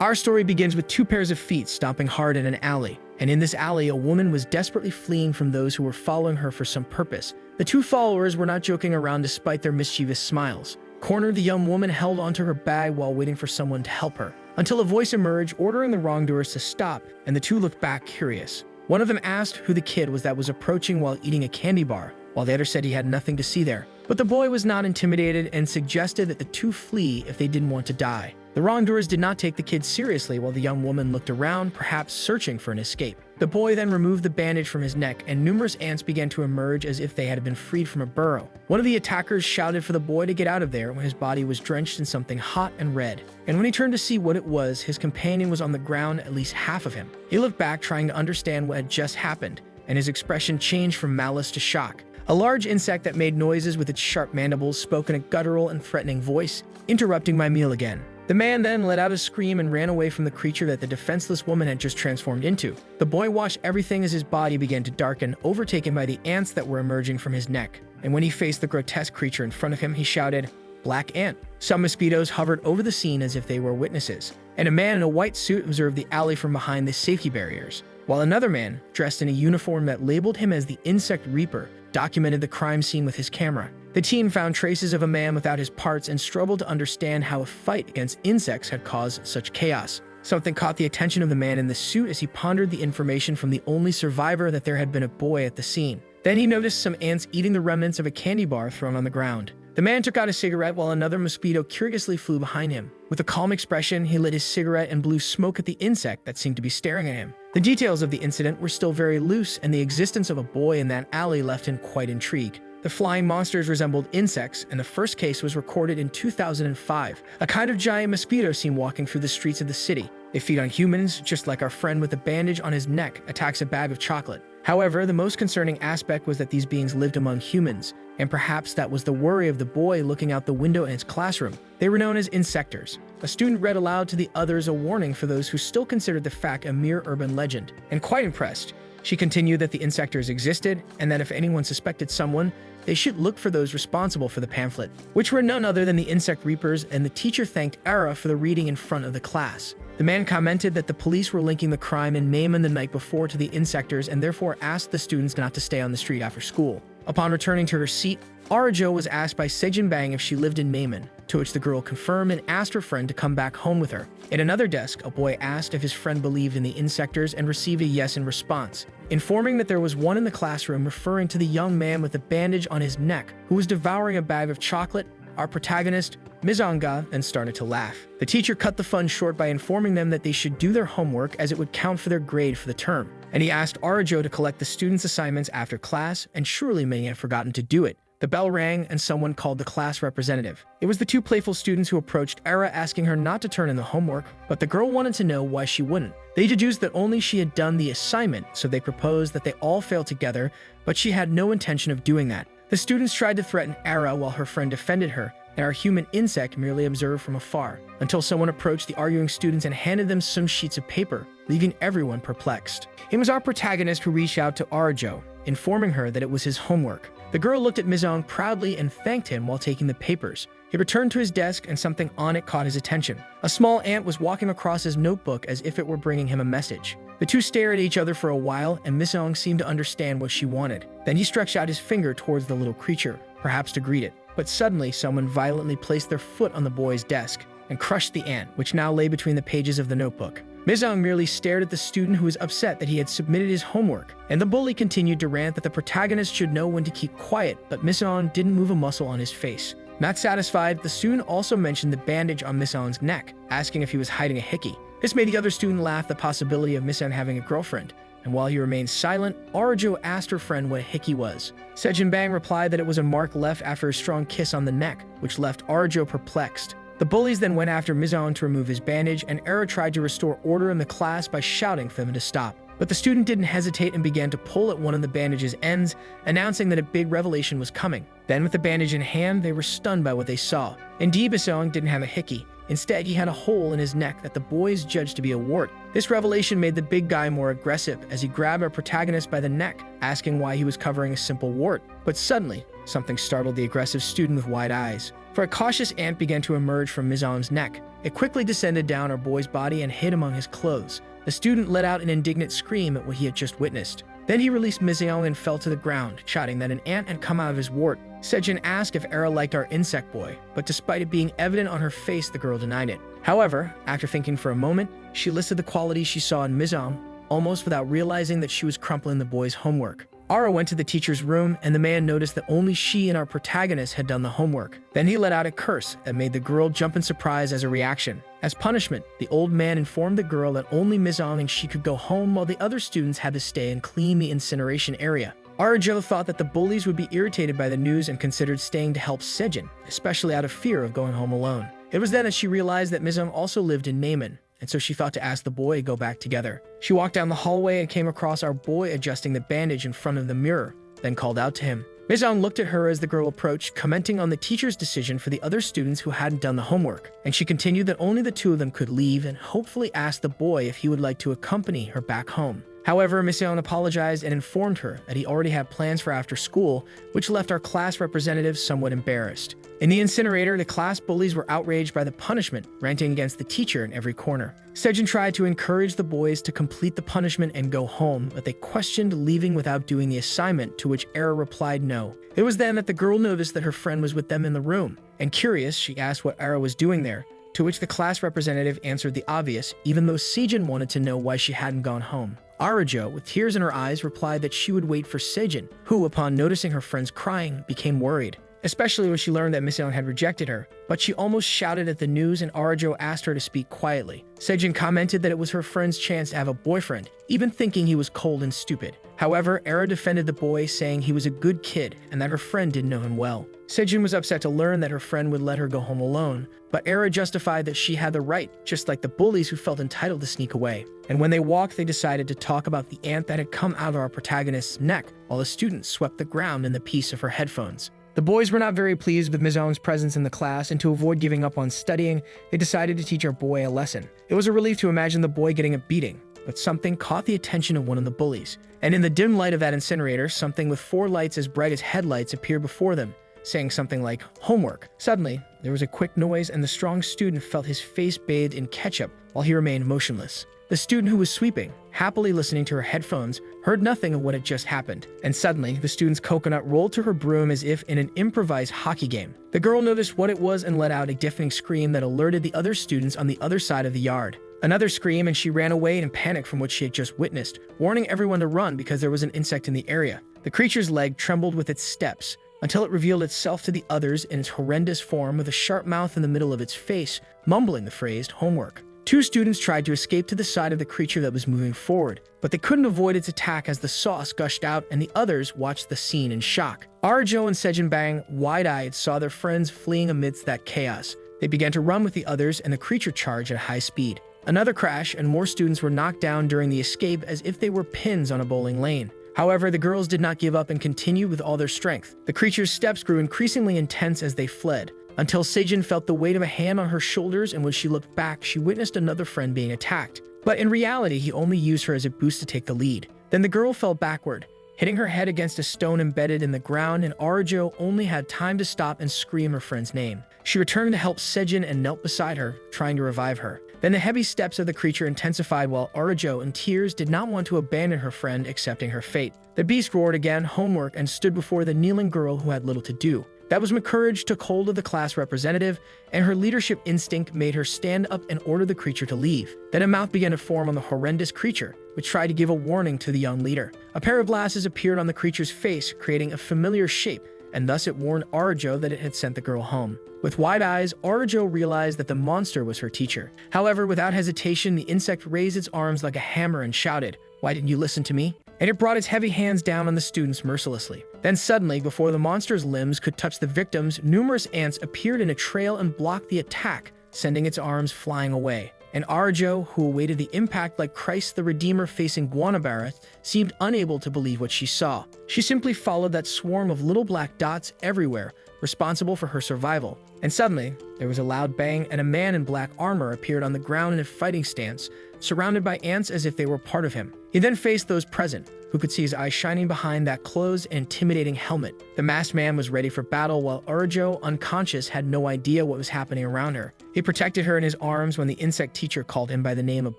Our story begins with two pairs of feet stomping hard in an alley, and in this alley, a woman was desperately fleeing from those who were following her for some purpose. The two followers were not joking around despite their mischievous smiles. Cornered, the young woman held onto her bag while waiting for someone to help her, until a voice emerged ordering the wrongdoers to stop, and the two looked back curious. One of them asked who the kid was that was approaching while eating a candy bar, while the other said he had nothing to see there. But the boy was not intimidated and suggested that the two flee if they didn't want to die. The wrongdoers did not take the kid seriously while the young woman looked around, perhaps searching for an escape. The boy then removed the bandage from his neck, and numerous ants began to emerge as if they had been freed from a burrow. One of the attackers shouted for the boy to get out of there when his body was drenched in something hot and red. And when he turned to see what it was, his companion was on the ground, at least half of him. He looked back, trying to understand what had just happened, and his expression changed from malice to shock. A large insect that made noises with its sharp mandibles spoke in a guttural and threatening voice, interrupting my meal again. The man then let out a scream and ran away from the creature that the defenseless woman had just transformed into. The boy watched everything as his body began to darken, overtaken by the ants that were emerging from his neck. And when he faced the grotesque creature in front of him, he shouted, "Black ant." Some mosquitoes hovered over the scene as if they were witnesses, and a man in a white suit observed the alley from behind the safety barriers, while another man, dressed in a uniform that labeled him as the Insect Reaper, documented the crime scene with his camera. The team found traces of a man without his parts and struggled to understand how a fight against insects had caused such chaos. Something caught the attention of the man in the suit as he pondered the information from the only survivor that there had been a boy at the scene. Then he noticed some ants eating the remnants of a candy bar thrown on the ground. The man took out a cigarette while another mosquito curiously flew behind him. With a calm expression, he lit his cigarette and blew smoke at the insect that seemed to be staring at him. The details of the incident were still very loose, and the existence of a boy in that alley left him quite intrigued. The flying monsters resembled insects, and the first case was recorded in 2005. A kind of giant mosquito seen walking through the streets of the city. They feed on humans, just like our friend with a bandage on his neck attacks a bag of chocolate. However, the most concerning aspect was that these beings lived among humans, and perhaps that was the worry of the boy looking out the window in his classroom. They were known as insectors. A student read aloud to the others a warning for those who still considered the fact a mere urban legend. And quite impressed, she continued that the insectors existed, and that if anyone suspected someone, they should look for those responsible for the pamphlet, which were none other than the Insect Reapers, and the teacher thanked Ara for the reading in front of the class. The man commented that the police were linking the crime in Maimon the night before to the insectors and therefore asked the students not to stay on the street after school. Upon returning to her seat, Arajo was asked by Sejin Bang if she lived in Maimon, to which the girl confirmed and asked her friend to come back home with her. At another desk, a boy asked if his friend believed in the insectors and received a yes in response, informing that there was one in the classroom, referring to the young man with a bandage on his neck who was devouring a bag of chocolate. Our protagonist, Mizanga, then started to laugh. The teacher cut the fun short by informing them that they should do their homework as it would count for their grade for the term. And he asked Arajo to collect the students' assignments after class, and surely many had forgotten to do it. The bell rang and someone called the class representative. It was the two playful students who approached Ara asking her not to turn in the homework, but the girl wanted to know why she wouldn't. They deduced that only she had done the assignment, so they proposed that they all fail together, but she had no intention of doing that. The students tried to threaten Ara while her friend defended her, and our human insect merely observed from afar, until someone approached the arguing students and handed them some sheets of paper, leaving everyone perplexed. It was our protagonist who reached out to Arajo, informing her that it was his homework. The girl looked at Mizong proudly and thanked him while taking the papers. He returned to his desk and something on it caught his attention. A small ant was walking across his notebook as if it were bringing him a message. The two stared at each other for a while, and Mizong seemed to understand what she wanted. Then he stretched out his finger towards the little creature, perhaps to greet it. But suddenly, someone violently placed their foot on the boy's desk and crushed the ant, which now lay between the pages of the notebook. Mizong merely stared at the student who was upset that he had submitted his homework, and the bully continued to rant that the protagonist should know when to keep quiet, but Mizong didn't move a muscle on his face. Not satisfied, the student also mentioned the bandage on Mizong's neck, asking if he was hiding a hickey. This made the other student laugh at the possibility of Mizong having a girlfriend, and while he remained silent, Arajo asked her friend what a hickey was. Sejin Bang replied that it was a mark left after a strong kiss on the neck, which left Arajo perplexed. The bullies then went after Mizong to remove his bandage, and Era tried to restore order in the class by shouting for them to stop. But the student didn't hesitate and began to pull at one of the bandage's ends, announcing that a big revelation was coming. Then with the bandage in hand, they were stunned by what they saw. Indeed, Mizong didn't have a hickey. Instead, he had a hole in his neck that the boys judged to be a wart. This revelation made the big guy more aggressive as he grabbed our protagonist by the neck, asking why he was covering a simple wart. But suddenly, something startled the aggressive student with wide eyes. For a cautious ant began to emerge from Mizong's neck. It quickly descended down our boy's body and hid among his clothes. The student let out an indignant scream at what he had just witnessed. Then he released Miseon and fell to the ground, shouting that an ant had come out of his wart. Sejin asked if Era liked our insect boy, but despite it being evident on her face, the girl denied it. However, after thinking for a moment, she listed the qualities she saw in Miseon, almost without realizing that she was crumpling the boy's homework. Ara went to the teacher's room, and the man noticed that only she and our protagonist had done the homework. Then he let out a curse that made the girl jump in surprise as a reaction. As punishment, the old man informed the girl that only Miseon and she could go home while the other students had to stay and clean the incineration area. Arajo thought that the bullies would be irritated by the news and considered staying to help Sejin, especially out of fear of going home alone. It was then that she realized that Miseon also lived in Naiman, and so she thought to ask the boy to go back together. She walked down the hallway and came across our boy adjusting the bandage in front of the mirror, then called out to him. Miseon looked at her as the girl approached, commenting on the teacher's decision for the other students who hadn't done the homework, and she continued that only the two of them could leave and hopefully asked the boy if he would like to accompany her back home. However, Miseon apologized and informed her that he already had plans for after school, which left our class representative somewhat embarrassed. In the incinerator, the class bullies were outraged by the punishment, ranting against the teacher in every corner. Sejin tried to encourage the boys to complete the punishment and go home, but they questioned leaving without doing the assignment, to which Era replied no. It was then that the girl noticed that her friend was with them in the room, and curious, she asked what Era was doing there, to which the class representative answered the obvious, even though Sejin wanted to know why she hadn't gone home. Arajo, with tears in her eyes, replied that she would wait for Sejin, who, upon noticing her friends crying, became worried, especially when she learned that Miseon had rejected her. But she almost shouted at the news, and Arajo asked her to speak quietly. Sejin commented that it was her friend's chance to have a boyfriend, even thinking he was cold and stupid. However, Era defended the boy, saying he was a good kid and that her friend didn't know him well. Sejin was upset to learn that her friend would let her go home alone, but Era justified that she had the right, just like the bullies who felt entitled to sneak away. And when they walked, they decided to talk about the ant that had come out of our protagonist's neck, while the student swept the ground in the piece of her headphones. The boys were not very pleased with Miseon's presence in the class, and to avoid giving up on studying, they decided to teach our boy a lesson. It was a relief to imagine the boy getting a beating, but something caught the attention of one of the bullies. And in the dim light of that incinerator, something with 4 lights as bright as headlights appeared before them, saying something like, "Homework." Suddenly, there was a quick noise, and the strong student felt his face bathed in ketchup while he remained motionless. The student who was sweeping, happily listening to her headphones, heard nothing of what had just happened. And suddenly, the student's coconut rolled to her broom as if in an improvised hockey game. The girl noticed what it was and let out a deafening scream that alerted the other students on the other side of the yard. Another scream, and she ran away in panic from what she had just witnessed, warning everyone to run because there was an insect in the area. The creature's leg trembled with its steps, until it revealed itself to the others in its horrendous form with a sharp mouth in the middle of its face, mumbling the phrase, "homework." 2 students tried to escape to the side of the creature that was moving forward, but they couldn't avoid its attack as the sauce gushed out, and the others watched the scene in shock. Arajo and Sejin Bang, wide-eyed, saw their friends fleeing amidst that chaos. They began to run with the others, and the creature charged at high speed. Another crash, and more students were knocked down during the escape as if they were pins on a bowling lane. However, the girls did not give up and continued with all their strength. The creature's steps grew increasingly intense as they fled, until Sejin felt the weight of a hand on her shoulders, and when she looked back, she witnessed another friend being attacked. But in reality, he only used her as a boost to take the lead. Then the girl fell backward, hitting her head against a stone embedded in the ground, and Arajo only had time to stop and scream her friend's name. She returned to help Sejin and knelt beside her, trying to revive her. Then the heavy steps of the creature intensified while Arajo, in tears, did not want to abandon her friend, accepting her fate. The beast roared again, "Homework," and stood before the kneeling girl who had little to do. That was when courage took hold of the class representative, and her leadership instinct made her stand up and order the creature to leave. Then a mouth began to form on the horrendous creature, which tried to give a warning to the young leader. A pair of glasses appeared on the creature's face, creating a familiar shape, and thus it warned Arajo that it had sent the girl home. With wide eyes, Arajo realized that the monster was her teacher. However, without hesitation, the insect raised its arms like a hammer and shouted, "Why didn't you listen to me?" And it brought its heavy hands down on the students mercilessly. Then suddenly, before the monster's limbs could touch the victims, numerous ants appeared in a trail and blocked the attack, sending its arms flying away. And Arajo, who awaited the impact like Christ the Redeemer facing Guanabara, seemed unable to believe what she saw. She simply followed that swarm of little black dots everywhere, responsible for her survival. And suddenly, there was a loud bang, and a man in black armor appeared on the ground in a fighting stance, surrounded by ants as if they were part of him. He then faced those present, who could see his eyes shining behind that closed and intimidating helmet. The masked man was ready for battle, while Urajo, unconscious, had no idea what was happening around her. He protected her in his arms when the insect teacher called him by the name of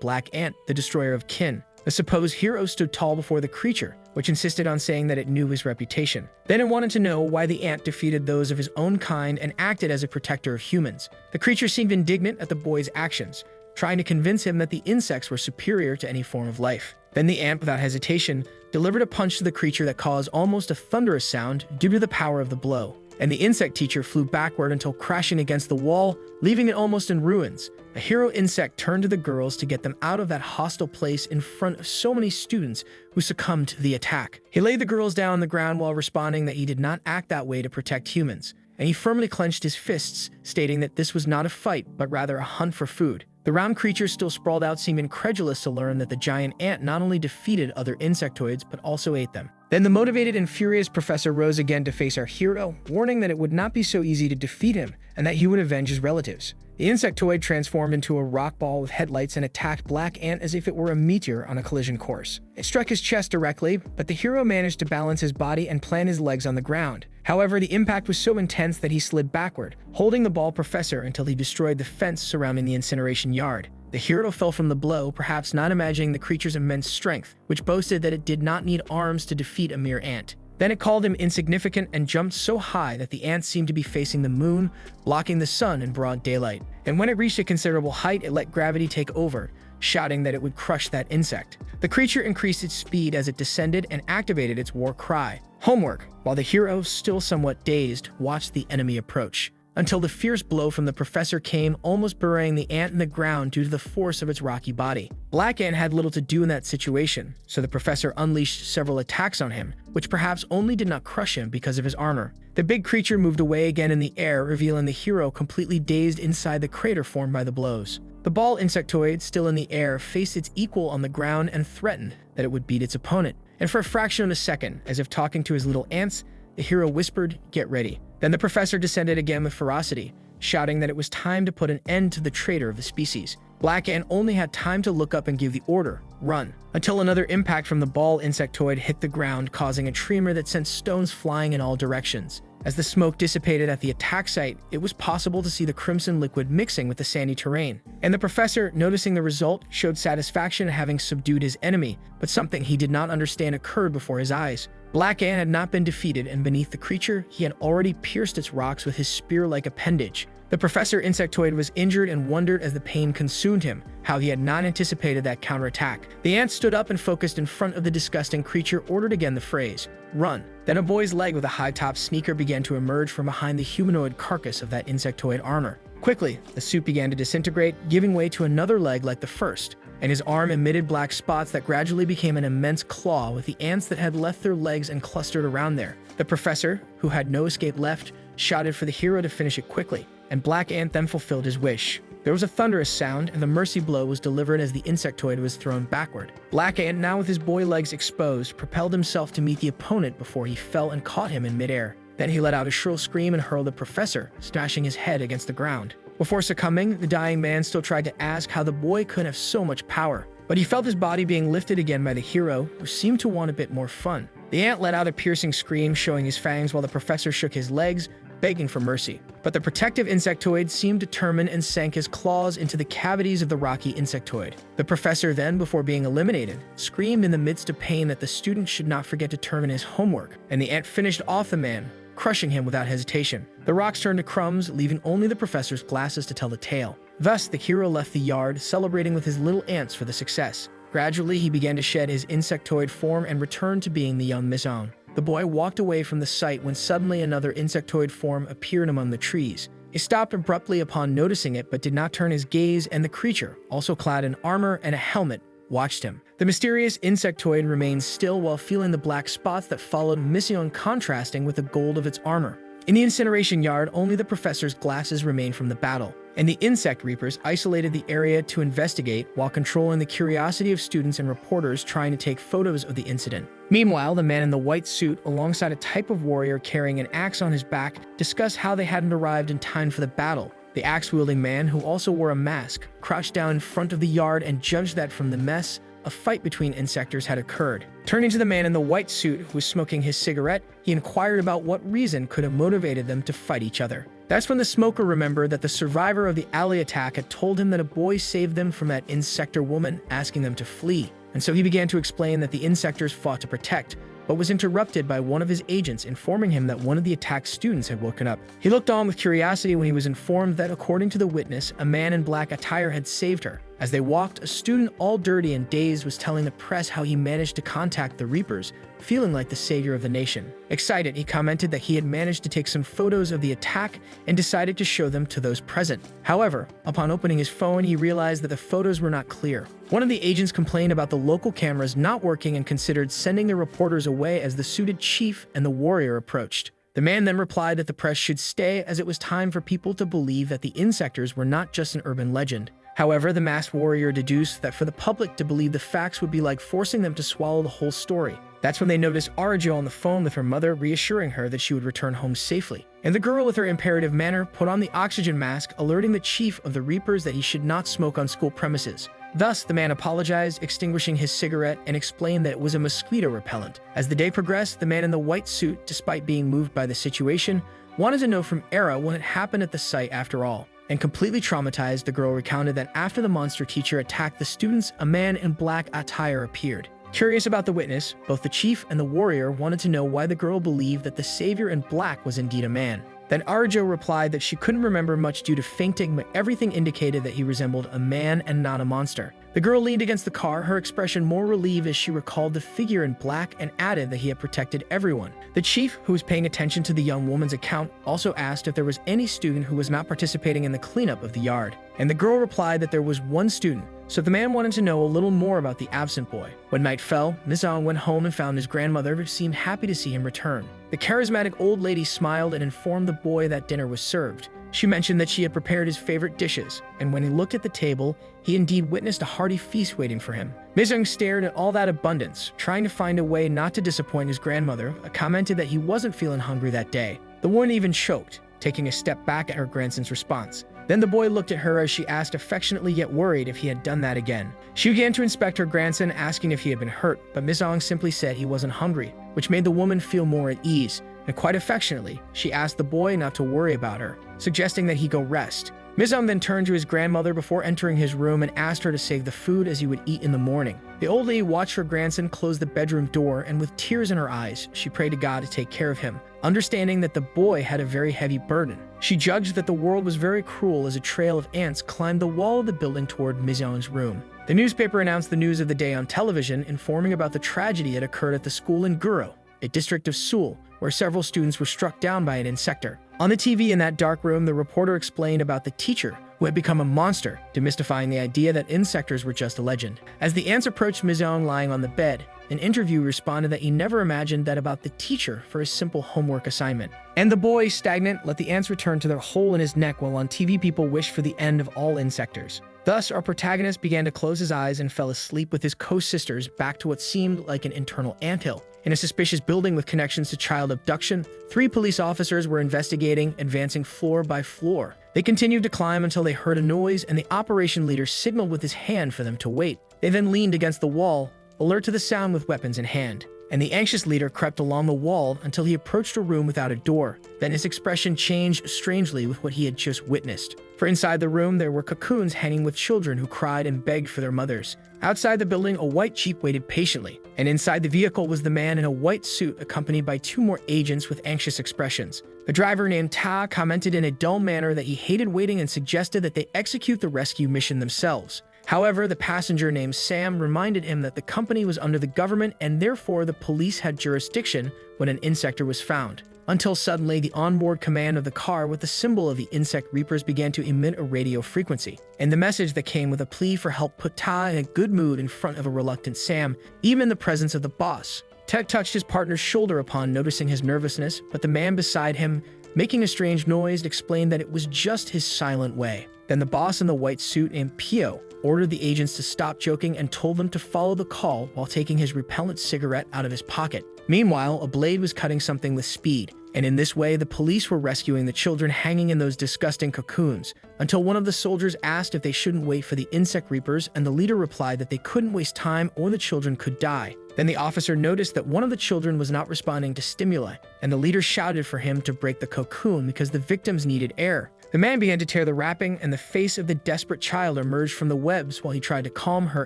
Black Ant, the destroyer of kin. The supposed hero stood tall before the creature, which insisted on saying that it knew his reputation. Then it wanted to know why the ant defeated those of his own kind and acted as a protector of humans. The creature seemed indignant at the boy's actions, trying to convince him that the insects were superior to any form of life. Then the ant, without hesitation, delivered a punch to the creature that caused almost a thunderous sound due to the power of the blow. And the insect teacher flew backward until crashing against the wall, leaving it almost in ruins. A hero insect turned to the girls to get them out of that hostile place in front of so many students who succumbed to the attack. He laid the girls down on the ground while responding that he did not act that way to protect humans, and he firmly clenched his fists, stating that this was not a fight, but rather a hunt for food. The round creature still sprawled out seemed incredulous to learn that the giant ant not only defeated other insectoids, but also ate them. Then the motivated and furious professor rose again to face our hero, warning that it would not be so easy to defeat him, and that he would avenge his relatives. The insectoid transformed into a rock ball with headlights and attacked Black Ant as if it were a meteor on a collision course. It struck his chest directly, but the hero managed to balance his body and plant his legs on the ground. However, the impact was so intense that he slid backward, holding the ball professor until he destroyed the fence surrounding the incineration yard. The hero fell from the blow, perhaps not imagining the creature's immense strength, which boasted that it did not need arms to defeat a mere ant. Then it called him insignificant and jumped so high that the ant seemed to be facing the moon, blocking the sun in broad daylight. And when it reached a considerable height, it let gravity take over, shouting that it would crush that insect. The creature increased its speed as it descended and activated its war cry, "Homework," while the hero, still somewhat dazed, watched the enemy approach, until the fierce blow from the professor came, almost burying the ant in the ground due to the force of its rocky body. Black Ant had little to do in that situation, so the professor unleashed several attacks on him, which perhaps only did not crush him because of his armor. The big creature moved away again in the air, revealing the hero completely dazed inside the crater formed by the blows. The ball insectoid, still in the air, faced its equal on the ground and threatened that it would beat its opponent. And for a fraction of a second, as if talking to his little ants, the hero whispered, "Get ready." Then the professor descended again with ferocity, shouting that it was time to put an end to the traitor of the species. Black Ant only had time to look up and give the order, "Run," until another impact from the ball insectoid hit the ground, causing a tremor that sent stones flying in all directions. As the smoke dissipated at the attack site, it was possible to see the crimson liquid mixing with the sandy terrain. And the professor, noticing the result, showed satisfaction at having subdued his enemy, but something he did not understand occurred before his eyes. Black Ant had not been defeated, and beneath the creature, he had already pierced its rocks with his spear-like appendage. The professor insectoid was injured and wondered as the pain consumed him, how he had not anticipated that counterattack. The ant stood up and focused in front of the disgusting creature, ordered again the phrase, "Run." Then a boy's leg with a high-top sneaker began to emerge from behind the humanoid carcass of that insectoid armor. Quickly, the suit began to disintegrate, giving way to another leg like the first, and his arm emitted black spots that gradually became an immense claw with the ants that had left their legs and clustered around there. The professor, who had no escape left, shouted for the hero to finish it quickly, and Black Ant then fulfilled his wish. There was a thunderous sound, and the mercy blow was delivered as the insectoid was thrown backward. Black Ant, now with his boy legs exposed, propelled himself to meet the opponent before he fell and caught him in midair. Then he let out a shrill scream and hurled the professor, smashing his head against the ground. Before succumbing, the dying man still tried to ask how the boy could have so much power, but he felt his body being lifted again by the hero, who seemed to want a bit more fun. The ant let out a piercing scream, showing his fangs, while the professor shook his legs, begging for mercy. But the protective insectoid seemed determined and sank his claws into the cavities of the rocky insectoid. The professor then, before being eliminated, screamed in the midst of pain that the student should not forget to turn in his homework, and the ant finished off the man, crushing him without hesitation. The rocks turned to crumbs, leaving only the professor's glasses to tell the tale. Thus, the hero left the yard, celebrating with his little ants for the success. Gradually, he began to shed his insectoid form and returned to being the young Miss Own. The boy walked away from the sight when suddenly another insectoid form appeared among the trees. He stopped abruptly upon noticing it, but did not turn his gaze, and the creature, also clad in armor and a helmet, watched him. The mysterious insectoid remained still while feeling the black spots that followed, missing on contrasting with the gold of its armor. In the incineration yard, only the professor's glasses remained from the battle, and the insect reapers isolated the area to investigate while controlling the curiosity of students and reporters trying to take photos of the incident. Meanwhile, the man in the white suit, alongside a type of warrior carrying an axe on his back, discussed how they hadn't arrived in time for the battle. The axe-wielding man, who also wore a mask, crouched down in front of the yard and judged that from the mess, a fight between insectors had occurred. Turning to the man in the white suit who was smoking his cigarette, he inquired about what reason could have motivated them to fight each other. That's when the smoker remembered that the survivor of the alley attack had told him that a boy saved them from that insector woman, asking them to flee. And so he began to explain that the insectors fought to protect, but was interrupted by one of his agents informing him that one of the attacked students had woken up. He looked on with curiosity when he was informed that, according to the witness, a man in black attire had saved her. As they walked, a student all dirty and dazed was telling the press how he managed to contact the Reapers, feeling like the savior of the nation. Excited, he commented that he had managed to take some photos of the attack and decided to show them to those present. However, upon opening his phone, he realized that the photos were not clear. One of the agents complained about the local cameras not working and considered sending the reporters away as the suited chief and the warrior approached. The man then replied that the press should stay, as it was time for people to believe that the insectors were not just an urban legend. However, the masked warrior deduced that for the public to believe the facts would be like forcing them to swallow the whole story. That's when they noticed Arjo on the phone with her mother, reassuring her that she would return home safely. And the girl, with her imperative manner, put on the oxygen mask, alerting the chief of the Reapers that he should not smoke on school premises. Thus, the man apologized, extinguishing his cigarette, and explained that it was a mosquito repellent. As the day progressed, the man in the white suit, despite being moved by the situation, wanted to know from Era what had happened at the site after all. And completely traumatized, the girl recounted that after the monster teacher attacked the students, a man in black attire appeared. Curious about the witness, both the chief and the warrior wanted to know why the girl believed that the savior in black was indeed a man. Then Arjo replied that she couldn't remember much due to fainting, but everything indicated that he resembled a man and not a monster. The girl leaned against the car, her expression more relieved as she recalled the figure in black, and added that he had protected everyone. The chief, who was paying attention to the young woman's account, also asked if there was any student who was not participating in the cleanup of the yard. And the girl replied that there was one student, so the man wanted to know a little more about the absent boy. When night fell, Mizong went home and found his grandmother, who seemed happy to see him return. The charismatic old lady smiled and informed the boy that dinner was served. She mentioned that she had prepared his favorite dishes, and when he looked at the table, he indeed witnessed a hearty feast waiting for him. Mizong stared at all that abundance, trying to find a way not to disappoint his grandmother, commented that he wasn't feeling hungry that day. The woman even choked, taking a step back at her grandson's response. Then the boy looked at her as she asked, affectionately yet worried, if he had done that again. She began to inspect her grandson, asking if he had been hurt, but Mizong simply said he wasn't hungry, which made the woman feel more at ease. And quite affectionately, she asked the boy not to worry about her, suggesting that he go rest. Mizong then turned to his grandmother before entering his room and asked her to save the food as he would eat in the morning. The old lady watched her grandson close the bedroom door, and with tears in her eyes, she prayed to God to take care of him, understanding that the boy had a very heavy burden. She judged that the world was very cruel as a trail of ants climbed the wall of the building toward Mizong's room. The newspaper announced the news of the day on television, informing about the tragedy that occurred at the school in Guro, a district of Seoul, where several students were struck down by an insector. On the TV in that dark room, the reporter explained about the teacher, who had become a monster, demystifying the idea that insectors were just a legend. As the ants approached Mizong lying on the bed, an interviewer responded that he never imagined that about the teacher for his simple homework assignment. And the boy, stagnant, let the ants return to their hole in his neck, while on TV people wished for the end of all insectors. Thus, our protagonist began to close his eyes and fell asleep with his co-sisters back to what seemed like an internal anthill. In a suspicious building with connections to child abduction, 3 police officers were investigating, advancing floor by floor. They continued to climb until they heard a noise, and the operation leader signaled with his hand for them to wait. They then leaned against the wall, alert to the sound with weapons in hand. And the anxious leader crept along the wall until he approached a room without a door. Then his expression changed strangely with what he had just witnessed. For inside the room, there were cocoons hanging with children who cried and begged for their mothers. Outside the building, a white jeep waited patiently, and inside the vehicle was the man in a white suit, accompanied by 2 more agents with anxious expressions. The driver, named Ta, commented in a dull manner that he hated waiting and suggested that they execute the rescue mission themselves. However, the passenger named Sam reminded him that the company was under the government and therefore the police had jurisdiction when an insector was found. Until suddenly, the onboard command of the car with the symbol of the insect reapers began to emit a radio frequency. And the message that came with a plea for help put Ta in a good mood in front of a reluctant Sam, even in the presence of the boss. Ted touched his partner's shoulder upon noticing his nervousness, but the man beside him, making a strange noise, explained that it was just his silent way. Then the boss in the white suit, named Pio, ordered the agents to stop joking and told them to follow the call while taking his repellent cigarette out of his pocket. Meanwhile, a blade was cutting something with speed, And in this way, the police were rescuing the children hanging in those disgusting cocoons, until one of the soldiers asked if they shouldn't wait for the insect reapers, and the leader replied that they couldn't waste time or the children could die. Then the officer noticed that one of the children was not responding to stimuli, and the leader shouted for him to break the cocoon because the victims needed air. The man began to tear the wrapping, and the face of the desperate child emerged from the webs while he tried to calm her,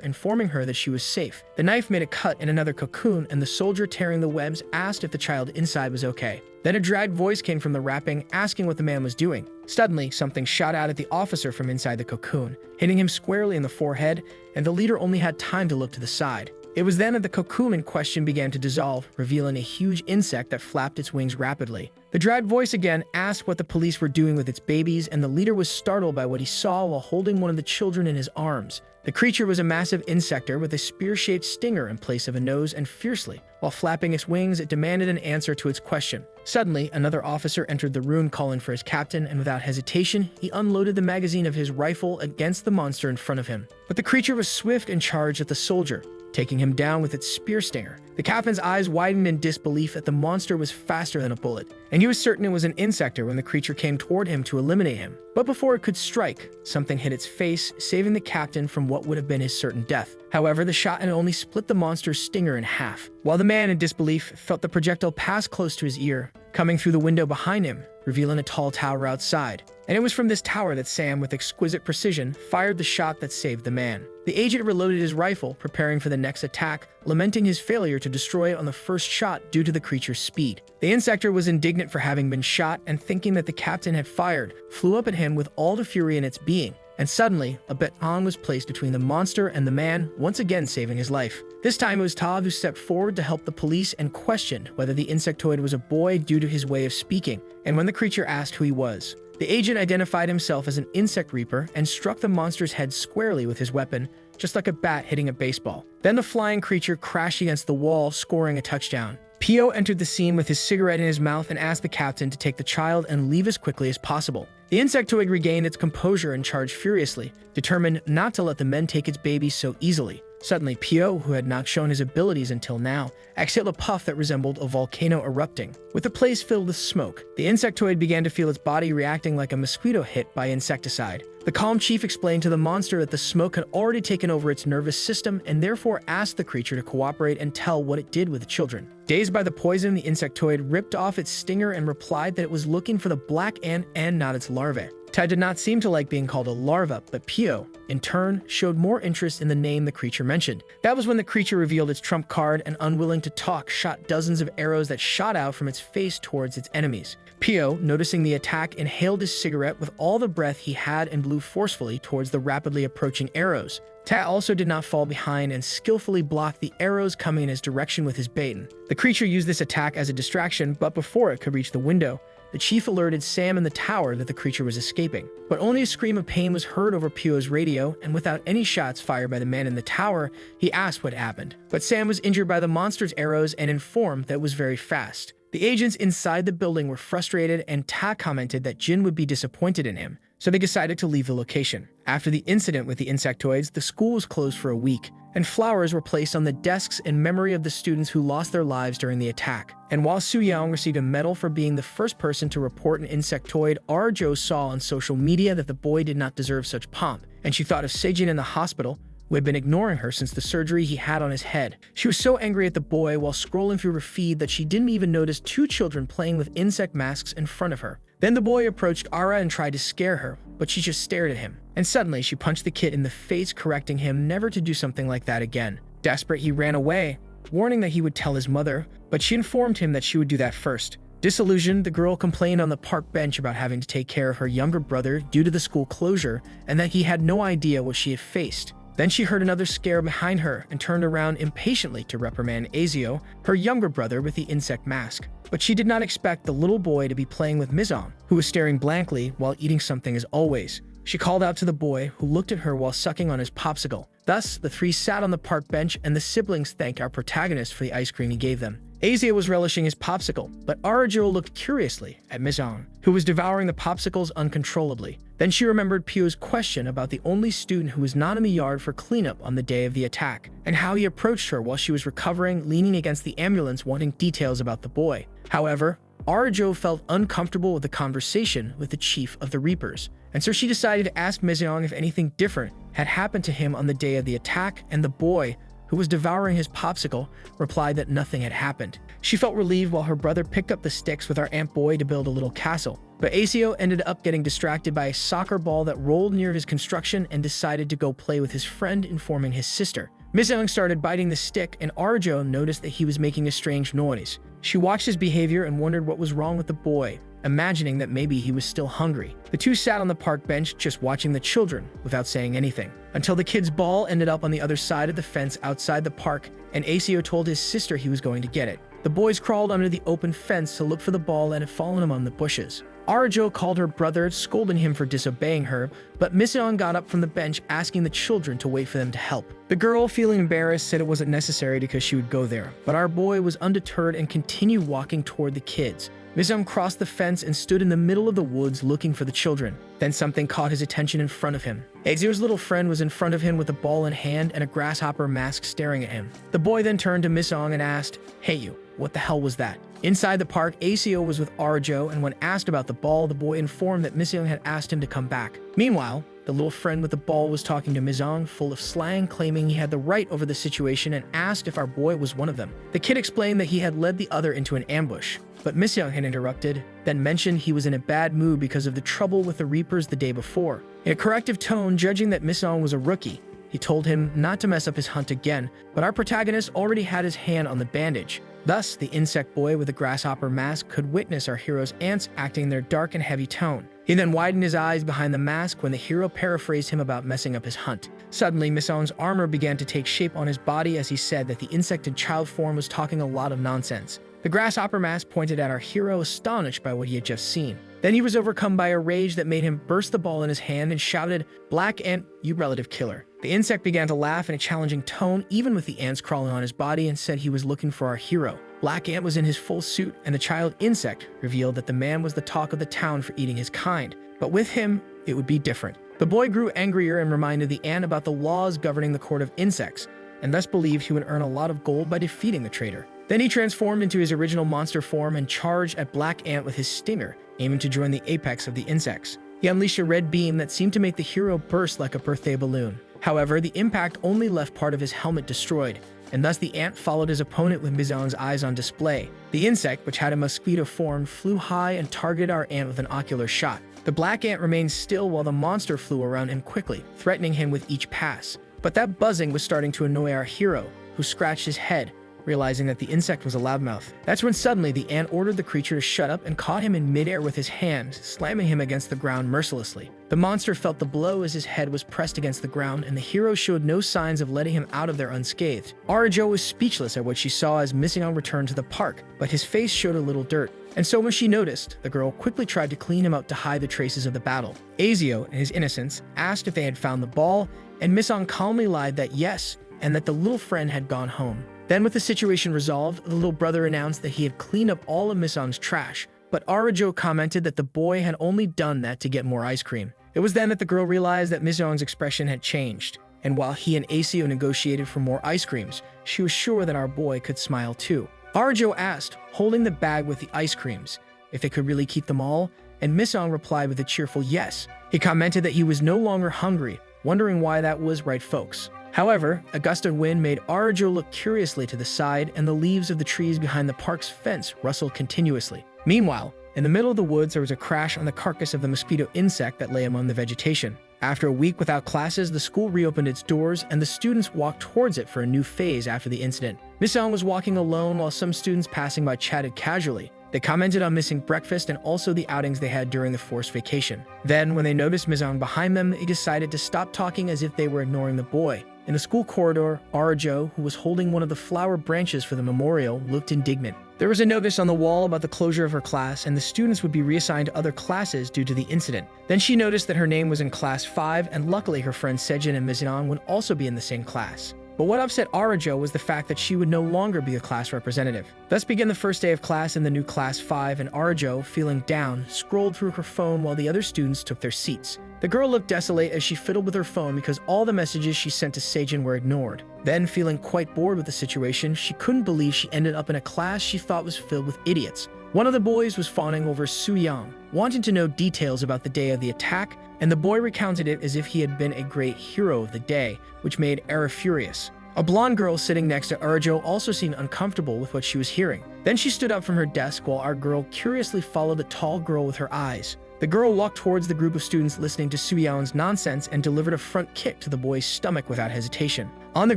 informing her that she was safe. The knife made a cut in another cocoon, and the soldier tearing the webs asked if the child inside was okay. Then a dragged voice came from the wrapping, asking what the man was doing. Suddenly, something shot out at the officer from inside the cocoon, hitting him squarely in the forehead, and the leader only had time to look to the side. It was then that the cocoon in question began to dissolve, revealing a huge insect that flapped its wings rapidly. The dragged voice again asked what the police were doing with its babies, and the leader was startled by what he saw while holding one of the children in his arms. The creature was a massive insector with a spear-shaped stinger in place of a nose, and fiercely, while flapping its wings, it demanded an answer to its question. Suddenly, another officer entered the room calling for his captain, and without hesitation, he unloaded the magazine of his rifle against the monster in front of him. But the creature was swift and charged at the soldier, taking him down with its spear stinger. The captain's eyes widened in disbelief that the monster was faster than a bullet, and he was certain it was an insector when the creature came toward him to eliminate him. But before it could strike, something hit its face, saving the captain from what would have been his certain death. However, the shot had only split the monster's stinger in half, while the man in disbelief felt the projectile pass close to his ear, coming through the window behind him, revealing a tall tower outside. And it was from this tower that Sam, with exquisite precision, fired the shot that saved the man. The agent reloaded his rifle, preparing for the next attack, lamenting his failure to destroy it on the first shot due to the creature's speed. The insector was indignant for having been shot, and thinking that the captain had fired, flew up at him with all the fury in its being. And suddenly, a baton was placed between the monster and the man, once again saving his life. This time it was Tav who stepped forward to help the police and questioned whether the insectoid was a boy due to his way of speaking, and when the creature asked who he was. The agent identified himself as an insect reaper and struck the monster's head squarely with his weapon, just like a bat hitting a baseball. Then the flying creature crashed against the wall, scoring a touchdown. Pio entered the scene with his cigarette in his mouth and asked the captain to take the child and leave as quickly as possible. The insectoid regained its composure and charged furiously, determined not to let the men take its baby so easily. Suddenly, Pio, who had not shown his abilities until now, exhaled a puff that resembled a volcano erupting. With the place filled with smoke, the insectoid began to feel its body reacting like a mosquito hit by insecticide. The calm chief explained to the monster that the smoke had already taken over its nervous system and therefore asked the creature to cooperate and tell what it did with the children. Dazed by the poison, the insectoid ripped off its stinger and replied that it was looking for the black ant and not its larvae. Tad did not seem to like being called a larva, but Pio, in turn, showed more interest in the name the creature mentioned. That was when the creature revealed its trump card and, unwilling to talk, shot dozens of arrows that shot out from its face towards its enemies. Pio, noticing the attack, inhaled his cigarette with all the breath he had and blew forcefully towards the rapidly approaching arrows. Ta also did not fall behind and skillfully blocked the arrows coming in his direction with his baton. The creature used this attack as a distraction, but before it could reach the window, the chief alerted Sam in the tower that the creature was escaping. But only a scream of pain was heard over Pio's radio, and without any shots fired by the man in the tower, he asked what happened. But Sam was injured by the monster's arrows and informed that it was very fast. The agents inside the building were frustrated, and Ta commented that Jin would be disappointed in him, so they decided to leave the location. After the incident with the insectoids, the school was closed for a week, and flowers were placed on the desks in memory of the students who lost their lives during the attack. And while Su Yang received a medal for being the first person to report an insectoid, Arjo saw on social media that the boy did not deserve such pomp, and she thought of Sejin in the hospital, who had been ignoring her since the surgery he had on his head. She was so angry at the boy while scrolling through her feed that she didn't even notice two children playing with insect masks in front of her. Then the boy approached Ara and tried to scare her, but she just stared at him. And suddenly, she punched the kid in the face, correcting him never to do something like that again. Desperate, he ran away, warning that he would tell his mother, but she informed him that she would do that first. Disillusioned, the girl complained on the park bench about having to take care of her younger brother due to the school closure, and that he had no idea what she had faced. Then she heard another scare behind her and turned around impatiently to reprimand Azio, her younger brother with the insect mask. But she did not expect the little boy to be playing with Mizong, who was staring blankly while eating something as always. She called out to the boy, who looked at her while sucking on his popsicle. Thus, the three sat on the park bench, and the siblings thanked our protagonist for the ice cream he gave them. Azia was relishing his popsicle, but Arajo looked curiously at Mizong, who was devouring the popsicles uncontrollably. Then she remembered Pio's question about the only student who was not in the yard for cleanup on the day of the attack, and how he approached her while she was recovering, leaning against the ambulance wanting details about the boy. However, Arajo felt uncomfortable with the conversation with the chief of the Reapers, and so she decided to ask Miseong if anything different had happened to him on the day of the attack, and the boy, who was devouring his popsicle, replied that nothing had happened. She felt relieved while her brother picked up the sticks with our Ant Boy to build a little castle. But Asio ended up getting distracted by a soccer ball that rolled near his construction and decided to go play with his friend, informing his sister. Miseong started biting the stick, and Arajo noticed that he was making a strange noise. She watched his behavior and wondered what was wrong with the boy, imagining that maybe he was still hungry. The two sat on the park bench just watching the children without saying anything, until the kid's ball ended up on the other side of the fence outside the park, and Asio told his sister he was going to get it. The boys crawled under the open fence to look for the ball that had fallen among the bushes. Arajo called her brother, scolding him for disobeying her, but Miseong got up from the bench, asking the children to wait for them to help. The girl, feeling embarrassed, said it wasn't necessary because she would go there, but our boy was undeterred and continued walking toward the kids. Miseong crossed the fence and stood in the middle of the woods looking for the children. Then something caught his attention in front of him. Exio's little friend was in front of him with a ball in hand and a grasshopper mask staring at him. The boy then turned to Miseong and asked, "Hey you, what the hell was that?" Inside the park, Asio was with Arajo, and when asked about the ball, the boy informed that Miseong had asked him to come back. Meanwhile, the little friend with the ball was talking to Miseong, full of slang, claiming he had the right over the situation and asked if our boy was one of them. The kid explained that he had led the other into an ambush, but Miseong had interrupted, then mentioned he was in a bad mood because of the trouble with the Reapers the day before. In a corrective tone, judging that Miseong was a rookie, he told him not to mess up his hunt again, but our protagonist already had his hand on the bandage. Thus, the insect boy with the grasshopper mask could witness our hero's ants acting in their dark and heavy tone. He then widened his eyes behind the mask when the hero paraphrased him about messing up his hunt. Suddenly, Miseong's armor began to take shape on his body as he said that the insect in child form was talking a lot of nonsense. The grasshopper mask pointed at our hero, astonished by what he had just seen. Then he was overcome by a rage that made him burst the ball in his hand and shouted, "Black ant, you relative killer." The insect began to laugh in a challenging tone, even with the ants crawling on his body, and said he was looking for our hero. Black Ant was in his full suit, and the child insect revealed that the man was the talk of the town for eating his kind. But with him, it would be different. The boy grew angrier and reminded the ant about the laws governing the court of insects, and thus believed he would earn a lot of gold by defeating the traitor. Then he transformed into his original monster form and charged at Black Ant with his stinger, aiming to join the apex of the insects. He unleashed a red beam that seemed to make the hero burst like a birthday balloon. However, the impact only left part of his helmet destroyed, and thus the ant followed his opponent with Miseong's eyes on display. The insect, which had a mosquito form, flew high and targeted our ant with an ocular shot. The black ant remained still while the monster flew around him quickly, threatening him with each pass. But that buzzing was starting to annoy our hero, who scratched his head, realizing that the insect was a loudmouth. That's when suddenly the ant ordered the creature to shut up and caught him in midair with his hand, slamming him against the ground mercilessly. The monster felt the blow as his head was pressed against the ground, and the hero showed no signs of letting him out of there unscathed. Arajo was speechless at what she saw as Miseong returned to the park, but his face showed a little dirt. And so when she noticed, the girl quickly tried to clean him up to hide the traces of the battle. Asio, in his innocence, asked if they had found the ball, and Miseong calmly lied that yes, and that the little friend had gone home. Then, with the situation resolved, the little brother announced that he had cleaned up all of Miseong's trash, but Arajo commented that the boy had only done that to get more ice cream. It was then that the girl realized that Miseong's expression had changed, and while he and Asio negotiated for more ice creams, she was sure that our boy could smile too. Arajo asked, holding the bag with the ice creams, if they could really keep them all, and Miseong replied with a cheerful yes. He commented that he was no longer hungry, wondering why that was, right folks? However, a gust of wind made Arajo look curiously to the side, and the leaves of the trees behind the park's fence rustled continuously. Meanwhile, in the middle of the woods, there was a crash on the carcass of the mosquito insect that lay among the vegetation. After a week without classes, the school reopened its doors, and the students walked towards it for a new phase after the incident. Miseong was walking alone while some students passing by chatted casually. They commented on missing breakfast and also the outings they had during the forced vacation. Then, when they noticed Miseong behind them, they decided to stop talking as if they were ignoring the boy. In the school corridor, Arajo, who was holding one of the flower branches for the memorial, looked indignant. There was a notice on the wall about the closure of her class, and the students would be reassigned to other classes due to the incident. Then she noticed that her name was in class 5, and luckily her friends Sejin and Miseong would also be in the same class. But what upset Arajo was the fact that she would no longer be a class representative. Thus began the first day of class in the new class 5, and Arajo, feeling down, scrolled through her phone while the other students took their seats. The girl looked desolate as she fiddled with her phone because all the messages she sent to Sejin were ignored. Then, feeling quite bored with the situation, she couldn't believe she ended up in a class she thought was filled with idiots. One of the boys was fawning over Suyang, wanting to know details about the day of the attack, and the boy recounted it as if he had been a great hero of the day, which made Era furious. A blonde girl sitting next to Arjo also seemed uncomfortable with what she was hearing. Then she stood up from her desk while our girl curiously followed the tall girl with her eyes. The girl walked towards the group of students listening to Suyang's nonsense and delivered a front kick to the boy's stomach without hesitation. On the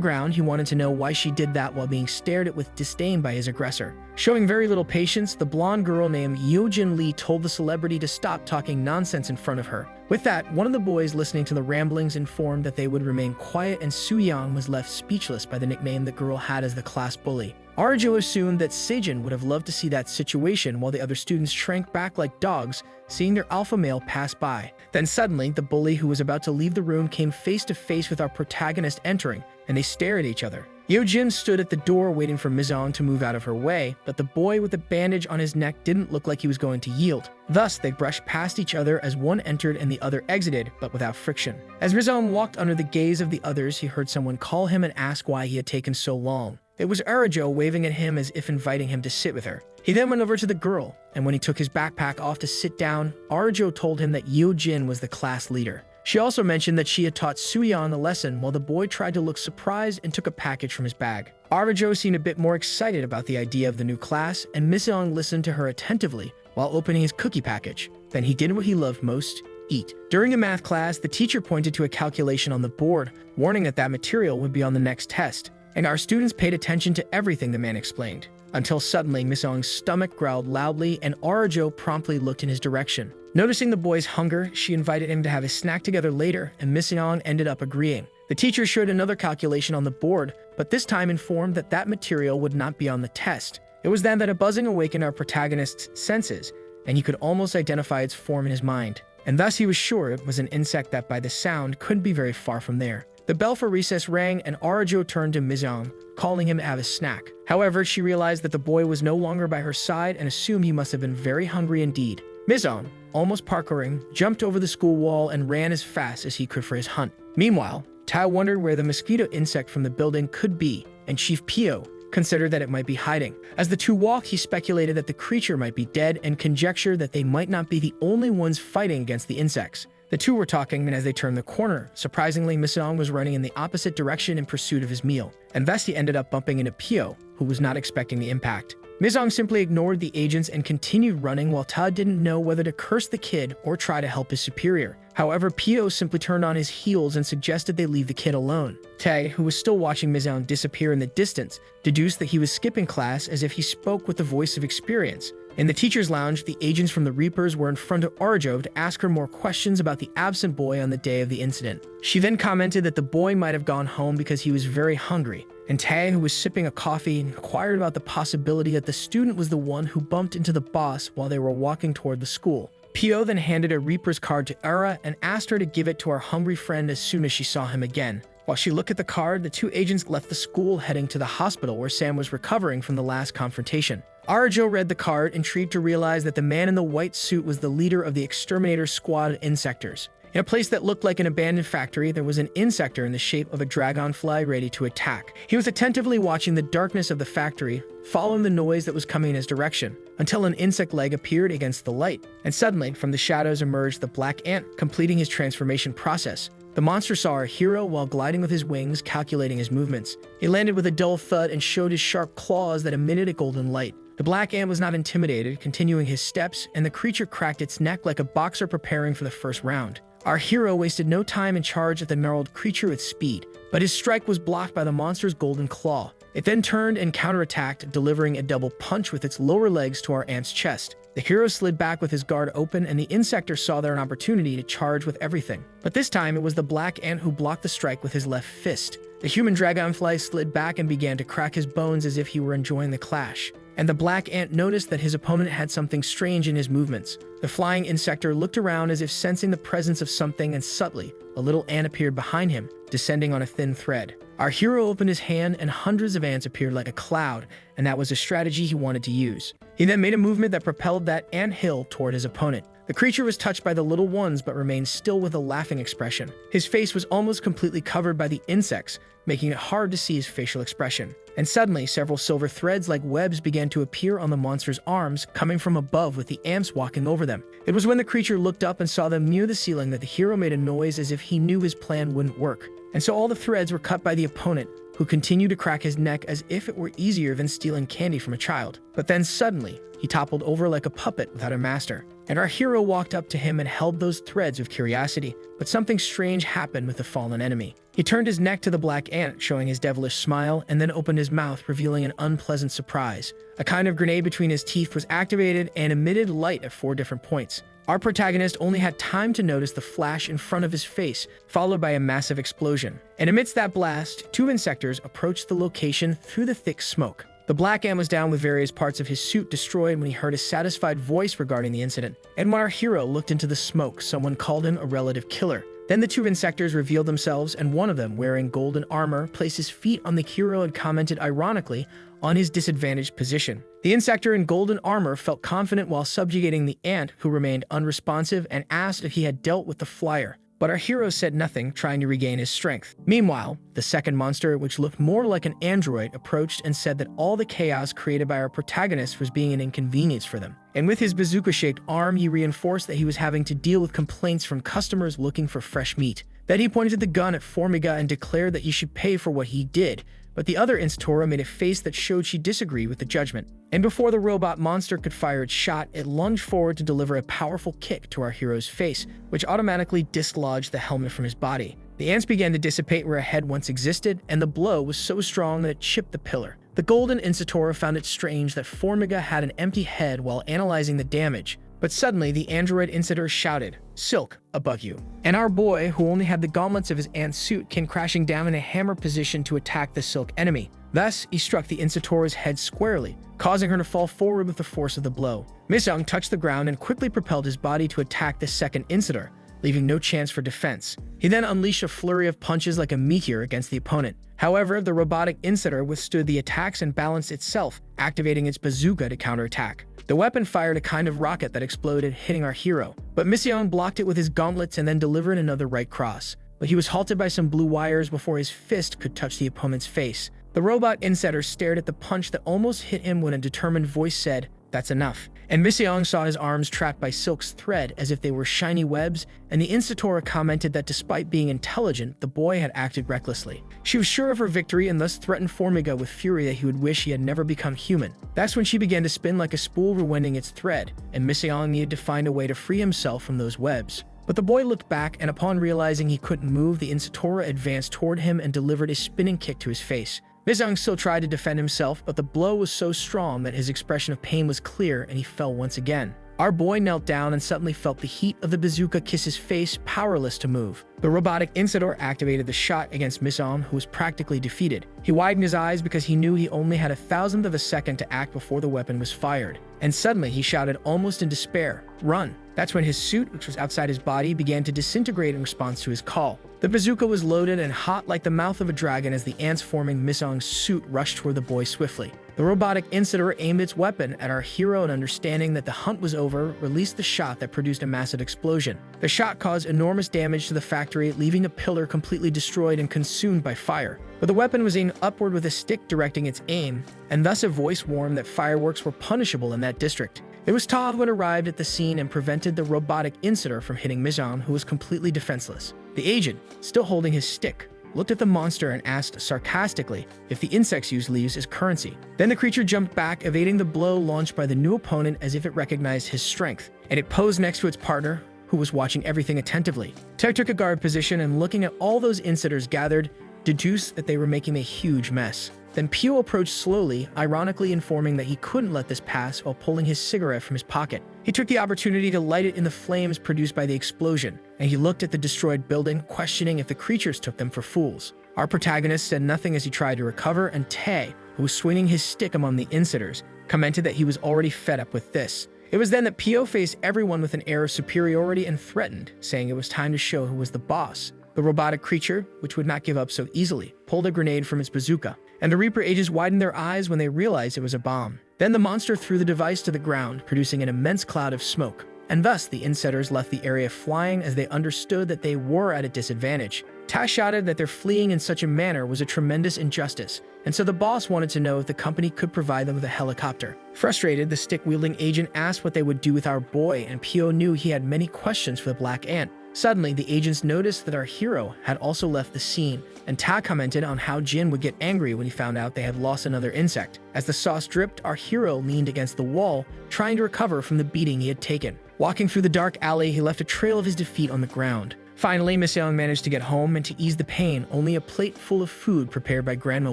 ground, he wanted to know why she did that while being stared at with disdain by his aggressor. Showing very little patience, the blonde girl named Yeojin Lee told the celebrity to stop talking nonsense in front of her. With that, one of the boys listening to the ramblings informed that they would remain quiet, and Suyang was left speechless by the nickname the girl had as the class bully. Arjo assumed that Sejin would have loved to see that situation, while the other students shrank back like dogs, seeing their alpha male pass by. Then suddenly, the bully who was about to leave the room came face to face with our protagonist entering, and they stared at each other. Yeojin stood at the door waiting for Mizong to move out of her way, but the boy with the bandage on his neck didn't look like he was going to yield. Thus, they brushed past each other as one entered and the other exited, but without friction. As Mizong walked under the gaze of the others, he heard someone call him and ask why he had taken so long. It was Arjo waving at him as if inviting him to sit with her. He then went over to the girl, and when he took his backpack off to sit down, Arjo told him that Yeojin was the class leader. She also mentioned that she had taught Suyang the lesson, while the boy tried to look surprised and took a package from his bag. Arjo seemed a bit more excited about the idea of the new class, and Mizong listened to her attentively while opening his cookie package. Then he did what he loved most: eat. During the math class, the teacher pointed to a calculation on the board, warning that material would be on the next test, and our students paid attention to everything the man explained. Until suddenly, Mizong's stomach growled loudly, and Arjo promptly looked in his direction. Noticing the boy's hunger, she invited him to have a snack together later, and Mizong ended up agreeing. The teacher showed another calculation on the board, but this time informed that material would not be on the test. It was then that a buzzing awakened our protagonist's senses, and he could almost identify its form in his mind. And thus he was sure it was an insect that, by the sound, couldn't be very far from there. The bell for recess rang, and Arjo turned to Mizong, calling him to have a snack. However, she realized that the boy was no longer by her side and assumed he must have been very hungry indeed. Mizong, almost parkouring, jumped over the school wall and ran as fast as he could for his hunt. Meanwhile, Tao wondered where the mosquito insect from the building could be, and Chief Pio considered that it might be hiding. As the two walked, he speculated that the creature might be dead and conjectured that they might not be the only ones fighting against the insects. The two were talking, and as they turned the corner, surprisingly, Mizong was running in the opposite direction in pursuit of his meal, and thus he ended up bumping into Pio, who was not expecting the impact. Mizong simply ignored the agents and continued running, while Ta didn't know whether to curse the kid or try to help his superior. However, Pio simply turned on his heels and suggested they leave the kid alone. Tae, who was still watching Mizong disappear in the distance, deduced that he was skipping class as if he spoke with the voice of experience. In the teacher's lounge, the agents from the Reapers were in front of Arjo to ask her more questions about the absent boy on the day of the incident. She then commented that the boy might have gone home because he was very hungry, and Tae, who was sipping a coffee, inquired about the possibility that the student was the one who bumped into the boss while they were walking toward the school. Pio then handed a Reaper's card to Era and asked her to give it to our hungry friend as soon as she saw him again. While she looked at the card, the two agents left the school, heading to the hospital where Sam was recovering from the last confrontation. Arjo read the card, intrigued to realize that the man in the white suit was the leader of the exterminator squad of insectors. In a place that looked like an abandoned factory, there was an insector in the shape of a dragonfly ready to attack. He was attentively watching the darkness of the factory, following the noise that was coming in his direction, until an insect leg appeared against the light. And suddenly, from the shadows emerged the black ant, completing his transformation process. The monster saw our hero while gliding with his wings, calculating his movements. He landed with a dull thud and showed his sharp claws that emitted a golden light. The black ant was not intimidated, continuing his steps, and the creature cracked its neck like a boxer preparing for the first round. Our hero wasted no time and charged at the gnarled creature with speed, but his strike was blocked by the monster's golden claw. It then turned and counterattacked, delivering a double punch with its lower legs to our ant's chest. The hero slid back with his guard open, and the insector saw there an opportunity to charge with everything. But this time, it was the black ant who blocked the strike with his left fist. The human dragonfly slid back and began to crack his bones as if he were enjoying the clash. And the black ant noticed that his opponent had something strange in his movements. The flying insector looked around as if sensing the presence of something, and subtly, a little ant appeared behind him, descending on a thin thread. Our hero opened his hand, and hundreds of ants appeared like a cloud, and that was a strategy he wanted to use. He then made a movement that propelled that ant hill toward his opponent. The creature was touched by the little ones but remained still with a laughing expression. His face was almost completely covered by the insects, making it hard to see his facial expression. And suddenly, several silver threads like webs began to appear on the monster's arms, coming from above with the ants walking over them. It was when the creature looked up and saw them near the ceiling that the hero made a noise as if he knew his plan wouldn't work. And so all the threads were cut by the opponent, who continued to crack his neck as if it were easier than stealing candy from a child. But then suddenly, he toppled over like a puppet without a master. And our hero walked up to him and held those threads with curiosity, but something strange happened with the fallen enemy. He turned his neck to the black ant, showing his devilish smile, and then opened his mouth, revealing an unpleasant surprise. A kind of grenade between his teeth was activated and emitted light at 4 different points. Our protagonist only had time to notice the flash in front of his face, followed by a massive explosion. And amidst that blast, 2 insectors approached the location through the thick smoke. The black ant was down with various parts of his suit destroyed when he heard a satisfied voice regarding the incident. And when our hero looked into the smoke, someone called him a relative killer. Then the 2 insectors revealed themselves, and one of them, wearing golden armor, placed his feet on the hero and commented ironically on his disadvantaged position. The insector in golden armor felt confident while subjugating the ant, who remained unresponsive, and asked if he had dealt with the flyer. But our hero said nothing, trying to regain his strength. Meanwhile, the second monster, which looked more like an android, approached and said that all the chaos created by our protagonist was being an inconvenience for them. And with his bazooka-shaped arm, he reinforced that he was having to deal with complaints from customers looking for fresh meat. Then he pointed the gun at Formiga and declared that he should pay for what he did, but the other Instatora made a face that showed she disagreed with the judgment. And before the robot monster could fire its shot, it lunged forward to deliver a powerful kick to our hero's face, which automatically dislodged the helmet from his body. The ants began to dissipate where a head once existed, and the blow was so strong that it chipped the pillar. The golden Instatora found it strange that Formiga had an empty head while analyzing the damage. But suddenly, the android insider shouted, "Silk, above you." And our boy, who only had the gauntlets of his ant suit, came crashing down in a hammer position to attack the Silk enemy. Thus, he struck the Insitora's head squarely, causing her to fall forward with the force of the blow. Misung touched the ground and quickly propelled his body to attack the second Insitor, leaving no chance for defense. He then unleashed a flurry of punches like a meteor against the opponent. However, the robotic Insitor withstood the attacks and balanced itself, activating its bazooka to counterattack. The weapon fired a kind of rocket that exploded, hitting our hero. But Mission blocked it with his gauntlets and then delivered another right cross. But he was halted by some blue wires before his fist could touch the opponent's face. The robot insider stared at the punch that almost hit him when a determined voice said, "That's enough." And Mission saw his arms trapped by Silk's thread as if they were shiny webs, and the Instatora commented that despite being intelligent, the boy had acted recklessly. She was sure of her victory and thus threatened Formiga with fury that he would wish he had never become human. That's when she began to spin like a spool, rewinding its thread, and Mission needed to find a way to free himself from those webs. But the boy looked back, and upon realizing he couldn't move, the Instatora advanced toward him and delivered a spinning kick to his face. Mizung still tried to defend himself, but the blow was so strong that his expression of pain was clear and he fell once again. Our boy knelt down and suddenly felt the heat of the bazooka kiss his face, powerless to move. The robotic Insitor activated the shot against Mizung, who was practically defeated. He widened his eyes because he knew he only had 1,000th of a second to act before the weapon was fired. And suddenly he shouted almost in despair, "Run!" That's when his suit, which was outside his body, began to disintegrate in response to his call. The bazooka was loaded and hot like the mouth of a dragon as the ants forming Misong's suit rushed toward the boy swiftly. The robotic Insitor aimed its weapon at our hero and, understanding that the hunt was over, released the shot that produced a massive explosion. The shot caused enormous damage to the factory, leaving a pillar completely destroyed and consumed by fire. But the weapon was aimed upward with a stick directing its aim, and thus a voice warned that fireworks were punishable in that district. It was Todd who arrived at the scene and prevented the robotic Insitor from hitting Mizong, who was completely defenseless. The agent, still holding his stick, looked at the monster and asked sarcastically if the insects use leaves as currency. Then the creature jumped back, evading the blow launched by the new opponent as if it recognized his strength, and it posed next to its partner, who was watching everything attentively. Tek took a guard position and, looking at all those Insitors gathered, deduced that they were making a huge mess. Then Pio approached slowly, ironically informing that he couldn't let this pass while pulling his cigarette from his pocket. He took the opportunity to light it in the flames produced by the explosion, and he looked at the destroyed building, questioning if the creatures took them for fools. Our protagonist said nothing as he tried to recover, and Tae, who was swinging his stick among the Insitors, commented that he was already fed up with this. It was then that Pio faced everyone with an air of superiority and threatened, saying it was time to show who was the boss. The robotic creature, which would not give up so easily, pulled a grenade from its bazooka, and the Reaper ages widened their eyes when they realized it was a bomb. Then the monster threw the device to the ground, producing an immense cloud of smoke. and thus the insetters left the area flying as they understood that they were at a disadvantage. Ta shouted that their fleeing in such a manner was a tremendous injustice, and so the boss wanted to know if the company could provide them with a helicopter. Frustrated, the stick-wielding agent asked what they would do with our boy, and Pio knew he had many questions for the Black Ant. Suddenly, the agents noticed that our hero had also left the scene, and Ta commented on how Jin would get angry when he found out they had lost another insect. As the sauce dripped, our hero leaned against the wall, trying to recover from the beating he had taken. Walking through the dark alley, he left a trail of his defeat on the ground. Finally, Miss Young managed to get home, and to ease the pain, only a plate full of food prepared by Grandma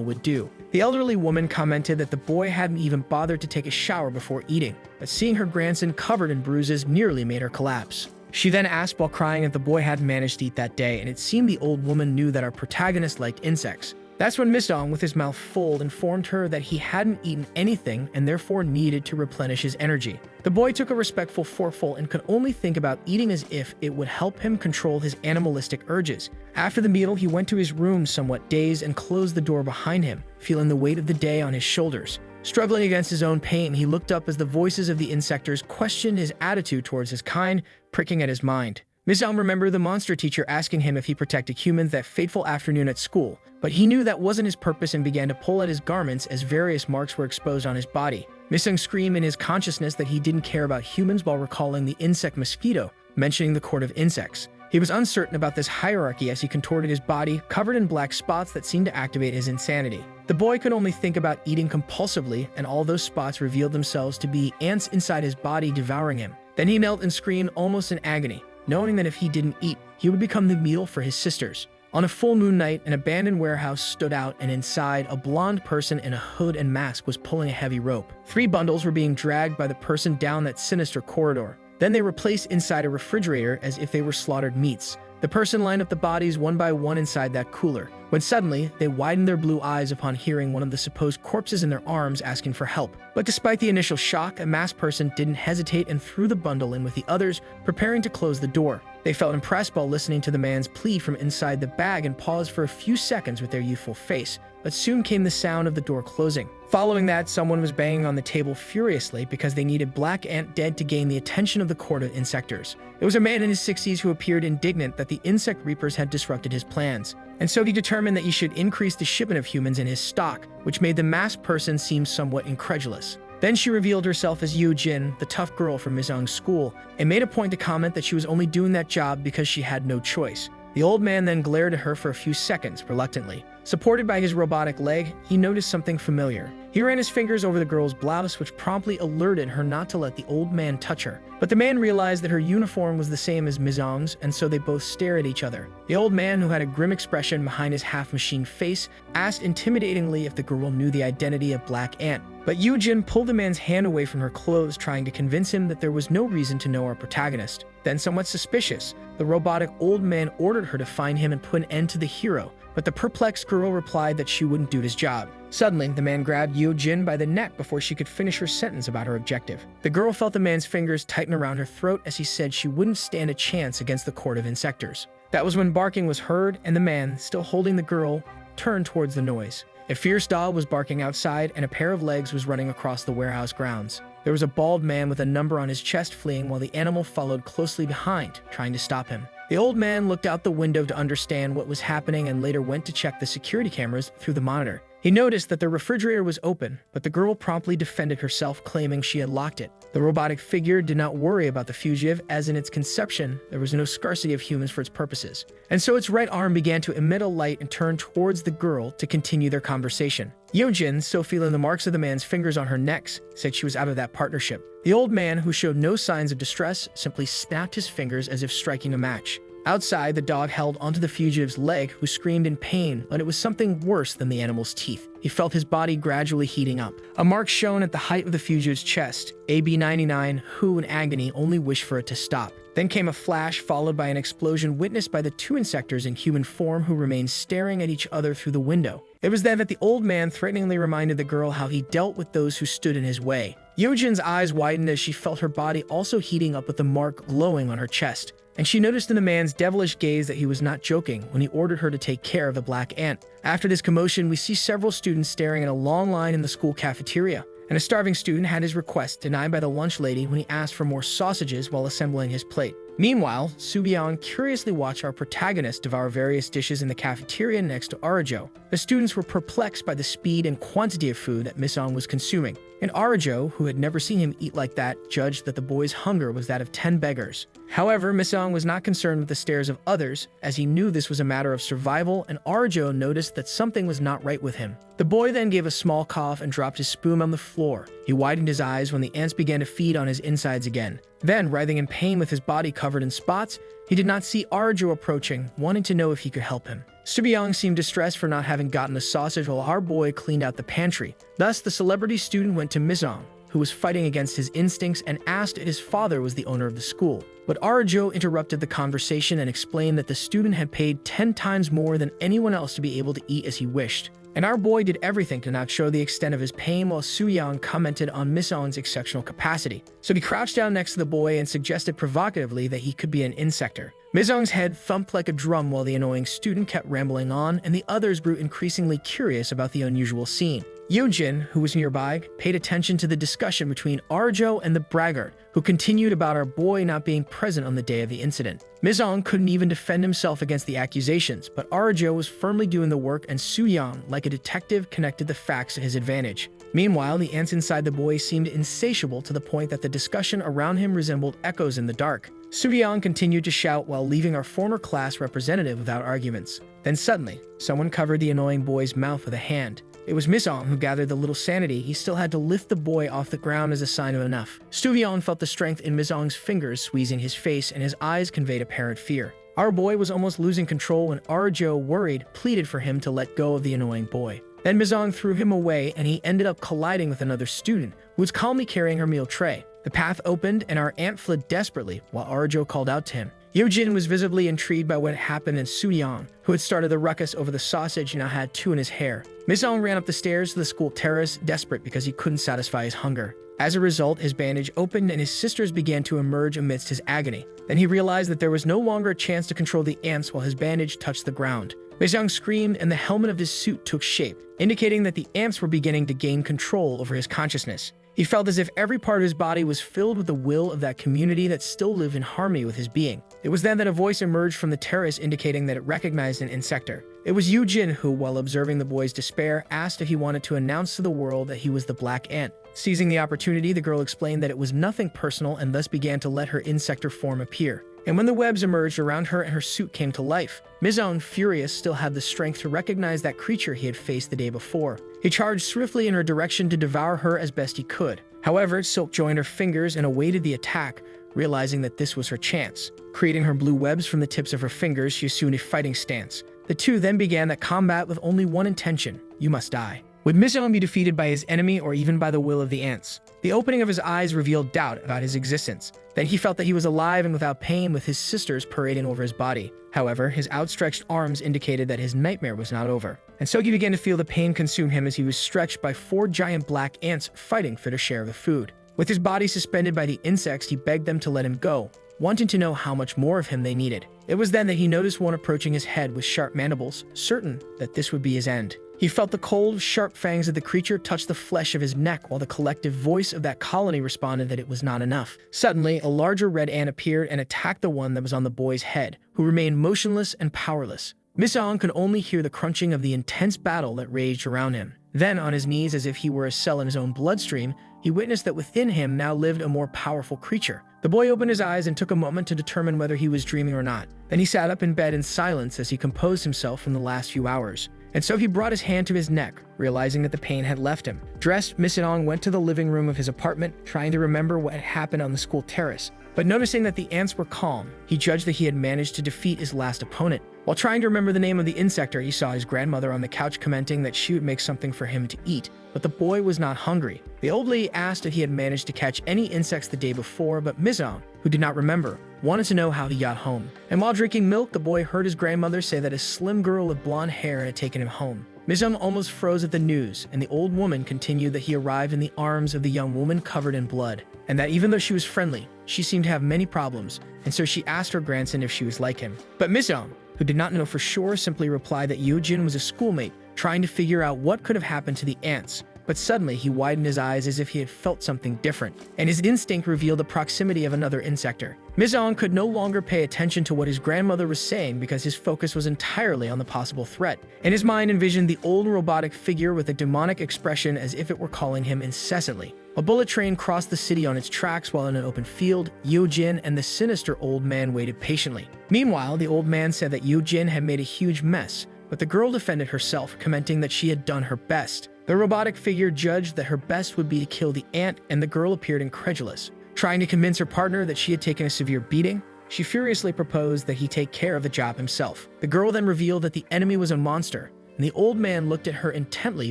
would do. The elderly woman commented that the boy hadn't even bothered to take a shower before eating, but seeing her grandson covered in bruises nearly made her collapse. She then asked while crying if the boy hadn't managed to eat that day, and it seemed the old woman knew that our protagonist liked insects. That's when Miss Dong, with his mouth full, informed her that he hadn't eaten anything and therefore needed to replenish his energy. The boy took a respectful forkful and could only think about eating as if it would help him control his animalistic urges. After the meal, he went to his room somewhat dazed and closed the door behind him, feeling the weight of the day on his shoulders. Struggling against his own pain, he looked up as the voices of the insectors questioned his attitude towards his kind, pricking at his mind. Miss Elm remembered the monster teacher asking him if he protected humans that fateful afternoon at school, but he knew that wasn't his purpose and began to pull at his garments as various marks were exposed on his body. Miss Young screamed in his consciousness that he didn't care about humans while recalling the insect mosquito, mentioning the court of insects. He was uncertain about this hierarchy as he contorted his body, covered in black spots that seemed to activate his insanity. The boy could only think about eating compulsively, and all those spots revealed themselves to be ants inside his body devouring him. Then he knelt and screamed almost in agony, knowing that if he didn't eat, he would become the meal for his sisters. On a full moon night, an abandoned warehouse stood out, and inside, a blonde person in a hood and mask was pulling a heavy rope. 3 bundles were being dragged by the person down that sinister corridor. Then they were placed inside a refrigerator as if they were slaughtered meats. The person lined up the bodies one by one inside that cooler, when suddenly, they widened their blue eyes upon hearing one of the supposed corpses in their arms asking for help. But despite the initial shock, a masked person didn't hesitate and threw the bundle in with the others, preparing to close the door. They felt impressed while listening to the man's plea from inside the bag and paused for a few seconds with their youthful face, but soon came the sound of the door closing. Following that, someone was banging on the table furiously because they needed Black Ant dead to gain the attention of the court of insectors. It was a man in his 60s who appeared indignant that the insect reapers had disrupted his plans, and so he determined that he should increase the shipment of humans in his stock, which made the masked person seem somewhat incredulous. Then she revealed herself as Yu Jin, the tough girl from Miss Young's school, and made a point to comment that she was only doing that job because she had no choice. The old man then glared at her for a few seconds, reluctantly. Supported by his robotic leg, he noticed something familiar. He ran his fingers over the girl's blouse, which promptly alerted her not to let the old man touch her. But the man realized that her uniform was the same as Miss Young's, and so they both stared at each other. The old man, who had a grim expression behind his half-machine face, asked intimidatingly if the girl knew the identity of Black Ant. But Yu Jin pulled the man's hand away from her clothes, trying to convince him that there was no reason to know our protagonist. Then, somewhat suspicious, the robotic old man ordered her to find him and put an end to the hero, but the perplexed girl replied that she wouldn't do his job. Suddenly, the man grabbed Yu Jin by the neck before she could finish her sentence about her objective. The girl felt the man's fingers tighten around her throat as he said she wouldn't stand a chance against the court of insectors. That was when barking was heard, and the man, still holding the girl, turned towards the noise. A fierce dog was barking outside, and a pair of legs was running across the warehouse grounds. There was a bald man with a number on his chest fleeing while the animal followed closely behind, trying to stop him. The old man looked out the window to understand what was happening and later went to check the security cameras through the monitor. He noticed that the refrigerator was open, but the girl promptly defended herself, claiming she had locked it. The robotic figure did not worry about the fugitive, as in its conception, there was no scarcity of humans for its purposes. And so its right arm began to emit a light and turn towards the girl to continue their conversation. Yojin, still feeling the marks of the man's fingers on her necks, said she was out of that partnership. The old man, who showed no signs of distress, simply snapped his fingers as if striking a match. Outside, the dog held onto the fugitive's leg, who screamed in pain, but it was something worse than the animal's teeth. He felt his body gradually heating up. A mark shone at the height of the fugitive's chest. AB-99, who in agony only wished for it to stop. Then came a flash, followed by an explosion witnessed by the 2 insectors in human form who remained staring at each other through the window. It was then that the old man threateningly reminded the girl how he dealt with those who stood in his way. Yojin's eyes widened as she felt her body also heating up with the mark glowing on her chest. And she noticed in the man's devilish gaze that he was not joking when he ordered her to take care of the Black Ant. After this commotion, we see several students staring in a long line in the school cafeteria. and a starving student had his request denied by the lunch lady when he asked for more sausages while assembling his plate. Meanwhile, Subion curiously watched our protagonist devour various dishes in the cafeteria next to Arajo. The students were perplexed by the speed and quantity of food that Misong was consuming, and Arajo, who had never seen him eat like that, judged that the boy's hunger was that of 10 beggars. However, Misong was not concerned with the stares of others, as he knew this was a matter of survival, and Arajo noticed that something was not right with him. The boy then gave a small cough and dropped his spoon on the floor. He widened his eyes when the ants began to feed on his insides again. Then, writhing in pain with his body covered in spots, he did not see Arajo approaching, wanting to know if he could help him. Subiong seemed distressed for not having gotten a sausage while our boy cleaned out the pantry. Thus, the celebrity student went to Misong, who was fighting against his instincts, and asked if his father was the owner of the school. But Arajo interrupted the conversation and explained that the student had paid 10 times more than anyone else to be able to eat as he wished. And our boy did everything to not show the extent of his pain, while Suyang commented on Misong's exceptional capacity. So he crouched down next to the boy and suggested provocatively that he could be an insector. Misong's head thumped like a drum while the annoying student kept rambling on, and the others grew increasingly curious about the unusual scene. Yojin, who was nearby, paid attention to the discussion between Arjo and the braggart, who continued about our boy not being present on the day of the incident. Mizong couldn't even defend himself against the accusations, but Arjo was firmly doing the work, and Suyang, like a detective, connected the facts to his advantage. Meanwhile, the ants inside the boy seemed insatiable to the point that the discussion around him resembled echoes in the dark. Suyang continued to shout while leaving our former class representative without arguments. Then suddenly, someone covered the annoying boy's mouth with a hand. It was Misong who gathered the little sanity he still had to lift the boy off the ground as a sign of enough. Stuvion felt the strength in Misong's fingers squeezing his face, and his eyes conveyed apparent fear. Our boy was almost losing control when Arjo, worried, pleaded for him to let go of the annoying boy. Then Misong threw him away, and he ended up colliding with another student, who was calmly carrying her meal tray. The path opened, and our aunt fled desperately, while Arjo called out to him. Yojin was visibly intrigued by what had happened, and Suyang, who had started the ruckus over the sausage, now had two in his hair. Misong ran up the stairs to the school terrace, desperate because he couldn't satisfy his hunger. As a result, his bandage opened, and his sisters began to emerge amidst his agony. Then he realized that there was no longer a chance to control the ants while his bandage touched the ground. Misong screamed, and the helmet of his suit took shape, indicating that the ants were beginning to gain control over his consciousness. He felt as if every part of his body was filled with the will of that community that still lived in harmony with his being. It was then that a voice emerged from the terrace indicating that it recognized an insector. It was Yujin who, while observing the boy's despair, asked if he wanted to announce to the world that he was the Black Ant. Seizing the opportunity, the girl explained that it was nothing personal and thus began to let her insector form appear. And when the webs emerged around her and her suit came to life, Mizong, furious, still had the strength to recognize that creature he had faced the day before. He charged swiftly in her direction to devour her as best he could. However, Silk joined her fingers and awaited the attack, realizing that this was her chance. Creating her blue webs from the tips of her fingers, she assumed a fighting stance. The two then began the combat with only one intention: you must die. Would Mizong be defeated by his enemy or even by the will of the ants? The opening of his eyes revealed doubt about his existence. Then he felt that he was alive and without pain, with his sisters parading over his body. However, his outstretched arms indicated that his nightmare was not over. And so he began to feel the pain consume him as he was stretched by 4 giant black ants fighting for their share of the food. With his body suspended by the insects, he begged them to let him go, wanting to know how much more of him they needed. It was then that he noticed one approaching his head with sharp mandibles, certain that this would be his end. He felt the cold, sharp fangs of the creature touch the flesh of his neck, while the collective voice of that colony responded that it was not enough. Suddenly, a larger red ant appeared and attacked the one that was on the boy's head, who remained motionless and powerless. Misong could only hear the crunching of the intense battle that raged around him. Then, on his knees as if he were a cell in his own bloodstream, he witnessed that within him now lived a more powerful creature. The boy opened his eyes and took a moment to determine whether he was dreaming or not. Then he sat up in bed in silence as he composed himself from the last few hours. And so he brought his hand to his neck, realizing that the pain had left him. Dressed, Misinong went to the living room of his apartment, trying to remember what had happened on the school terrace. But noticing that the ants were calm, he judged that he had managed to defeat his last opponent. While trying to remember the name of the insector, he saw his grandmother on the couch commenting that she would make something for him to eat, but the boy was not hungry. The old lady asked if he had managed to catch any insects the day before, but Mizong, who did not remember, wanted to know how he got home. And while drinking milk, the boy heard his grandmother say that a slim girl with blonde hair had taken him home. Mizong almost froze at the news, and the old woman continued that he arrived in the arms of the young woman covered in blood, and that even though she was friendly, she seemed to have many problems, and so she asked her grandson if she was like him. But Mizong, who did not know for sure, simply replied that Yojin was a schoolmate trying to figure out what could have happened to the ants. but suddenly he widened his eyes as if he had felt something different, and his instinct revealed the proximity of another insector. Mizong could no longer pay attention to what his grandmother was saying because his focus was entirely on the possible threat, and his mind envisioned the old robotic figure with a demonic expression as if it were calling him incessantly. A bullet train crossed the city on its tracks while in an open field, Yojin and the sinister old man waited patiently. Meanwhile, the old man said that Yojin had made a huge mess, but the girl defended herself, commenting that she had done her best. The robotic figure judged that her best would be to kill the ant, and the girl appeared incredulous. Trying to convince her partner that she had taken a severe beating, she furiously proposed that he take care of the job himself. The girl then revealed that the enemy was a monster, and the old man looked at her intently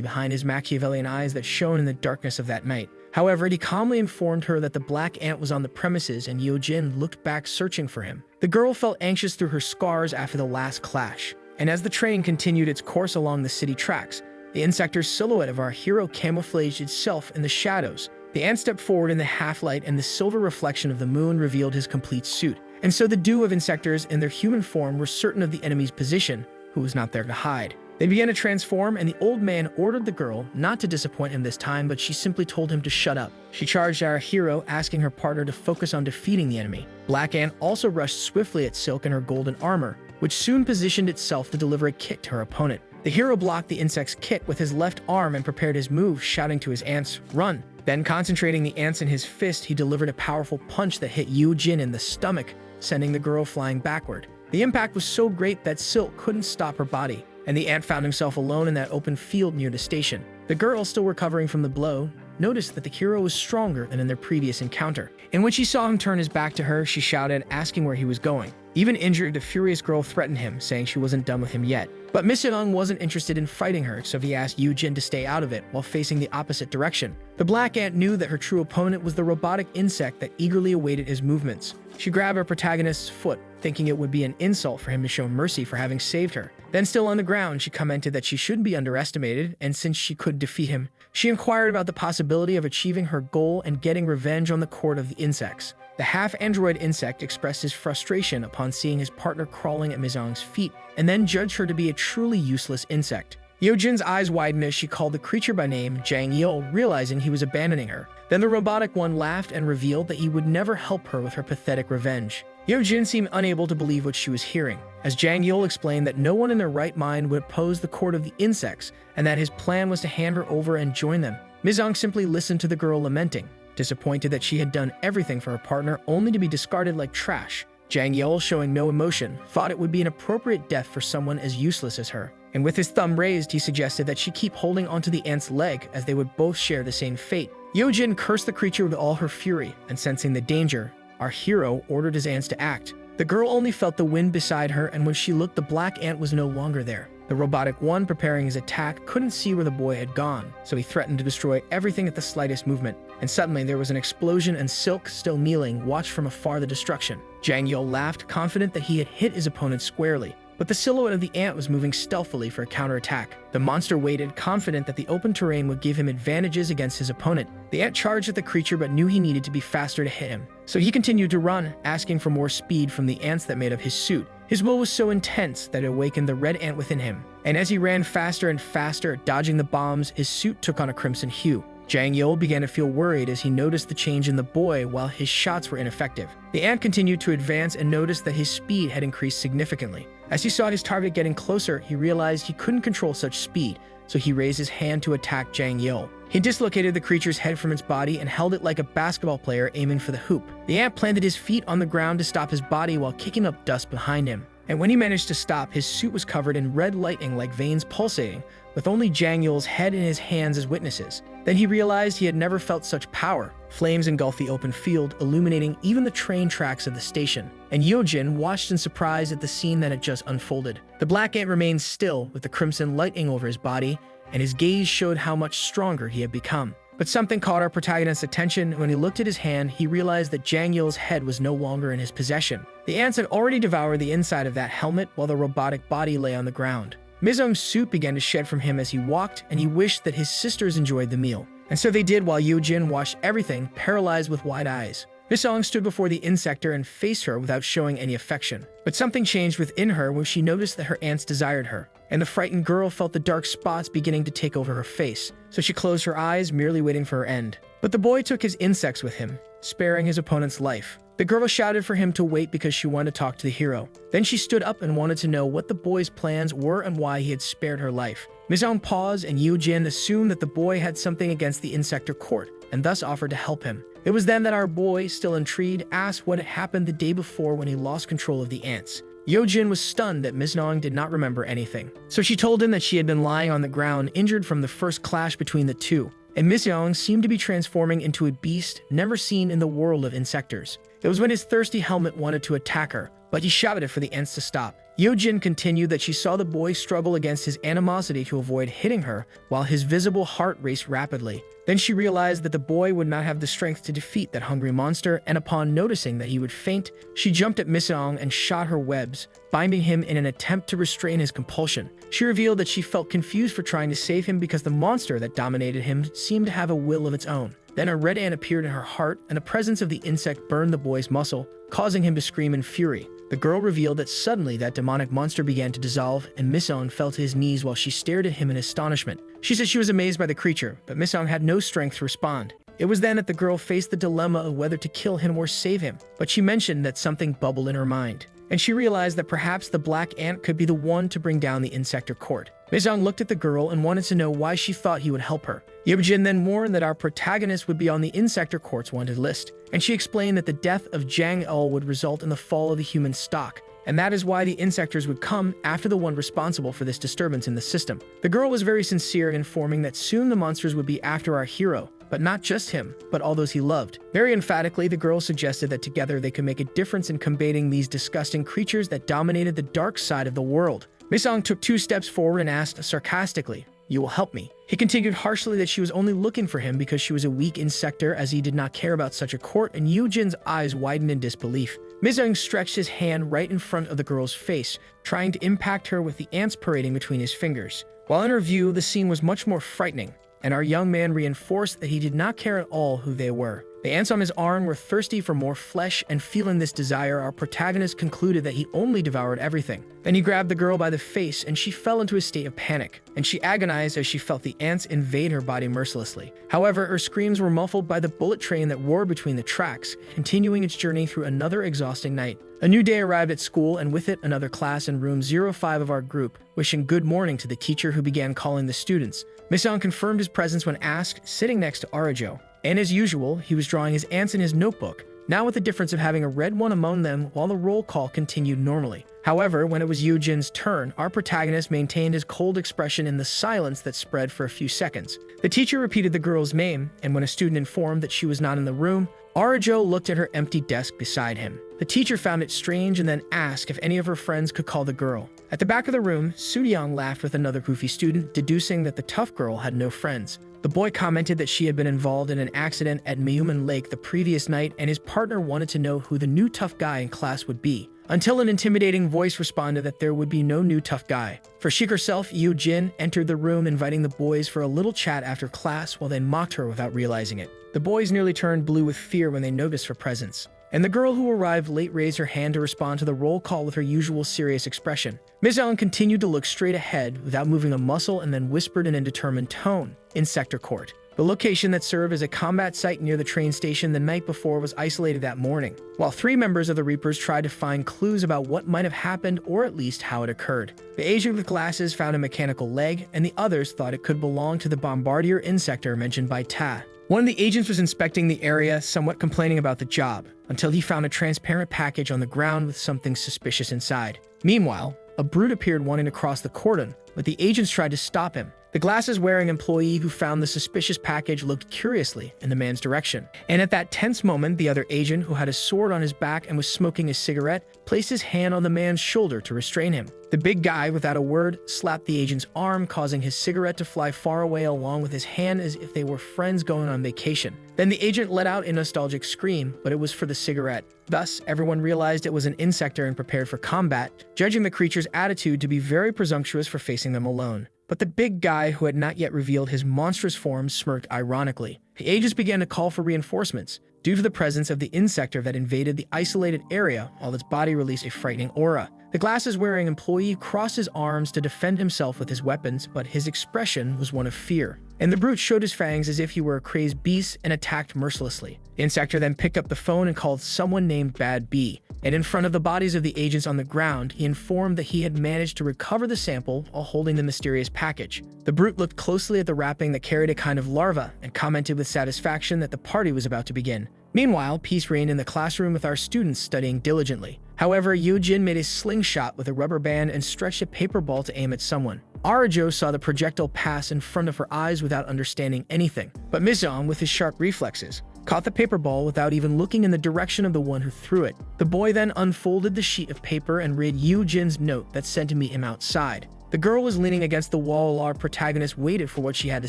behind his Machiavellian eyes that shone in the darkness of that night. However, he calmly informed her that the black ant was on the premises, and Yojin looked back searching for him. The girl felt anxious through her scars after the last clash, and as the train continued its course along the city tracks, the insector's silhouette of our hero camouflaged itself in the shadows. The ant stepped forward in the half-light, and the silver reflection of the moon revealed his complete suit. And so the duo of insectors in their human form were certain of the enemy's position, who was not there to hide. They began to transform, and the old man ordered the girl not to disappoint him this time, but she simply told him to shut up. She charged our hero, asking her partner to focus on defeating the enemy. Black Ant also rushed swiftly at Silk in her golden armor, which soon positioned itself to deliver a kick to her opponent. The hero blocked the insect's kick with his left arm and prepared his move, shouting to his ants, "Run!" Then, concentrating the ants in his fist, he delivered a powerful punch that hit Yujin in the stomach, sending the girl flying backward. The impact was so great that Silk couldn't stop her body, and the ant found himself alone in that open field near the station. The girl, still recovering from the blow, noticed that the hero was stronger than in their previous encounter. And when she saw him turn his back to her, she shouted, asking where he was going. Even injured, the furious girl threatened him, saying she wasn't done with him yet. But Miss Young wasn't interested in fighting her, so he asked Yujin to stay out of it while facing the opposite direction. The black ant knew that her true opponent was the robotic insect that eagerly awaited his movements. She grabbed her protagonist's foot, thinking it would be an insult for him to show mercy for having saved her. Then, still on the ground, she commented that she shouldn't be underestimated, and since she could defeat him, she inquired about the possibility of achieving her goal and getting revenge on the court of the insects. The half-android insect expressed his frustration upon seeing his partner crawling at Mizong's feet, and then judged her to be a truly useless insect. Yojin's eyes widened as she called the creature by name Jang Yo, realizing he was abandoning her. Then the robotic one laughed and revealed that he would never help her with her pathetic revenge. Yojin seemed unable to believe what she was hearing, as Jang Yo explained that no one in their right mind would oppose the court of the insects, and that his plan was to hand her over and join them. Mizong simply listened to the girl lamenting, disappointed that she had done everything for her partner only to be discarded like trash. Jang Yo, showing no emotion, thought it would be an appropriate death for someone as useless as her. And with his thumb raised, he suggested that she keep holding onto the ant's leg as they would both share the same fate. Yojin cursed the creature with all her fury, and sensing the danger, our hero ordered his ants to act. The girl only felt the wind beside her, and when she looked, the black ant was no longer there. The robotic one, preparing his attack, couldn't see where the boy had gone, so he threatened to destroy everything at the slightest movement. And suddenly there was an explosion, and Silk, still kneeling, watched from afar the destruction. Jang Yo laughed, confident that he had hit his opponent squarely. But the silhouette of the ant was moving stealthily for a counterattack. The monster waited, confident that the open terrain would give him advantages against his opponent. The ant charged at the creature but knew he needed to be faster to hit him. So he continued to run, asking for more speed from the ants that made up his suit. His will was so intense that it awakened the red ant within him. And as he ran faster and faster, dodging the bombs, his suit took on a crimson hue. Jang Yo began to feel worried as he noticed the change in the boy while his shots were ineffective. The ant continued to advance and noticed that his speed had increased significantly. As he saw his target getting closer, he realized he couldn't control such speed, so he raised his hand to attack Jang Yo. He dislocated the creature's head from its body and held it like a basketball player aiming for the hoop. The ant planted his feet on the ground to stop his body while kicking up dust behind him. And when he managed to stop, his suit was covered in red lightning like veins pulsating, with only Jang Yo's head and his hands as witnesses. Then he realized he had never felt such power. Flames engulfed the open field, illuminating even the train tracks of the station. And Yojin watched in surprise at the scene that had just unfolded. The black ant remained still, with the crimson lightning over his body, and his gaze showed how much stronger he had become. But something caught our protagonist's attention. When he looked at his hand, he realized that Jang Yo's head was no longer in his possession. The ants had already devoured the inside of that helmet while the robotic body lay on the ground. Mizong's suit began to shed from him as he walked, and he wished that his sisters enjoyed the meal. And so they did, while Yojin watched everything, paralyzed with wide eyes. Mizong stood before the insector and faced her without showing any affection. But something changed within her when she noticed that her ants desired her. and the frightened girl felt the dark spots beginning to take over her face, so she closed her eyes, merely waiting for her end. But the boy took his insects with him, sparing his opponent's life. The girl shouted for him to wait because she wanted to talk to the hero. Then she stood up and wanted to know what the boy's plans were and why he had spared her life. Miseong paused, and Yoo-jin assumed that the boy had something against the Insector Court, and thus offered to help him. It was then that our boy, still intrigued, asked what had happened the day before when he lost control of the ants. Yoo-jin was stunned that Miseong did not remember anything. So she told him that she had been lying on the ground, injured from the first clash between the two, and Miseong seemed to be transforming into a beast never seen in the world of insectors. It was when his thirsty helmet wanted to attack her, but he shouted for the ants to stop. Yoo-jin continued that she saw the boy struggle against his animosity to avoid hitting her, while his visible heart raced rapidly. Then she realized that the boy would not have the strength to defeat that hungry monster, and upon noticing that he would faint, she jumped at Miseong and shot her webs, binding him in an attempt to restrain his compulsion. She revealed that she felt confused for trying to save him because the monster that dominated him seemed to have a will of its own. Then a red ant appeared in her heart, and the presence of the insect burned the boy's muscle, causing him to scream in fury. The girl revealed that suddenly that demonic monster began to dissolve, and Miseong fell to his knees while she stared at him in astonishment. She said she was amazed by the creature, but Miseong had no strength to respond. It was then that the girl faced the dilemma of whether to kill him or save him, but she mentioned that something bubbled in her mind, and she realized that perhaps the black ant could be the one to bring down the Insector Court. Miseong looked at the girl and wanted to know why she thought he would help her. Yoo-jin then warned that our protagonist would be on the Insector Court's wanted list, and she explained that the death of Jang-el would result in the fall of the human stock, and that is why the insectors would come after the one responsible for this disturbance in the system. The girl was very sincere in informing that soon the monsters would be after our hero, but not just him, but all those he loved. Very emphatically, the girl suggested that together they could make a difference in combating these disgusting creatures that dominated the dark side of the world. Miseong took 2 steps forward and asked sarcastically, "You will help me?" He continued harshly that she was only looking for him because she was a weak insector, as he did not care about such a court, and Yoo-jin's eyes widened in disbelief. Miseong stretched his hand right in front of the girl's face, trying to impact her with the ants parading between his fingers. While in her view, the scene was much more frightening, and our young man reinforced that he did not care at all who they were. The ants on his arm were thirsty for more flesh, and feeling this desire, our protagonist concluded that he only devoured everything. Then he grabbed the girl by the face, and she fell into a state of panic, and she agonized as she felt the ants invade her body mercilessly. However, her screams were muffled by the bullet train that roared between the tracks, continuing its journey through another exhausting night. A new day arrived at school, and with it another class in room 05 of our group, wishing good morning to the teacher, who began calling the students. Miseong confirmed his presence when asked, sitting next to Arajo. And as usual, he was drawing his ants in his notebook, now with the difference of having a red one among them, while the roll call continued normally. However, when it was Yoo-jin's turn, our protagonist maintained his cold expression in the silence that spread for a few seconds. The teacher repeated the girl's name, and when a student informed that she was not in the room, Arajo looked at her empty desk beside him. The teacher found it strange and then asked if any of her friends could call the girl. At the back of the room, Soo-young laughed with another goofy student, deducing that the tough girl had no friends. The boy commented that she had been involved in an accident at Mayuman Lake the previous night, and his partner wanted to know who the new tough guy in class would be, until an intimidating voice responded that there would be no new tough guy. For she herself, Yoo-jin entered the room, inviting the boys for a little chat after class, while they mocked her without realizing it. The boys nearly turned blue with fear when they noticed her presence, and the girl who arrived late raised her hand to respond to the roll call with her usual serious expression. Miseong continued to look straight ahead without moving a muscle, and then whispered in a determined tone, "Insector Court." The location that served as a combat site near the train station the night before was isolated that morning, while 3 members of the Reapers tried to find clues about what might have happened, or at least how it occurred. The agent with glasses found a mechanical leg, and the others thought it could belong to the bombardier insector mentioned by Ta. One of the agents was inspecting the area, somewhat complaining about the job, until he found a transparent package on the ground with something suspicious inside. Meanwhile, a brute appeared wanting to cross the cordon, but the agents tried to stop him. The glasses-wearing employee who found the suspicious package looked curiously in the man's direction, and at that tense moment, the other agent, who had a sword on his back and was smoking a cigarette, placed his hand on the man's shoulder to restrain him. The big guy, without a word, slapped the agent's arm, causing his cigarette to fly far away along with his hand, as if they were friends going on vacation. Then the agent let out a nostalgic scream, but it was for the cigarette. Thus, everyone realized it was an insector and prepared for combat, judging the creature's attitude to be very presumptuous for facing them alone. But the big guy, who had not yet revealed his monstrous form, smirked ironically. The agents began to call for reinforcements. due to the presence of the insector that invaded the isolated area while its body released a frightening aura. The glasses-wearing employee crossed his arms to defend himself with his weapons, but his expression was one of fear. And the brute showed his fangs as if he were a crazed beast and attacked mercilessly. The insector then picked up the phone and called someone named Bad B, and in front of the bodies of the agents on the ground, he informed that he had managed to recover the sample while holding the mysterious package. The brute looked closely at the wrapping that carried a kind of larva and commented with satisfaction that the party was about to begin. Meanwhile, peace reigned in the classroom with our students studying diligently. However, Yoo-jin made a slingshot with a rubber band and stretched a paper ball to aim at someone. Arajo saw the projectile pass in front of her eyes without understanding anything, but Mizong, with his sharp reflexes, caught the paper ball without even looking in the direction of the one who threw it. The boy then unfolded the sheet of paper and read Yoo-jin's note that said to meet him outside. The girl was leaning against the wall while our protagonist waited for what she had to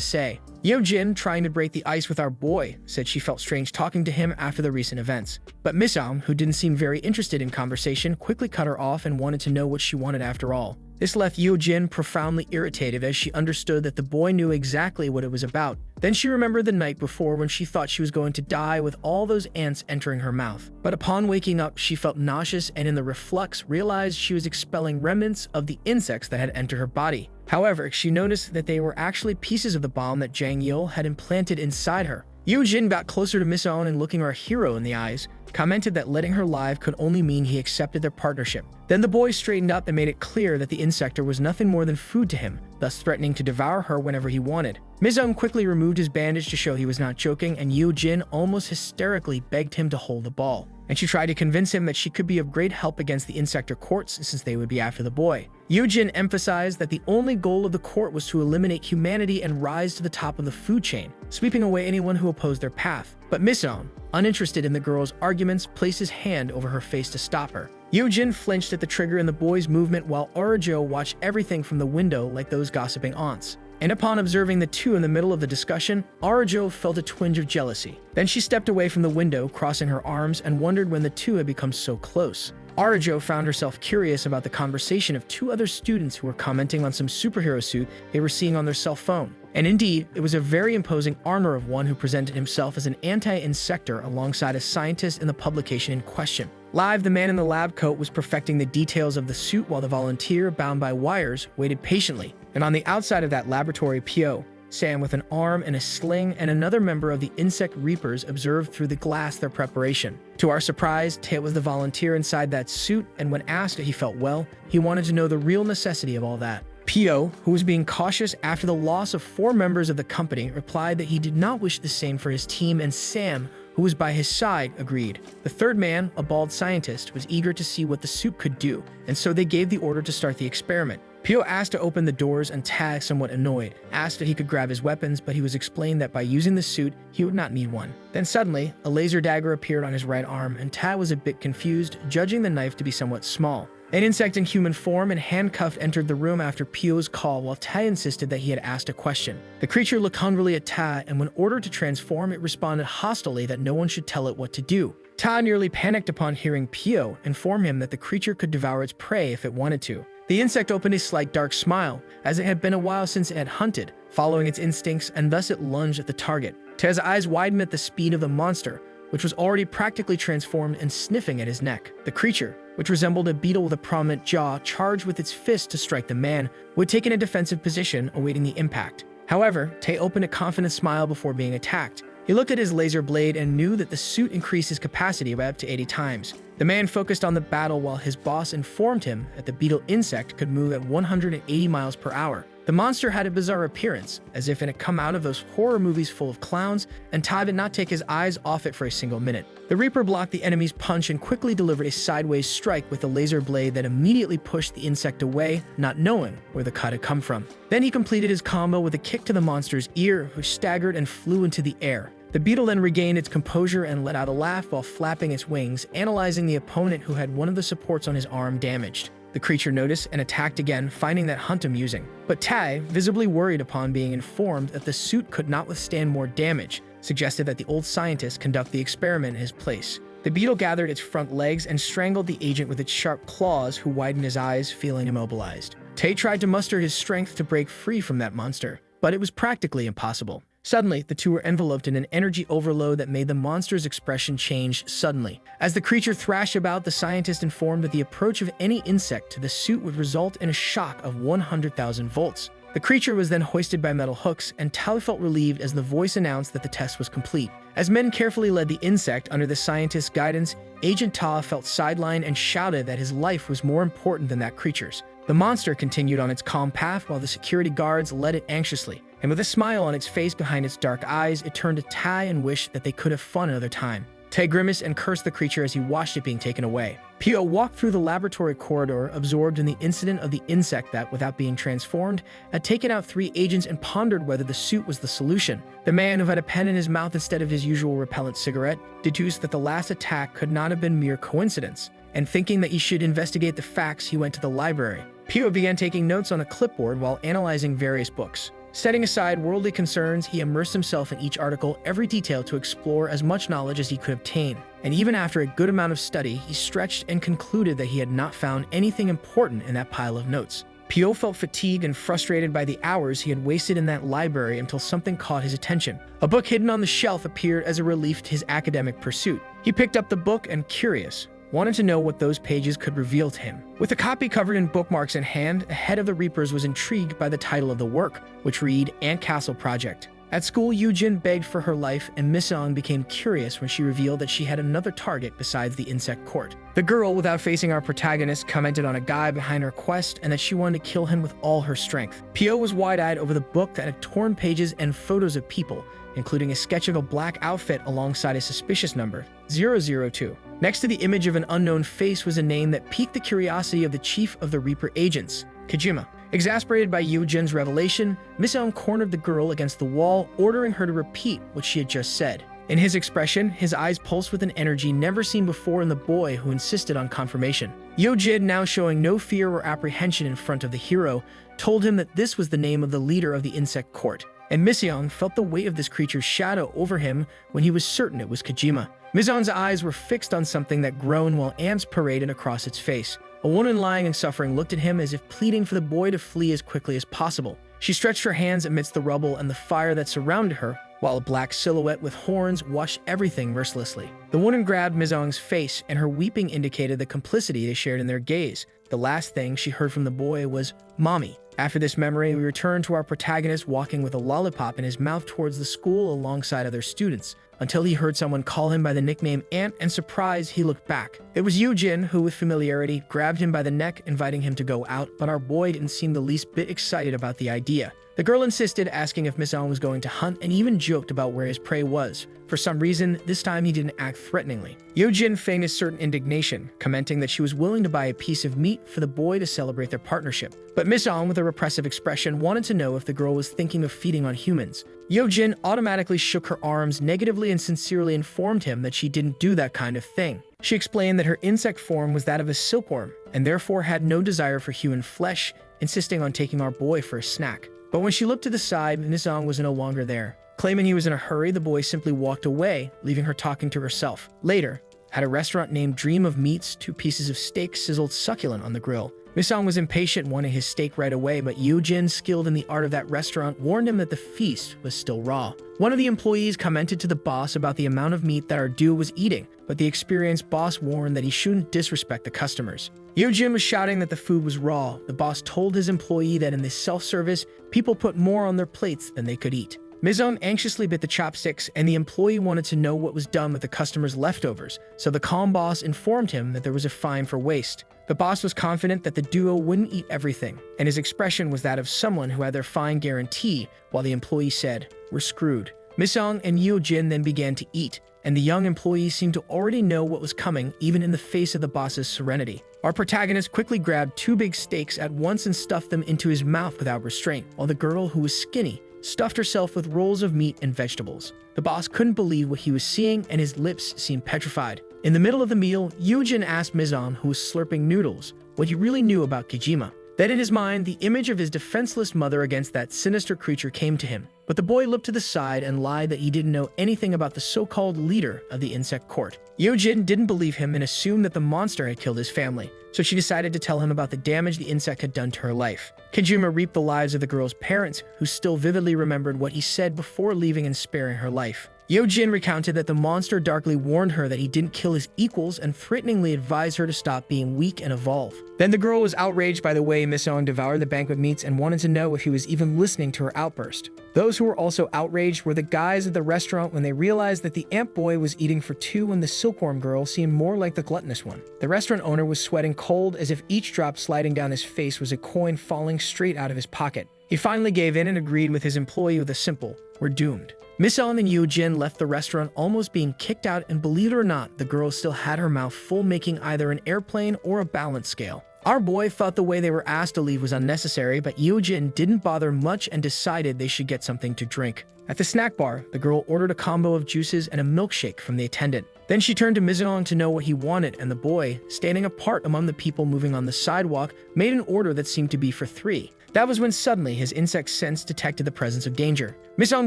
say. Yoo-jin, trying to break the ice with our boy, said she felt strange talking to him after the recent events. But Mizong, who didn't seem very interested in conversation, quickly cut her off and wanted to know what she wanted after all. This left Yoo-jin profoundly irritated as she understood that the boy knew exactly what it was about. Then she remembered the night before when she thought she was going to die with all those ants entering her mouth. But upon waking up, she felt nauseous and in the reflux realized she was expelling remnants of the insects that had entered her body. However, she noticed that they were actually pieces of the bomb that Jang Yil had implanted inside her. Yoo-jin got closer to Miss On and looking our hero in the eyes, commented that letting her live could only mean he accepted their partnership. Then the boy straightened up and made it clear that the insector was nothing more than food to him, thus threatening to devour her whenever he wanted. Mizong quickly removed his bandage to show he was not joking, and Yoo-jin almost hysterically begged him to hold the ball. And she tried to convince him that she could be of great help against the insector courts since they would be after the boy. Yoo-jin emphasized that the only goal of the court was to eliminate humanity and rise to the top of the food chain, sweeping away anyone who opposed their path. But Mizong, uninterested in the girl's arguments, placed his hand over her face to stop her. Yoo-jin flinched at the trigger in the boy's movement while Arajo watched everything from the window like those gossiping aunts. And upon observing the two in the middle of the discussion, Arajo felt a twinge of jealousy. Then she stepped away from the window, crossing her arms, and wondered when the two had become so close. Arajo found herself curious about the conversation of two other students who were commenting on some superhero suit they were seeing on their cell phone. And indeed, it was a very imposing armor of one who presented himself as an anti-insector alongside a scientist in the publication in question. Live, the man in the lab coat was perfecting the details of the suit while the volunteer, bound by wires, waited patiently. And on the outside of that laboratory, Pio, Sam with an arm and a sling, and another member of the insect reapers observed through the glass their preparation. To our surprise, Tae was the volunteer inside that suit, and when asked if he felt well, he wanted to know the real necessity of all that. Pio, who was being cautious after the loss of 4 members of the company, replied that he did not wish the same for his team, and Sam, who was by his side, agreed. The third man, a bald scientist, was eager to see what the suit could do, and so they gave the order to start the experiment. Pio asked to open the doors, and Tae, somewhat annoyed, asked if he could grab his weapons, but he was explained that by using the suit, he would not need one. Then suddenly, a laser dagger appeared on his right arm, and Tae was a bit confused, judging the knife to be somewhat small. An insect in human form and handcuffed entered the room after Pio's call while Tae insisted that he had asked a question. The creature looked hungrily at Tae, and when ordered to transform, it responded hostilely that no one should tell it what to do. Tae nearly panicked upon hearing Pio inform him that the creature could devour its prey if it wanted to. The insect opened a slight dark smile, as it had been a while since it had hunted, following its instincts, and thus it lunged at the target. Tae's eyes widened at the speed of the monster, which was already practically transformed and sniffing at his neck. The creature, which resembled a beetle with a prominent jaw, charged with its fist to strike the man, who had taken a defensive position awaiting the impact. However, Tae opened a confident smile before being attacked. He looked at his laser blade and knew that the suit increased his capacity by up to 80 times. The man focused on the battle while his boss informed him that the beetle insect could move at 180 miles per hour. The monster had a bizarre appearance, as if it had come out of those horror movies full of clowns, and Tae did not take his eyes off it for a single minute. The Reaper blocked the enemy's punch and quickly delivered a sideways strike with a laser blade that immediately pushed the insect away, not knowing where the cut had come from. Then he completed his combo with a kick to the monster's ear, which staggered and flew into the air. The beetle then regained its composure and let out a laugh while flapping its wings, analyzing the opponent who had one of the supports on his arm damaged. The creature noticed and attacked again, finding that hunt amusing. But Tae, visibly worried upon being informed that the suit could not withstand more damage, suggested that the old scientist conduct the experiment in his place. The beetle gathered its front legs and strangled the agent with its sharp claws, who widened his eyes, feeling immobilized. Tae tried to muster his strength to break free from that monster, but it was practically impossible. Suddenly, the two were enveloped in an energy overload that made the monster's expression change suddenly. As the creature thrashed about, the scientist informed that the approach of any insect to the suit would result in a shock of 100,000 volts. The creature was then hoisted by metal hooks, and Tali felt relieved as the voice announced that the test was complete. As men carefully led the insect under the scientist's guidance, Agent Ta felt sidelined and shouted that his life was more important than that creature's. The monster continued on its calm path while the security guards led it anxiously, and with a smile on its face behind its dark eyes, it turned to Tai and wished that they could have fun another time. Tai grimaced and cursed the creature as he watched it being taken away. Pio walked through the laboratory corridor, absorbed in the incident of the insect that, without being transformed, had taken out 3 agents and pondered whether the suit was the solution. The man, who had a pen in his mouth instead of his usual repellent cigarette, deduced that the last attack could not have been mere coincidence, and thinking that he should investigate the facts, he went to the library. Pio began taking notes on a clipboard while analyzing various books. Setting aside worldly concerns, he immersed himself in each article, every detail to explore as much knowledge as he could obtain. And even after a good amount of study, he stretched and concluded that he had not found anything important in that pile of notes. Pio felt fatigued and frustrated by the hours he had wasted in that library until something caught his attention. A book hidden on the shelf appeared as a relief to his academic pursuit. He picked up the book and, curious, wanted to know what those pages could reveal to him. With a copy covered in bookmarks in hand, a head of the Reapers was intrigued by the title of the work, which read Ant Castle Project. At school, Yujin begged for her life, and Miss Ong became curious when she revealed that she had another target besides the insect court. The girl, without facing our protagonist, commented on a guy behind her quest and that she wanted to kill him with all her strength. Pio was wide-eyed over the book that had torn pages and photos of people, including a sketch of a black outfit alongside a suspicious number, 002. Next to the image of an unknown face was a name that piqued the curiosity of the chief of the Reaper agents, Kojima. Exasperated by Yujin's revelation, Misaon cornered the girl against the wall, ordering her to repeat what she had just said. In his expression, his eyes pulsed with an energy never seen before in the boy who insisted on confirmation. Yojin, now showing no fear or apprehension in front of the hero, told him that this was the name of the leader of the insect court, and Miseong felt the weight of this creature's shadow over him when he was certain it was Kojima. Miseong's eyes were fixed on something that groaned while ants paraded across its face. A woman lying in suffering looked at him as if pleading for the boy to flee as quickly as possible. She stretched her hands amidst the rubble and the fire that surrounded her, while a black silhouette with horns watched everything mercilessly. The woman grabbed Miseong's face, and her weeping indicated the complicity they shared in their gaze. The last thing she heard from the boy was, "Mommy." After this memory, we return to our protagonist walking with a lollipop in his mouth towards the school alongside other students, until he heard someone call him by the nickname Ant, and surprised, he looked back. It was Yujin, who with familiarity grabbed him by the neck, inviting him to go out, but our boy didn't seem the least bit excited about the idea. The girl insisted, asking if Miss Ong was going to hunt, and even joked about where his prey was. For some reason, this time he didn't act threateningly. Yojin feigned a certain indignation, commenting that she was willing to buy a piece of meat for the boy to celebrate their partnership. But Miss Ong, with a repressive expression, wanted to know if the girl was thinking of feeding on humans. Yojin automatically shook her arms negatively and sincerely informed him that she didn't do that kind of thing. She explained that her insect form was that of a silkworm, and therefore had no desire for human flesh, insisting on taking our boy for a snack. But when she looked to the side, Miss Ong was no longer there. Claiming he was in a hurry, the boy simply walked away, leaving her talking to herself. Later, at a restaurant named Dream of Meats, 2 pieces of steak sizzled succulent on the grill. Miss Ong was impatient, wanting his steak right away, but Yujin, skilled in the art of that restaurant, warned him that the feast was still raw. One of the employees commented to the boss about the amount of meat that our duo was eating, but the experienced boss warned that he shouldn't disrespect the customers. Yujin was shouting that the food was raw. The boss told his employee that in this self-service, people put more on their plates than they could eat. Miseong anxiously bit the chopsticks, and the employee wanted to know what was done with the customers' leftovers, so the calm boss informed him that there was a fine for waste. The boss was confident that the duo wouldn't eat everything, and his expression was that of someone who had their fine guarantee, while the employee said, "We're screwed." Miseong and Yujin then began to eat, and the young employee seemed to already know what was coming, even in the face of the boss's serenity. Our protagonist quickly grabbed 2 big steaks at once and stuffed them into his mouth without restraint, while the girl, who was skinny, stuffed herself with rolls of meat and vegetables. The boss couldn't believe what he was seeing, and his lips seemed petrified. In the middle of the meal, Yujin asked Miseong, who was slurping noodles, what he really knew about Kojima. Then in his mind, the image of his defenseless mother against that sinister creature came to him. But the boy looked to the side and lied that he didn't know anything about the so-called leader of the insect court. Yeojin didn't believe him and assumed that the monster had killed his family, so she decided to tell him about the damage the insect had done to her life. Kajima reaped the lives of the girl's parents, who still vividly remembered what he said before leaving and sparing her life. Yeojin recounted that the monster darkly warned her that he didn't kill his equals and threateningly advised her to stop being weak and evolve. Then the girl was outraged by the way Miseong devoured the banquet meats and wanted to know if he was even listening to her outburst. Those who were also outraged were the guys at the restaurant when they realized that the ant boy was eating for two and the silkworm girl seemed more like the gluttonous one. The restaurant owner was sweating cold as if each drop sliding down his face was a coin falling straight out of his pocket. He finally gave in and agreed with his employee with a simple, "We're doomed." Miseong and Yeojin left the restaurant almost being kicked out, and believe it or not, the girl still had her mouth full, making either an airplane or a balance scale. Our boy thought the way they were asked to leave was unnecessary, but Yeojin didn't bother much and decided they should get something to drink. At the snack bar, the girl ordered a combo of juices and a milkshake from the attendant. Then she turned to Miseong to know what he wanted, and the boy, standing apart among the people moving on the sidewalk, made an order that seemed to be for three. That was when suddenly his insect sense detected the presence of danger. Miseong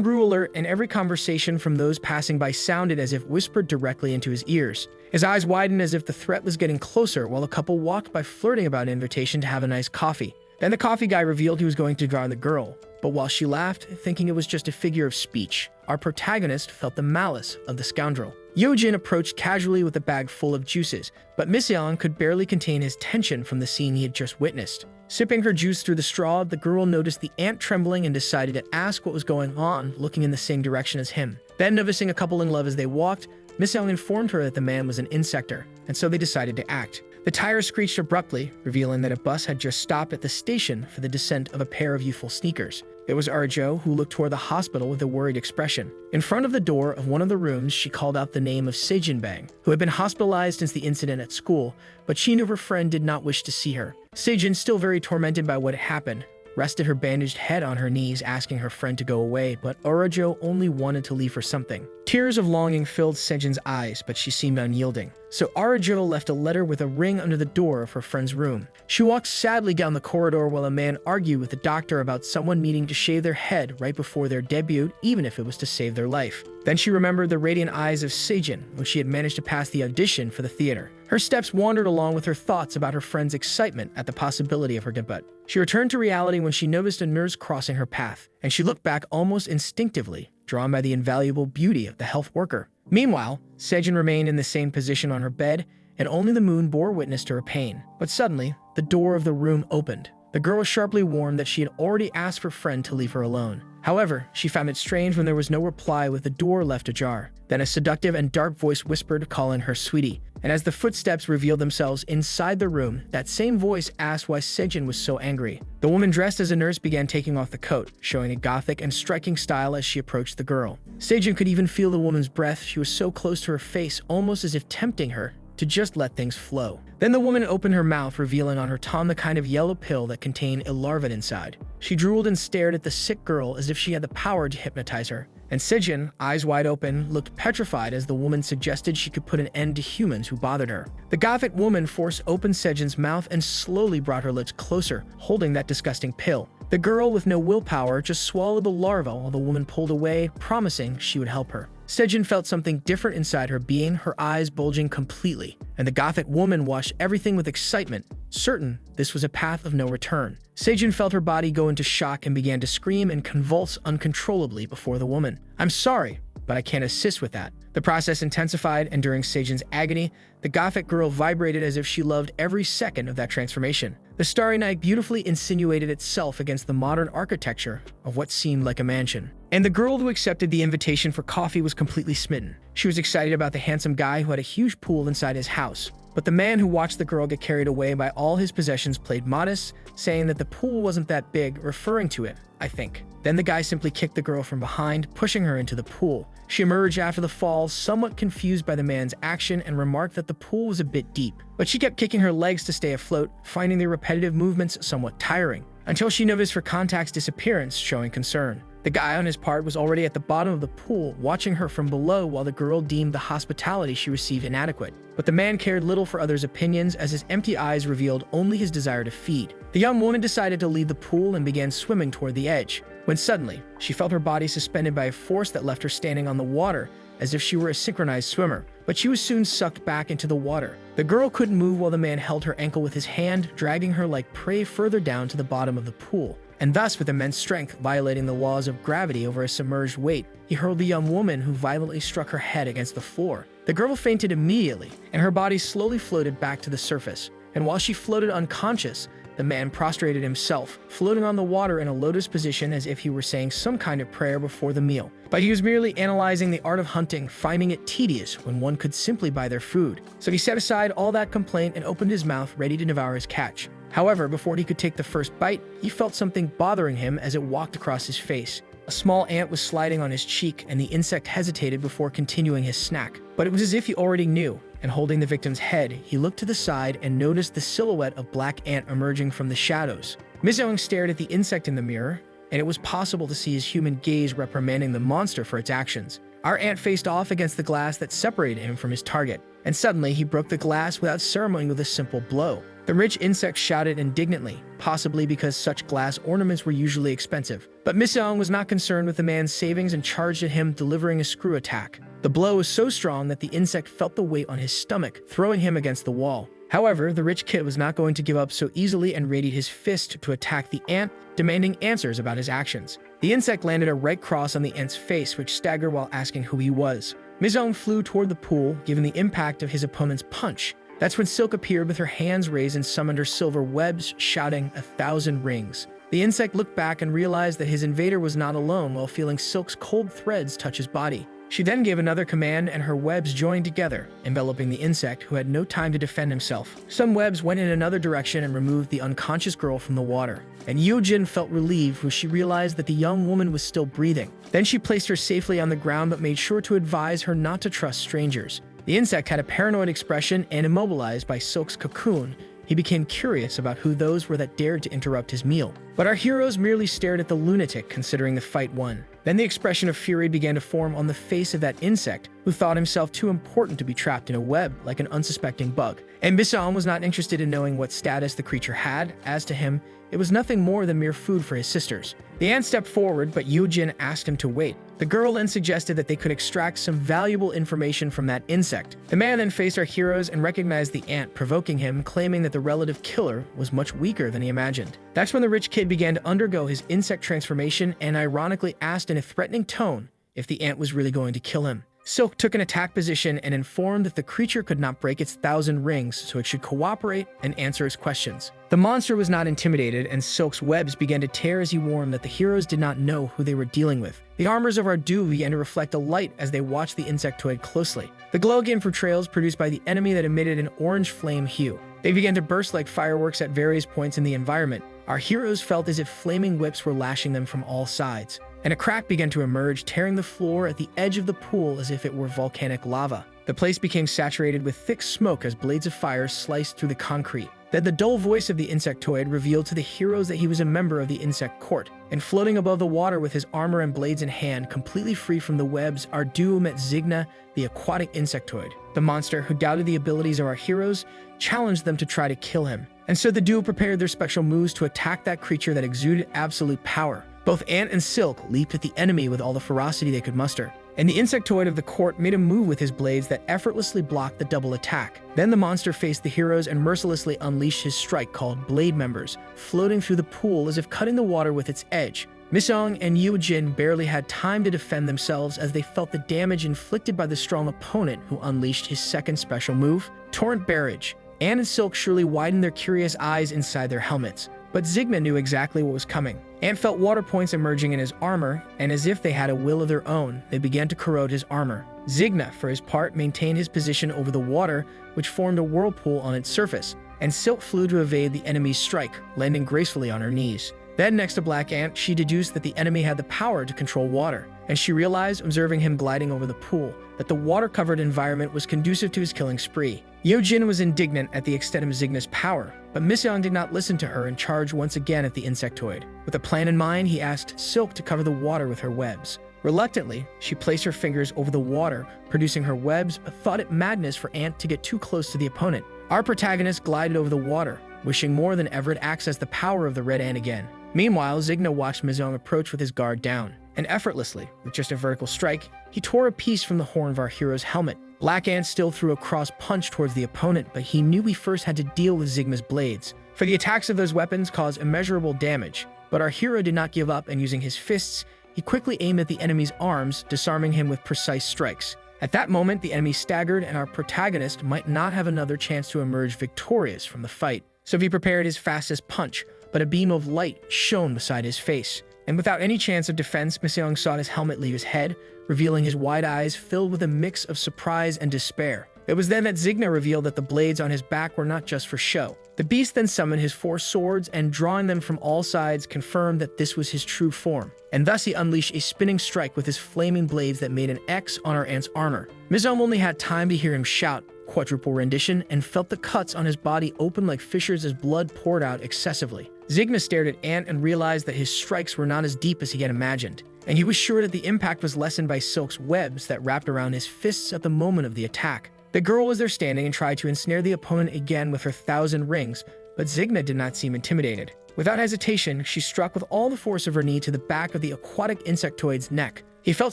grew alert, and every conversation from those passing by sounded as if whispered directly into his ears. His eyes widened as if the threat was getting closer, while a couple walked by flirting about an invitation to have a nice coffee. Then the coffee guy revealed he was going to drown the girl, but while she laughed, thinking it was just a figure of speech, our protagonist felt the malice of the scoundrel. Yeojin approached casually with a bag full of juices, but Miseong could barely contain his tension from the scene he had just witnessed. Sipping her juice through the straw, the girl noticed the ant trembling and decided to ask what was going on, looking in the same direction as him. Then, noticing a couple in love as they walked, Miseong informed her that the man was an insector, and so they decided to act. The tires screeched abruptly, revealing that a bus had just stopped at the station for the descent of a pair of youthful sneakers. It was Arjo, who looked toward the hospital with a worried expression. In front of the door of one of the rooms, she called out the name of Sejin, who had been hospitalized since the incident at school, but she knew her friend did not wish to see her. Sejin, still very tormented by what had happened, rested her bandaged head on her knees, asking her friend to go away, but Arjo only wanted to leave for something. Tears of longing filled Sejin's eyes, but she seemed unyielding. So Arjo left a letter with a ring under the door of her friend's room. She walked sadly down the corridor while a man argued with the doctor about someone needing to shave their head right before their debut, even if it was to save their life. Then she remembered the radiant eyes of Sejin when she had managed to pass the audition for the theater. Her steps wandered along with her thoughts about her friend's excitement at the possibility of her debut. She returned to reality when she noticed a nurse crossing her path, and she looked back almost instinctively, drawn by the invaluable beauty of the health worker. Meanwhile, Sejin remained in the same position on her bed, and only the moon bore witness to her pain. But suddenly, the door of the room opened. The girl was sharply warned that she had already asked her friend to leave her alone. However, she found it strange when there was no reply with the door left ajar. Then a seductive and dark voice whispered, calling her sweetie. And as the footsteps revealed themselves inside the room, that same voice asked why Sejin was so angry. The woman dressed as a nurse began taking off the coat, showing a gothic and striking style as she approached the girl. Sejin could even feel the woman's breath. She was so close to her face, almost as if tempting her to just let things flow. Then the woman opened her mouth, revealing on her tongue the kind of yellow pill that contained a larva inside. She drooled and stared at the sick girl as if she had the power to hypnotize her. And Sejin, eyes wide open, looked petrified as the woman suggested she could put an end to humans who bothered her. The gothic woman forced open Sejin's mouth and slowly brought her lips closer, holding that disgusting pill. The girl, with no willpower, just swallowed the larva while the woman pulled away, promising she would help her. Sejin felt something different inside her being, her eyes bulging completely, and the gothic woman watched everything with excitement, certain this was a path of no return. Sejin felt her body go into shock and began to scream and convulse uncontrollably before the woman. "I'm sorry, but I can't assist with that." The process intensified, and during Sejin's agony, the gothic girl vibrated as if she loved every second of that transformation. The starry night beautifully insinuated itself against the modern architecture of what seemed like a mansion. And the girl who accepted the invitation for coffee was completely smitten. She was excited about the handsome guy who had a huge pool inside his house. But the man who watched the girl get carried away by all his possessions played modest, saying that the pool wasn't that big, referring to it, I think. Then the guy simply kicked the girl from behind, pushing her into the pool. She emerged after the fall, somewhat confused by the man's action, and remarked that the pool was a bit deep. But she kept kicking her legs to stay afloat, finding the repetitive movements somewhat tiring, until she noticed her contact's disappearance, showing concern. The guy on his part was already at the bottom of the pool, watching her from below while the girl deemed the hospitality she received inadequate. But the man cared little for others' opinions, as his empty eyes revealed only his desire to feed. The young woman decided to leave the pool and began swimming toward the edge. when suddenly, she felt her body suspended by a force that left her standing on the water as if she were a synchronized swimmer, but she was soon sucked back into the water. The girl couldn't move while the man held her ankle with his hand, dragging her like prey further down to the bottom of the pool. And thus, with immense strength, violating the laws of gravity over a submerged weight, he hurled the young woman, who violently struck her head against the floor. The girl fainted immediately, and her body slowly floated back to the surface. And while she floated unconscious, the man prostrated himself, floating on the water in a lotus position as if he were saying some kind of prayer before the meal. But he was merely analyzing the art of hunting, finding it tedious when one could simply buy their food. So he set aside all that complaint and opened his mouth, ready to devour his catch. However, before he could take the first bite, he felt something bothering him as it walked across his face. A small ant was sliding on his cheek, and the insect hesitated before continuing his snack. But it was as if he already knew, and holding the victim's head, he looked to the side and noticed the silhouette of black ant emerging from the shadows. Misoung stared at the insect in the mirror, and it was possible to see his human gaze reprimanding the monster for its actions. Our ant faced off against the glass that separated him from his target, and suddenly he broke the glass without ceremony with a simple blow. The rich insect shouted indignantly, possibly because such glass ornaments were usually expensive. But Misoung was not concerned with the man's savings and charged at him, delivering a screw attack. The blow was so strong that the insect felt the weight on his stomach, throwing him against the wall. However, the rich kid was not going to give up so easily and readied his fist to attack the ant, demanding answers about his actions. The insect landed a right cross on the ant's face, which staggered while asking who he was. Misoung flew toward the pool, given the impact of his opponent's punch. That's when Silk appeared with her hands raised and summoned her silver webs, shouting, "1,000 rings." The insect looked back and realized that his invader was not alone while feeling Silk's cold threads touch his body. She then gave another command and her webs joined together, enveloping the insect, who had no time to defend himself. Some webs went in another direction and removed the unconscious girl from the water. And Yeojin felt relieved when she realized that the young woman was still breathing. Then she placed her safely on the ground but made sure to advise her not to trust strangers. The insect had a paranoid expression, and immobilized by Silk's cocoon, he became curious about who those were that dared to interrupt his meal. But our heroes merely stared at the lunatic, considering the fight won. Then the expression of fury began to form on the face of that insect, who thought himself too important to be trapped in a web like an unsuspecting bug. And Misoung was not interested in knowing what status the creature had. As to him, it was nothing more than mere food for his sisters. The ant stepped forward, but Yeojin asked him to wait. The girl then suggested that they could extract some valuable information from that insect. The man then faced our heroes and recognized the ant, provoking him, claiming that the relative killer was much weaker than he imagined. That's when the rich kid began to undergo his insect transformation and ironically asked in a threatening tone if the ant was really going to kill him. Silk took an attack position and informed that the creature could not break its 1,000 rings, so it should cooperate and answer his questions. The monster was not intimidated, and Silk's webs began to tear as he warned that the heroes did not know who they were dealing with. The armors of our duo began to reflect a light as they watched the insectoid closely. The glow again from trails produced by the enemy that emitted an orange flame hue. They began to burst like fireworks at various points in the environment. Our heroes felt as if flaming whips were lashing them from all sides. And a crack began to emerge, tearing the floor at the edge of the pool as if it were volcanic lava. The place became saturated with thick smoke as blades of fire sliced through the concrete. Then the dull voice of the insectoid revealed to the heroes that he was a member of the insect court. And floating above the water with his armor and blades in hand, completely free from the webs, our duo met Zigna, the aquatic insectoid. The monster, who doubted the abilities of our heroes, challenged them to try to kill him. And so the duo prepared their special moves to attack that creature that exuded absolute power. Both Ant and Silk leaped at the enemy with all the ferocity they could muster. And the insectoid of the court made a move with his blades that effortlessly blocked the double attack. Then the monster faced the heroes and mercilessly unleashed his strike called Blade Members, floating through the pool as if cutting the water with its edge. Misoung and Yeojin barely had time to defend themselves as they felt the damage inflicted by the strong opponent who unleashed his second special move, Torrent Barrage. Ant and Silk surely widened their curious eyes inside their helmets. But Zigna knew exactly what was coming. Ant felt water points emerging in his armor, and as if they had a will of their own, they began to corrode his armor. Zigna, for his part, maintained his position over the water, which formed a whirlpool on its surface, and Silk flew to evade the enemy's strike, landing gracefully on her knees. Then, next to Black Ant, she deduced that the enemy had the power to control water, and she realized, observing him gliding over the pool, that the water-covered environment was conducive to his killing spree. Yeojin was indignant at the extent of Zigna's power, but Misoung did not listen to her and charged once again at the insectoid. With a plan in mind, he asked Silk to cover the water with her webs. Reluctantly, she placed her fingers over the water, producing her webs, but thought it madness for Ant to get too close to the opponent. Our protagonist glided over the water, wishing more than ever to access the power of the red ant again. Meanwhile, Zigna watched Mizong approach with his guard down, and effortlessly, with just a vertical strike, he tore a piece from the horn of our hero's helmet. Black Ant still threw a cross punch towards the opponent, but he knew he first had to deal with Zigma's blades. For the attacks of those weapons caused immeasurable damage, but our hero did not give up, and using his fists, he quickly aimed at the enemy's arms, disarming him with precise strikes. At that moment, the enemy staggered, and our protagonist might not have another chance to emerge victorious from the fight. So he prepared his fastest punch, but a beam of light shone beside his face. And without any chance of defense, Miseong saw his helmet leave his head, revealing his wide eyes filled with a mix of surprise and despair. It was then that Zigna revealed that the blades on his back were not just for show. The beast then summoned his 4 swords and, drawing them from all sides, confirmed that this was his true form. And thus he unleashed a spinning strike with his flaming blades that made an X on our ant's armor. Miseong only had time to hear him shout, quadruple rendition, and felt the cuts on his body open like fissures as blood poured out excessively. Zigna stared at Ant and realized that his strikes were not as deep as he had imagined, and he was sure that the impact was lessened by Silk's webs that wrapped around his fists at the moment of the attack. The girl was there standing and tried to ensnare the opponent again with her 1,000 rings, but Zigna did not seem intimidated. Without hesitation, she struck with all the force of her knee to the back of the aquatic insectoid's neck. He felt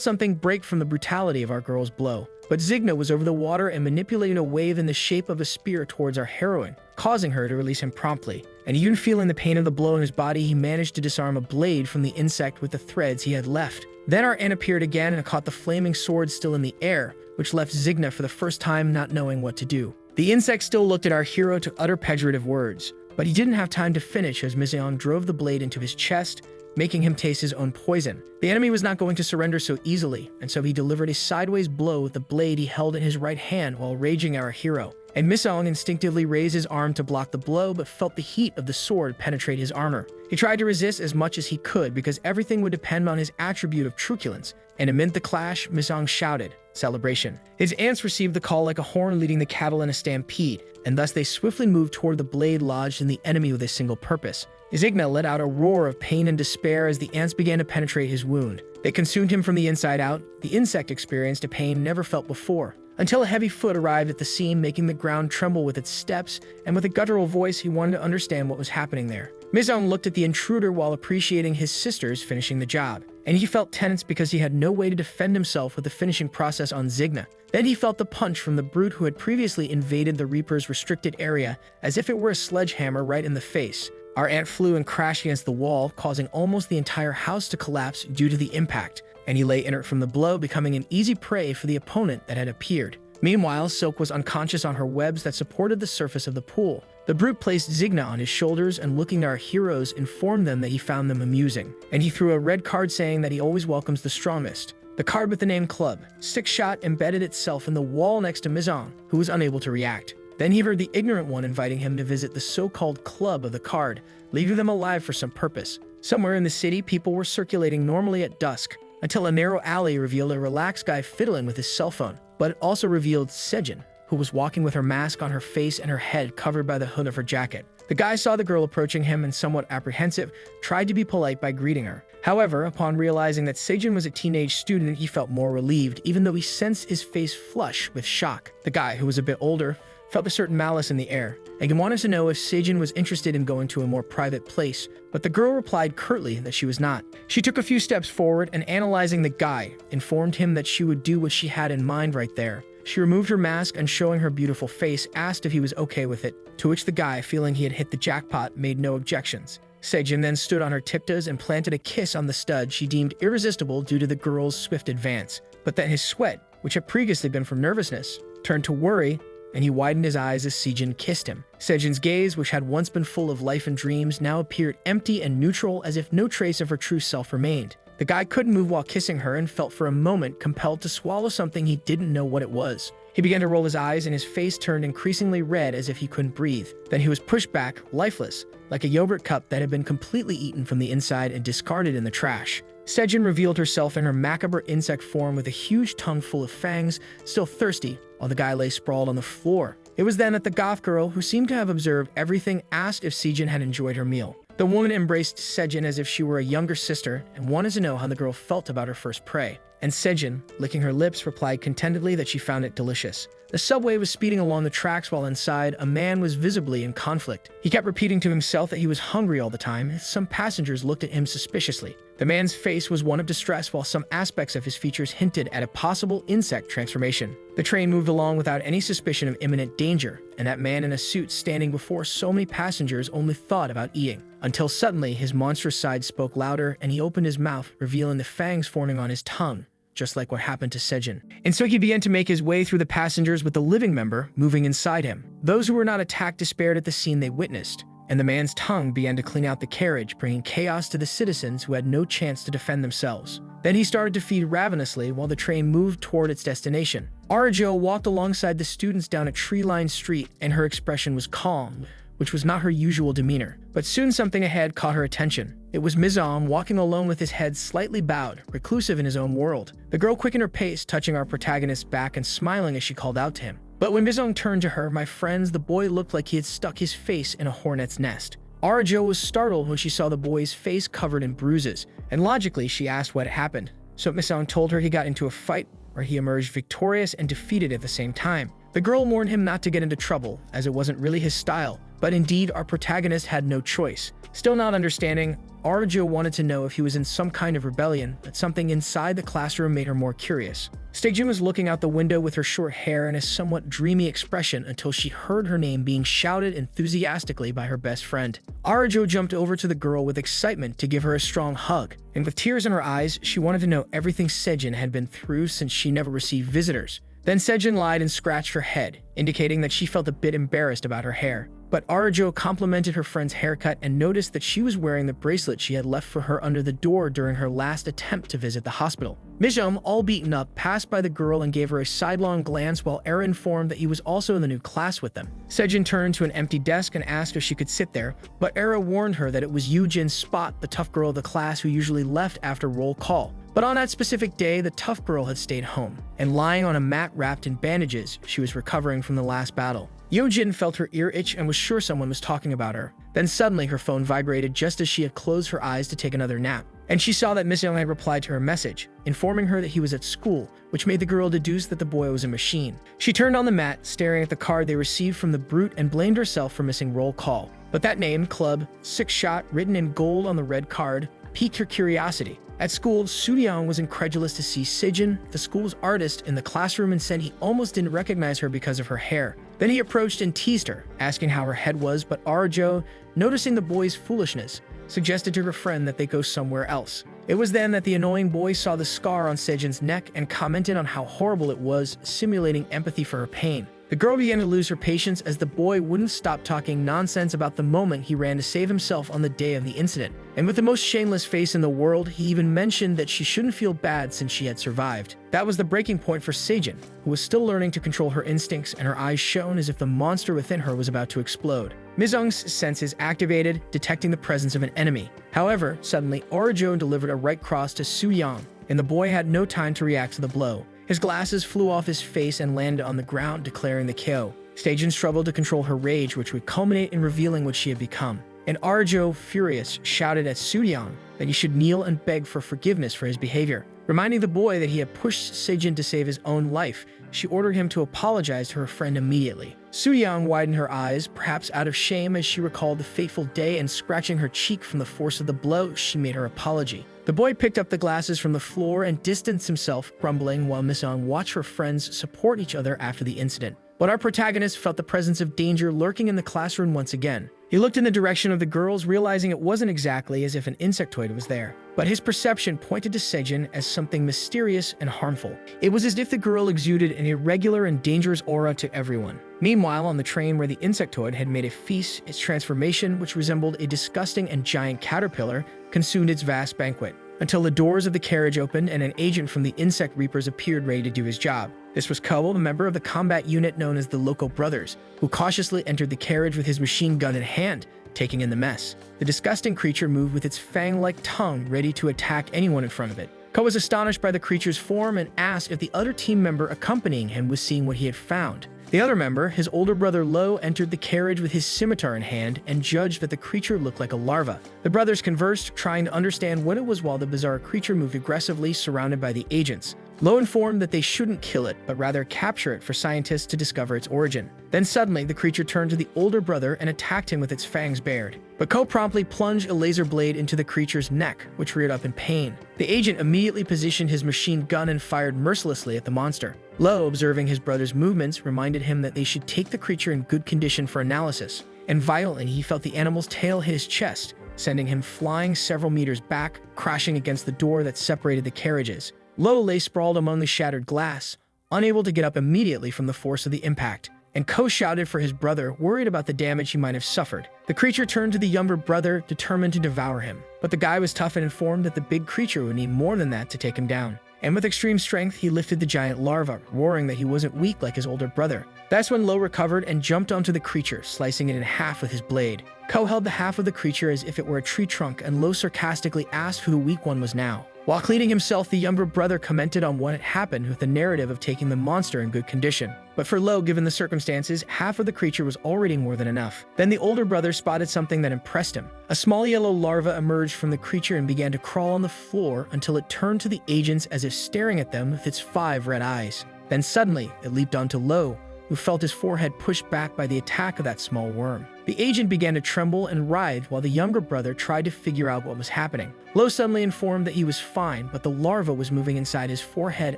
something break from the brutality of our girl's blow, but Zigna was over the water and manipulated a wave in the shape of a spear towards our heroine, causing her to release him promptly. And even feeling the pain of the blow in his body, he managed to disarm a blade from the insect with the threads he had left. Then our ant appeared again and caught the flaming sword still in the air, which left Zigna for the first time not knowing what to do. The insect still looked at our hero to utter pejorative words, but he didn't have time to finish as Miseong drove the blade into his chest, making him taste his own poison. The enemy was not going to surrender so easily, and so he delivered a sideways blow with the blade he held in his right hand while raging at our hero. And Miseong instinctively raised his arm to block the blow, but felt the heat of the sword penetrate his armor. He tried to resist as much as he could because everything would depend on his attribute of truculence, and amid the clash, Miseong shouted, "Celebration." His ants received the call like a horn leading the cattle in a stampede, and thus they swiftly moved toward the blade lodged in the enemy with a single purpose. Zigna let out a roar of pain and despair as the ants began to penetrate his wound. They consumed him from the inside out. The insect experienced a pain never felt before, until a heavy foot arrived at the scene, making the ground tremble with its steps, and with a guttural voice he wanted to understand what was happening there. Miseong looked at the intruder while appreciating his sisters finishing the job, and he felt tense because he had no way to defend himself with the finishing process on Zigna. Then he felt the punch from the brute who had previously invaded the Reaper's restricted area as if it were a sledgehammer right in the face. Our ant flew and crashed against the wall, causing almost the entire house to collapse due to the impact, and he lay inert from the blow, becoming an easy prey for the opponent that had appeared. Meanwhile, Silk was unconscious on her webs that supported the surface of the pool. The brute placed Zigna on his shoulders and, looking at our heroes, informed them that he found them amusing, and he threw a red card saying that he always welcomes the strongest. The card with the name Club, 6-shot, embedded itself in the wall next to Miseong, who was unable to react. Then he heard the ignorant one inviting him to visit the so-called club of the card, leaving them alive for some purpose. Somewhere in the city, people were circulating normally at dusk, until a narrow alley revealed a relaxed guy fiddling with his cell phone. But it also revealed Sejin, who was walking with her mask on her face and her head covered by the hood of her jacket. The guy saw the girl approaching him and, somewhat apprehensive, tried to be polite by greeting her. However, upon realizing that Sejin was a teenage student, he felt more relieved, even though he sensed his face flush with shock. The guy, who was a bit older, felt a certain malice in the air, and he wanted to know if Sejin was interested in going to a more private place, but the girl replied curtly that she was not. She took a few steps forward and, analyzing the guy, informed him that she would do what she had in mind right there. She removed her mask and, showing her beautiful face, asked if he was okay with it, to which the guy, feeling he had hit the jackpot, made no objections. Sejin then stood on her tiptoes and planted a kiss on the stud she deemed irresistible due to the girl's swift advance, but then his sweat, which had previously been from nervousness, turned to worry, and he widened his eyes as Sejin kissed him. Sejin's gaze, which had once been full of life and dreams, now appeared empty and neutral, as if no trace of her true self remained. The guy couldn't move while kissing her and felt for a moment compelled to swallow something he didn't know what it was. He began to roll his eyes and his face turned increasingly red as if he couldn't breathe. Then he was pushed back, lifeless, like a yogurt cup that had been completely eaten from the inside and discarded in the trash. Sejin revealed herself in her macabre insect form with a huge tongue full of fangs, still thirsty, while the guy lay sprawled on the floor. It was then that the goth girl, who seemed to have observed everything, asked if Sejin had enjoyed her meal. The woman embraced Sejin as if she were a younger sister and wanted to know how the girl felt about her first prey. and Sejin, licking her lips, replied contentedly that she found it delicious. The subway was speeding along the tracks while inside, a man was visibly in conflict. He kept repeating to himself that he was hungry all the time, as some passengers looked at him suspiciously. The man's face was one of distress, while some aspects of his features hinted at a possible insect transformation. The train moved along without any suspicion of imminent danger, and that man in a suit standing before so many passengers only thought about eating. Until suddenly, his monstrous side spoke louder, and he opened his mouth, revealing the fangs forming on his tongue, just like what happened to Sejin. And so he began to make his way through the passengers with the living member moving inside him. Those who were not attacked despaired at the scene they witnessed, and the man's tongue began to clean out the carriage, bringing chaos to the citizens who had no chance to defend themselves. Then he started to feed ravenously while the train moved toward its destination. Arajo walked alongside the students down a tree-lined street, and her expression was calm, which was not her usual demeanor. But soon something ahead caught her attention. It was Mizam walking alone with his head slightly bowed, reclusive in his own world. The girl quickened her pace, touching our protagonist's back and smiling as she called out to him. But when Mizam turned to her, my friends, the boy looked like he had stuck his face in a hornet's nest. Arajo was startled when she saw the boy's face covered in bruises, and logically she asked what had happened. So Mizam told her he got into a fight where he emerged victorious and defeated at the same time. The girl warned him not to get into trouble, as it wasn't really his style, but indeed our protagonist had no choice. Still not understanding, Arajo wanted to know if he was in some kind of rebellion, but something inside the classroom made her more curious. Sejin was looking out the window with her short hair and a somewhat dreamy expression until she heard her name being shouted enthusiastically by her best friend. Arajo jumped over to the girl with excitement to give her a strong hug, and with tears in her eyes, she wanted to know everything Sejin had been through since she never received visitors. Then Sejin lied and scratched her head, indicating that she felt a bit embarrassed about her hair. But Arajo complimented her friend's haircut and noticed that she was wearing the bracelet she had left for her under the door during her last attempt to visit the hospital. Mijum, all beaten up, passed by the girl and gave her a sidelong glance while Era informed that he was also in the new class with them. Sejin turned to an empty desk and asked if she could sit there, but Era warned her that it was Yujin's Spot, the tough girl of the class who usually left after roll call. But on that specific day, the tough girl had stayed home, and lying on a mat wrapped in bandages, she was recovering from the last battle. Yojin felt her ear itch and was sure someone was talking about her. Then suddenly her phone vibrated just as she had closed her eyes to take another nap, and she saw that Miss Young had replied to her message, informing her that he was at school, which made the girl deduce that the boy was a machine. She turned on the mat, staring at the card they received from the brute, and blamed herself for missing roll call. But that name, Club, Six Shot, written in gold on the red card, piqued her curiosity. At school, Suryang was incredulous to see Sejin, the school's artist, in the classroom and said he almost didn't recognize her because of her hair. Then he approached and teased her, asking how her head was, but Arajo, noticing the boy's foolishness, suggested to her friend that they go somewhere else. It was then that the annoying boy saw the scar on Sejin's neck and commented on how horrible it was, simulating empathy for her pain. The girl began to lose her patience as the boy wouldn't stop talking nonsense about the moment he ran to save himself on the day of the incident. And with the most shameless face in the world, he even mentioned that she shouldn't feel bad since she had survived. That was the breaking point for Sejin, who was still learning to control her instincts, and her eyes shone as if the monster within her was about to explode. Mizung's senses activated, detecting the presence of an enemy. However, suddenly, Arajo delivered a right cross to Suyang, and the boy had no time to react to the blow. His glasses flew off his face and landed on the ground, declaring the KO. Sejin struggled to control her rage, which would culminate in revealing what she had become. And Arajo, furious, shouted at Suryang that he should kneel and beg for forgiveness for his behavior. Reminding the boy that he had pushed Sejin to save his own life, she ordered him to apologize to her friend immediately. Suryang widened her eyes, perhaps out of shame as she recalled the fateful day, and scratching her cheek from the force of the blow, she made her apology. The boy picked up the glasses from the floor and distanced himself, grumbling, while Misong watched her friends support each other after the incident. But our protagonist felt the presence of danger lurking in the classroom once again. He looked in the direction of the girls, realizing it wasn't exactly as if an insectoid was there, but his perception pointed to Sejin as something mysterious and harmful. It was as if the girl exuded an irregular and dangerous aura to everyone. Meanwhile, on the train where the insectoid had made a feast, its transformation, which resembled a disgusting and giant caterpillar, consumed its vast banquet, until the doors of the carriage opened and an agent from the insect reapers appeared ready to do his job. This was Kobo, a member of the combat unit known as the Loco Brothers, who cautiously entered the carriage with his machine gun in hand, taking in the mess. The disgusting creature moved with its fang-like tongue, ready to attack anyone in front of it. Ko was astonished by the creature's form and asked if the other team member accompanying him was seeing what he had found. The other member, his older brother Lo, entered the carriage with his scimitar in hand and judged that the creature looked like a larva. The brothers conversed, trying to understand what it was while the bizarre creature moved aggressively, surrounded by the agents. Lo informed that they shouldn't kill it, but rather capture it for scientists to discover its origin. Then suddenly, the creature turned to the older brother and attacked him with its fangs bared. But Ko promptly plunged a laser blade into the creature's neck, which reared up in pain. The agent immediately positioned his machine gun and fired mercilessly at the monster. Lo, observing his brother's movements, reminded him that they should take the creature in good condition for analysis. And violently, he felt the animal's tail hit his chest, sending him flying several meters back, crashing against the door that separated the carriages. Lo lay sprawled among the shattered glass, unable to get up immediately from the force of the impact, and Ko shouted for his brother, worried about the damage he might have suffered. The creature turned to the younger brother, determined to devour him. But the guy was tough and informed that the big creature would need more than that to take him down. And with extreme strength, he lifted the giant larva, roaring that he wasn't weak like his older brother. That's when Lo recovered and jumped onto the creature, slicing it in half with his blade. Ko held the half of the creature as if it were a tree trunk, and Lo sarcastically asked who the weak one was now. While cleaning himself, the younger brother commented on what had happened with the narrative of taking the monster in good condition. But for Lo, given the circumstances, half of the creature was already more than enough. Then the older brother spotted something that impressed him. A small yellow larva emerged from the creature and began to crawl on the floor until it turned to the agents as if staring at them with its 5 red eyes. Then suddenly, it leaped onto Lo, who felt his forehead pushed back by the attack of that small worm. The agent began to tremble and writhe while the younger brother tried to figure out what was happening. Lo suddenly informed that he was fine, but the larva was moving inside his forehead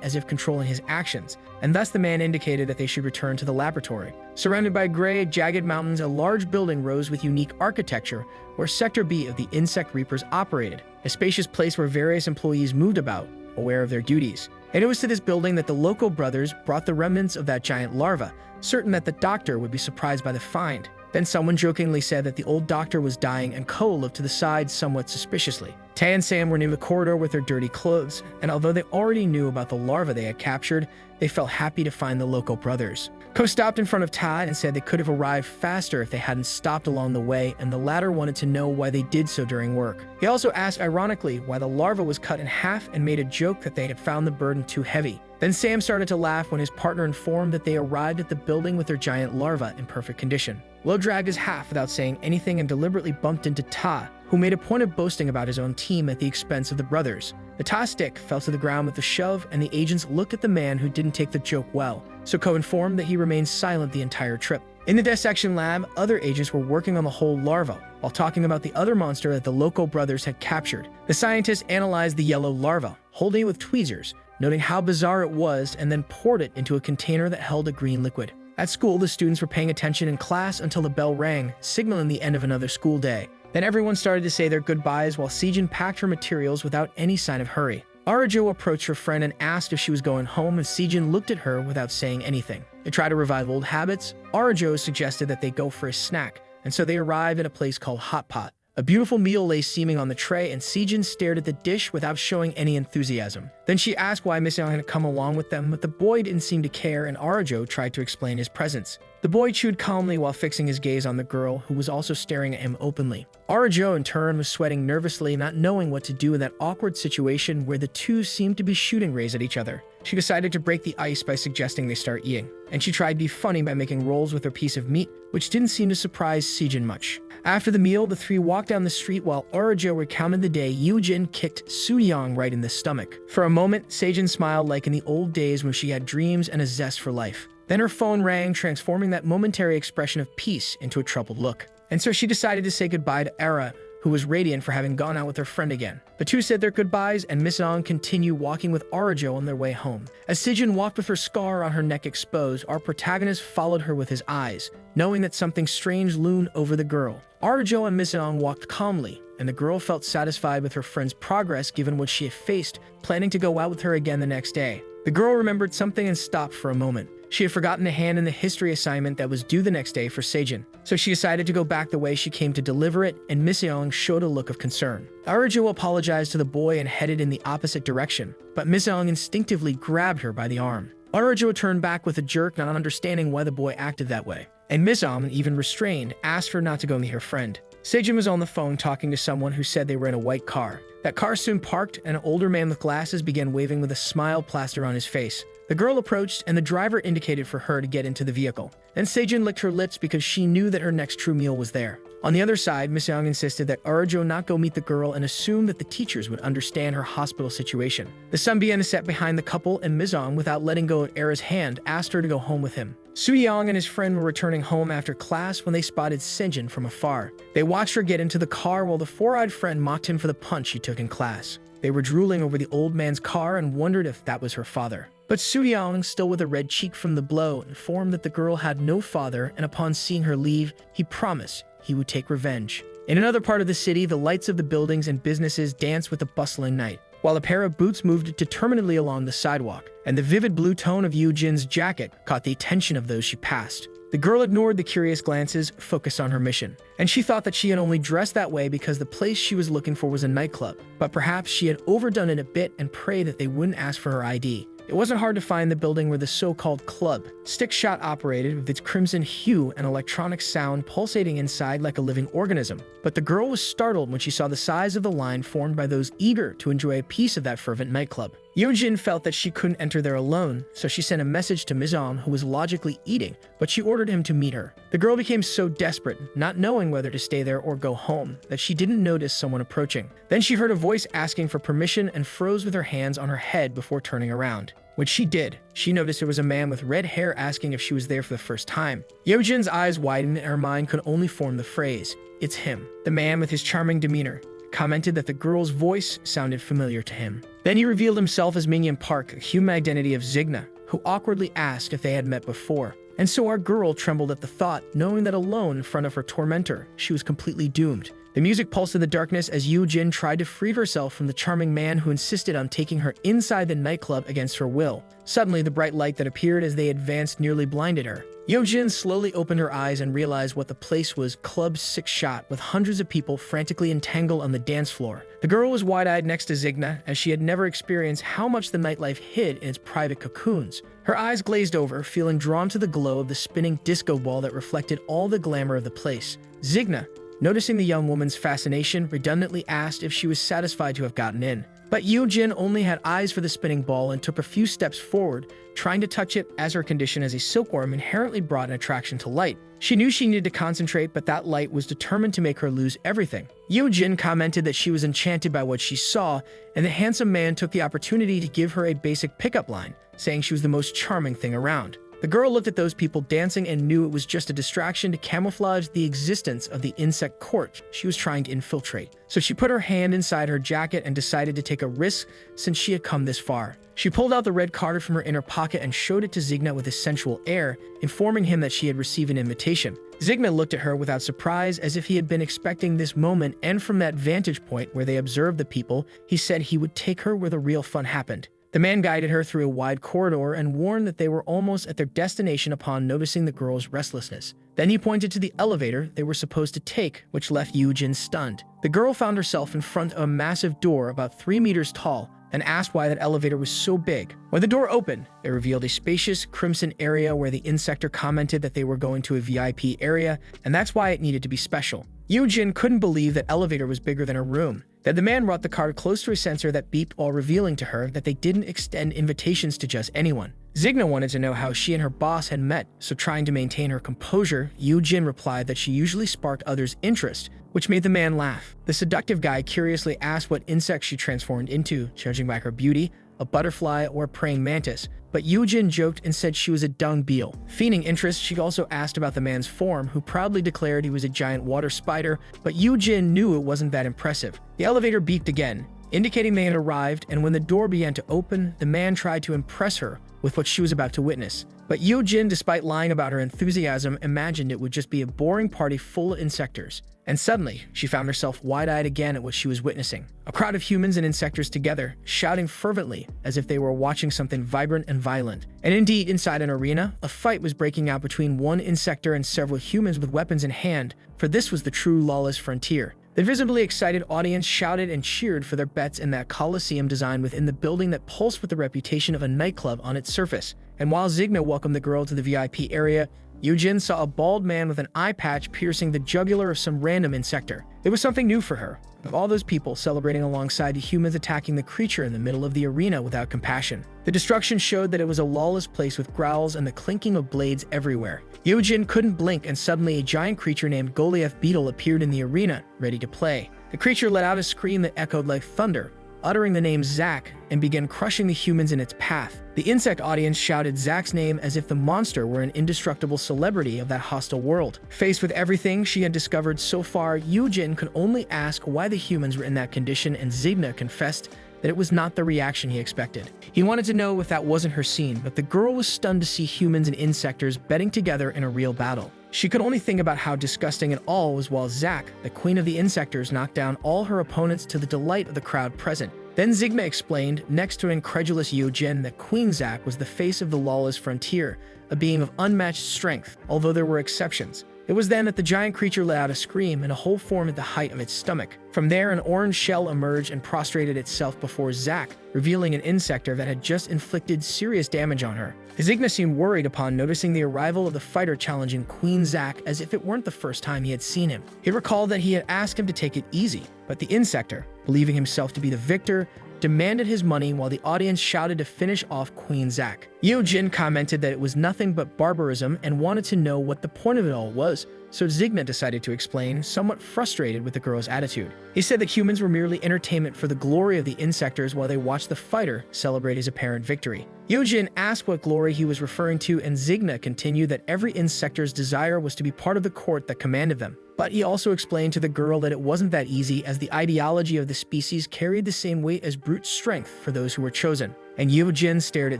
as if controlling his actions, and thus the man indicated that they should return to the laboratory. Surrounded by gray, jagged mountains, a large building rose with unique architecture where Sector B of the Insect Reapers operated, a spacious place where various employees moved about, aware of their duties. And it was to this building that the local brothers brought the remnants of that giant larva, certain that the doctor would be surprised by the find. Then someone jokingly said that the old doctor was dying, and Ko looked to the side somewhat suspiciously. Tay and Sam were near the corridor with their dirty clothes, and although they already knew about the larva they had captured, they felt happy to find the local brothers. Ko stopped in front of Todd and said they could have arrived faster if they hadn't stopped along the way, and the latter wanted to know why they did so during work. He also asked ironically why the larva was cut in half and made a joke that they had found the burden too heavy. Then Sam started to laugh when his partner informed that they arrived at the building with their giant larva in perfect condition. Lo dragged his half without saying anything and deliberately bumped into Ta, who made a point of boasting about his own team at the expense of the brothers. The Ta stick fell to the ground with a shove, and the agents looked at the man who didn't take the joke well, so Ko informed that he remained silent the entire trip. In the dissection lab, other agents were working on the whole larva, while talking about the other monster that the local brothers had captured. The scientists analyzed the yellow larva, holding it with tweezers, noting how bizarre it was, and then poured it into a container that held a green liquid. At school, the students were paying attention in class until the bell rang, signaling the end of another school day. Then everyone started to say their goodbyes while Sejin packed her materials without any sign of hurry. Arajo approached her friend and asked if she was going home, and Sejin looked at her without saying anything. They tried to revive old habits. Arajo suggested that they go for a snack, and so they arrived at a place called Hot Pot. A beautiful meal lay steaming on the tray, and Sejin stared at the dish without showing any enthusiasm. Then she asked why Miss Young had come along with them, but the boy didn't seem to care, and Arajo tried to explain his presence. The boy chewed calmly while fixing his gaze on the girl, who was also staring at him openly. Arajo, in turn, was sweating nervously, not knowing what to do in that awkward situation where the two seemed to be shooting rays at each other. She decided to break the ice by suggesting they start eating, and she tried to be funny by making rolls with her piece of meat, which didn't seem to surprise Sejin much. After the meal, the three walked down the street while Arajo recounted the day Yoojin kicked Soo-young right in the stomach. For a moment, Sejin smiled like in the old days when she had dreams and a zest for life. Then her phone rang, transforming that momentary expression of peace into a troubled look. And so she decided to say goodbye to Era, who was radiant for having gone out with her friend again. The two said their goodbyes, and Miss Ong continued walking with Arajo on their way home. As Sejin walked with her scar on her neck exposed, our protagonist followed her with his eyes, knowing that something strange loomed over the girl. Arajo and Miss Ong walked calmly, and the girl felt satisfied with her friend's progress given what she had faced, planning to go out with her again the next day. The girl remembered something and stopped for a moment. She had forgotten the hand in the history assignment that was due the next day for Sejin, so she decided to go back the way she came to deliver it, and Miss Young showed a look of concern. Arajo apologized to the boy and headed in the opposite direction, but Miss Young instinctively grabbed her by the arm. Arajo turned back with a jerk, not understanding why the boy acted that way, and Miss Young, even restrained, asked her not to go near her friend. Sejin was on the phone talking to someone who said they were in a white car. That car soon parked, and an older man with glasses began waving with a smile plastered on his face. The girl approached, and the driver indicated for her to get into the vehicle. Then Sejin licked her lips because she knew that her next true meal was there. On the other side, Miss Young insisted that Arajo not go meet the girl and assumed that the teachers would understand her hospital situation. The Sunbian sat behind the couple, and Mizong, without letting go of Era's hand, asked her to go home with him. Suyong and his friend were returning home after class when they spotted Sejin from afar. They watched her get into the car while the four-eyed friend mocked him for the punch he took in class. They were drooling over the old man's car and wondered if that was her father. But Suyong, still with a red cheek from the blow, informed that the girl had no father, and upon seeing her leave, he promised he would take revenge. In another part of the city, the lights of the buildings and businesses danced with a bustling night, while a pair of boots moved determinedly along the sidewalk, and the vivid blue tone of Yoo-jin's jacket caught the attention of those she passed. The girl ignored the curious glances, focused on her mission, and she thought that she had only dressed that way because the place she was looking for was a nightclub, but perhaps she had overdone it a bit and prayed that they wouldn't ask for her ID. It wasn't hard to find the building where the so-called club, Stickshot, operated, with its crimson hue and electronic sound pulsating inside like a living organism. But the girl was startled when she saw the size of the line formed by those eager to enjoy a piece of that fervent nightclub. Yoo-jin felt that she couldn't enter there alone, so she sent a message to Mizong, who was logically eating, but she ordered him to meet her. The girl became so desperate, not knowing whether to stay there or go home, that she didn't notice someone approaching. Then she heard a voice asking for permission and froze with her hands on her head before turning around. Which she did. She noticed there was a man with red hair asking if she was there for the first time. Yoo-jin's eyes widened and her mind could only form the phrase, "It's him." The man with his charming demeanor commented that the girl's voice sounded familiar to him. Then he revealed himself as Mingyan Park, a human identity of Zigna, who awkwardly asked if they had met before. And so our girl trembled at the thought, knowing that alone in front of her tormentor, she was completely doomed. The music pulsed in the darkness as Yoo-jin tried to free herself from the charming man who insisted on taking her inside the nightclub against her will. Suddenly, the bright light that appeared as they advanced nearly blinded her. Yoo-jin slowly opened her eyes and realized what the place was: Club Stickshot, with hundreds of people frantically entangled on the dance floor. The girl was wide-eyed next to Zigna, as she had never experienced how much the nightlife hid in its private cocoons. Her eyes glazed over, feeling drawn to the glow of the spinning disco ball that reflected all the glamour of the place. Zigna, noticing the young woman's fascination, redundantly asked if she was satisfied to have gotten in. But Yoo-jin only had eyes for the spinning ball and took a few steps forward, trying to touch it, as her condition as a silkworm inherently brought an attraction to light. She knew she needed to concentrate, but that light was determined to make her lose everything. Yoo-jin commented that she was enchanted by what she saw, and the handsome man took the opportunity to give her a basic pickup line, saying she was the most charming thing around. The girl looked at those people dancing and knew it was just a distraction to camouflage the existence of the insect court she was trying to infiltrate. So she put her hand inside her jacket and decided to take a risk since she had come this far. She pulled out the red card from her inner pocket and showed it to Zigna with a sensual air, informing him that she had received an invitation. Zigna looked at her without surprise, as if he had been expecting this moment, and from that vantage point where they observed the people, he said he would take her where the real fun happened. The man guided her through a wide corridor and warned that they were almost at their destination upon noticing the girl's restlessness. Then he pointed to the elevator they were supposed to take, which left Yoo-jin stunned. The girl found herself in front of a massive door about 3 meters tall and asked why that elevator was so big. When the door opened, it revealed a spacious crimson area where the insector commented that they were going to a VIP area, and that's why it needed to be special. Yoo-jin couldn't believe that elevator was bigger than her room. Then the man brought the card close to a sensor that beeped while revealing to her that they didn't extend invitations to just anyone. Zigna wanted to know how she and her boss had met, so trying to maintain her composure, Yoo-jin replied that she usually sparked others' interest, which made the man laugh. The seductive guy curiously asked what insect she transformed into, judging by her beauty, a butterfly or a praying mantis, but Yoo-jin joked and said she was a dung beetle. Feigning interest, she also asked about the man's form, who proudly declared he was a giant water spider, but Yoo-jin knew it wasn't that impressive. The elevator beeped again, indicating they had arrived, and when the door began to open, the man tried to impress her with what she was about to witness. But Yoo-jin, despite lying about her enthusiasm, imagined it would just be a boring party full of insectors. And suddenly, she found herself wide-eyed again at what she was witnessing. A crowd of humans and insectors together, shouting fervently as if they were watching something vibrant and violent. And indeed, inside an arena, a fight was breaking out between one insector and several humans with weapons in hand, for this was the true lawless frontier. The visibly excited audience shouted and cheered for their bets in that coliseum design within the building that pulsed with the reputation of a nightclub on its surface. And while Zigna welcomed the girl to the VIP area, Yujin saw a bald man with an eye patch piercing the jugular of some random insector. It was something new for her. Of all those people celebrating alongside the humans attacking the creature in the middle of the arena without compassion. The destruction showed that it was a lawless place with growls and the clinking of blades everywhere. Yujin couldn't blink, and suddenly a giant creature named Goliath Beetle appeared in the arena, ready to play. The creature let out a scream that echoed like thunder, uttering the name Zack, and began crushing the humans in its path. The insect audience shouted Zack's name as if the monster were an indestructible celebrity of that hostile world. Faced with everything she had discovered so far, Yujin could only ask why the humans were in that condition, and Zigna confessed that it was not the reaction he expected. He wanted to know if that wasn't her scene, but the girl was stunned to see humans and insectors betting together in a real battle. She could only think about how disgusting it all was while Zack, the queen of the insectors, knocked down all her opponents to the delight of the crowd present. Then Zigma explained, next to an incredulous Yujin, that Queen Zack was the face of the lawless frontier, a being of unmatched strength, although there were exceptions. It was then that the giant creature let out a scream, and a hole formed at the height of its stomach. From there, an orange shell emerged and prostrated itself before Zack, revealing an insector that had just inflicted serious damage on her. Zigna seemed worried upon noticing the arrival of the fighter challenging Queen Zack, as if it weren't the first time he had seen him. He recalled that he had asked him to take it easy, but the insector, believing himself to be the victor, demanded his money while the audience shouted to finish off Queen Zack. Yujin commented that it was nothing but barbarism and wanted to know what the point of it all was, so Zigna decided to explain, somewhat frustrated with the girl's attitude. He said that humans were merely entertainment for the glory of the insectors while they watched the fighter celebrate his apparent victory. Yujin asked what glory he was referring to, and Zigna continued that every insector's desire was to be part of the court that commanded them. But he also explained to the girl that it wasn't that easy, as the ideology of the species carried the same weight as brute strength for those who were chosen. And Yujin stared at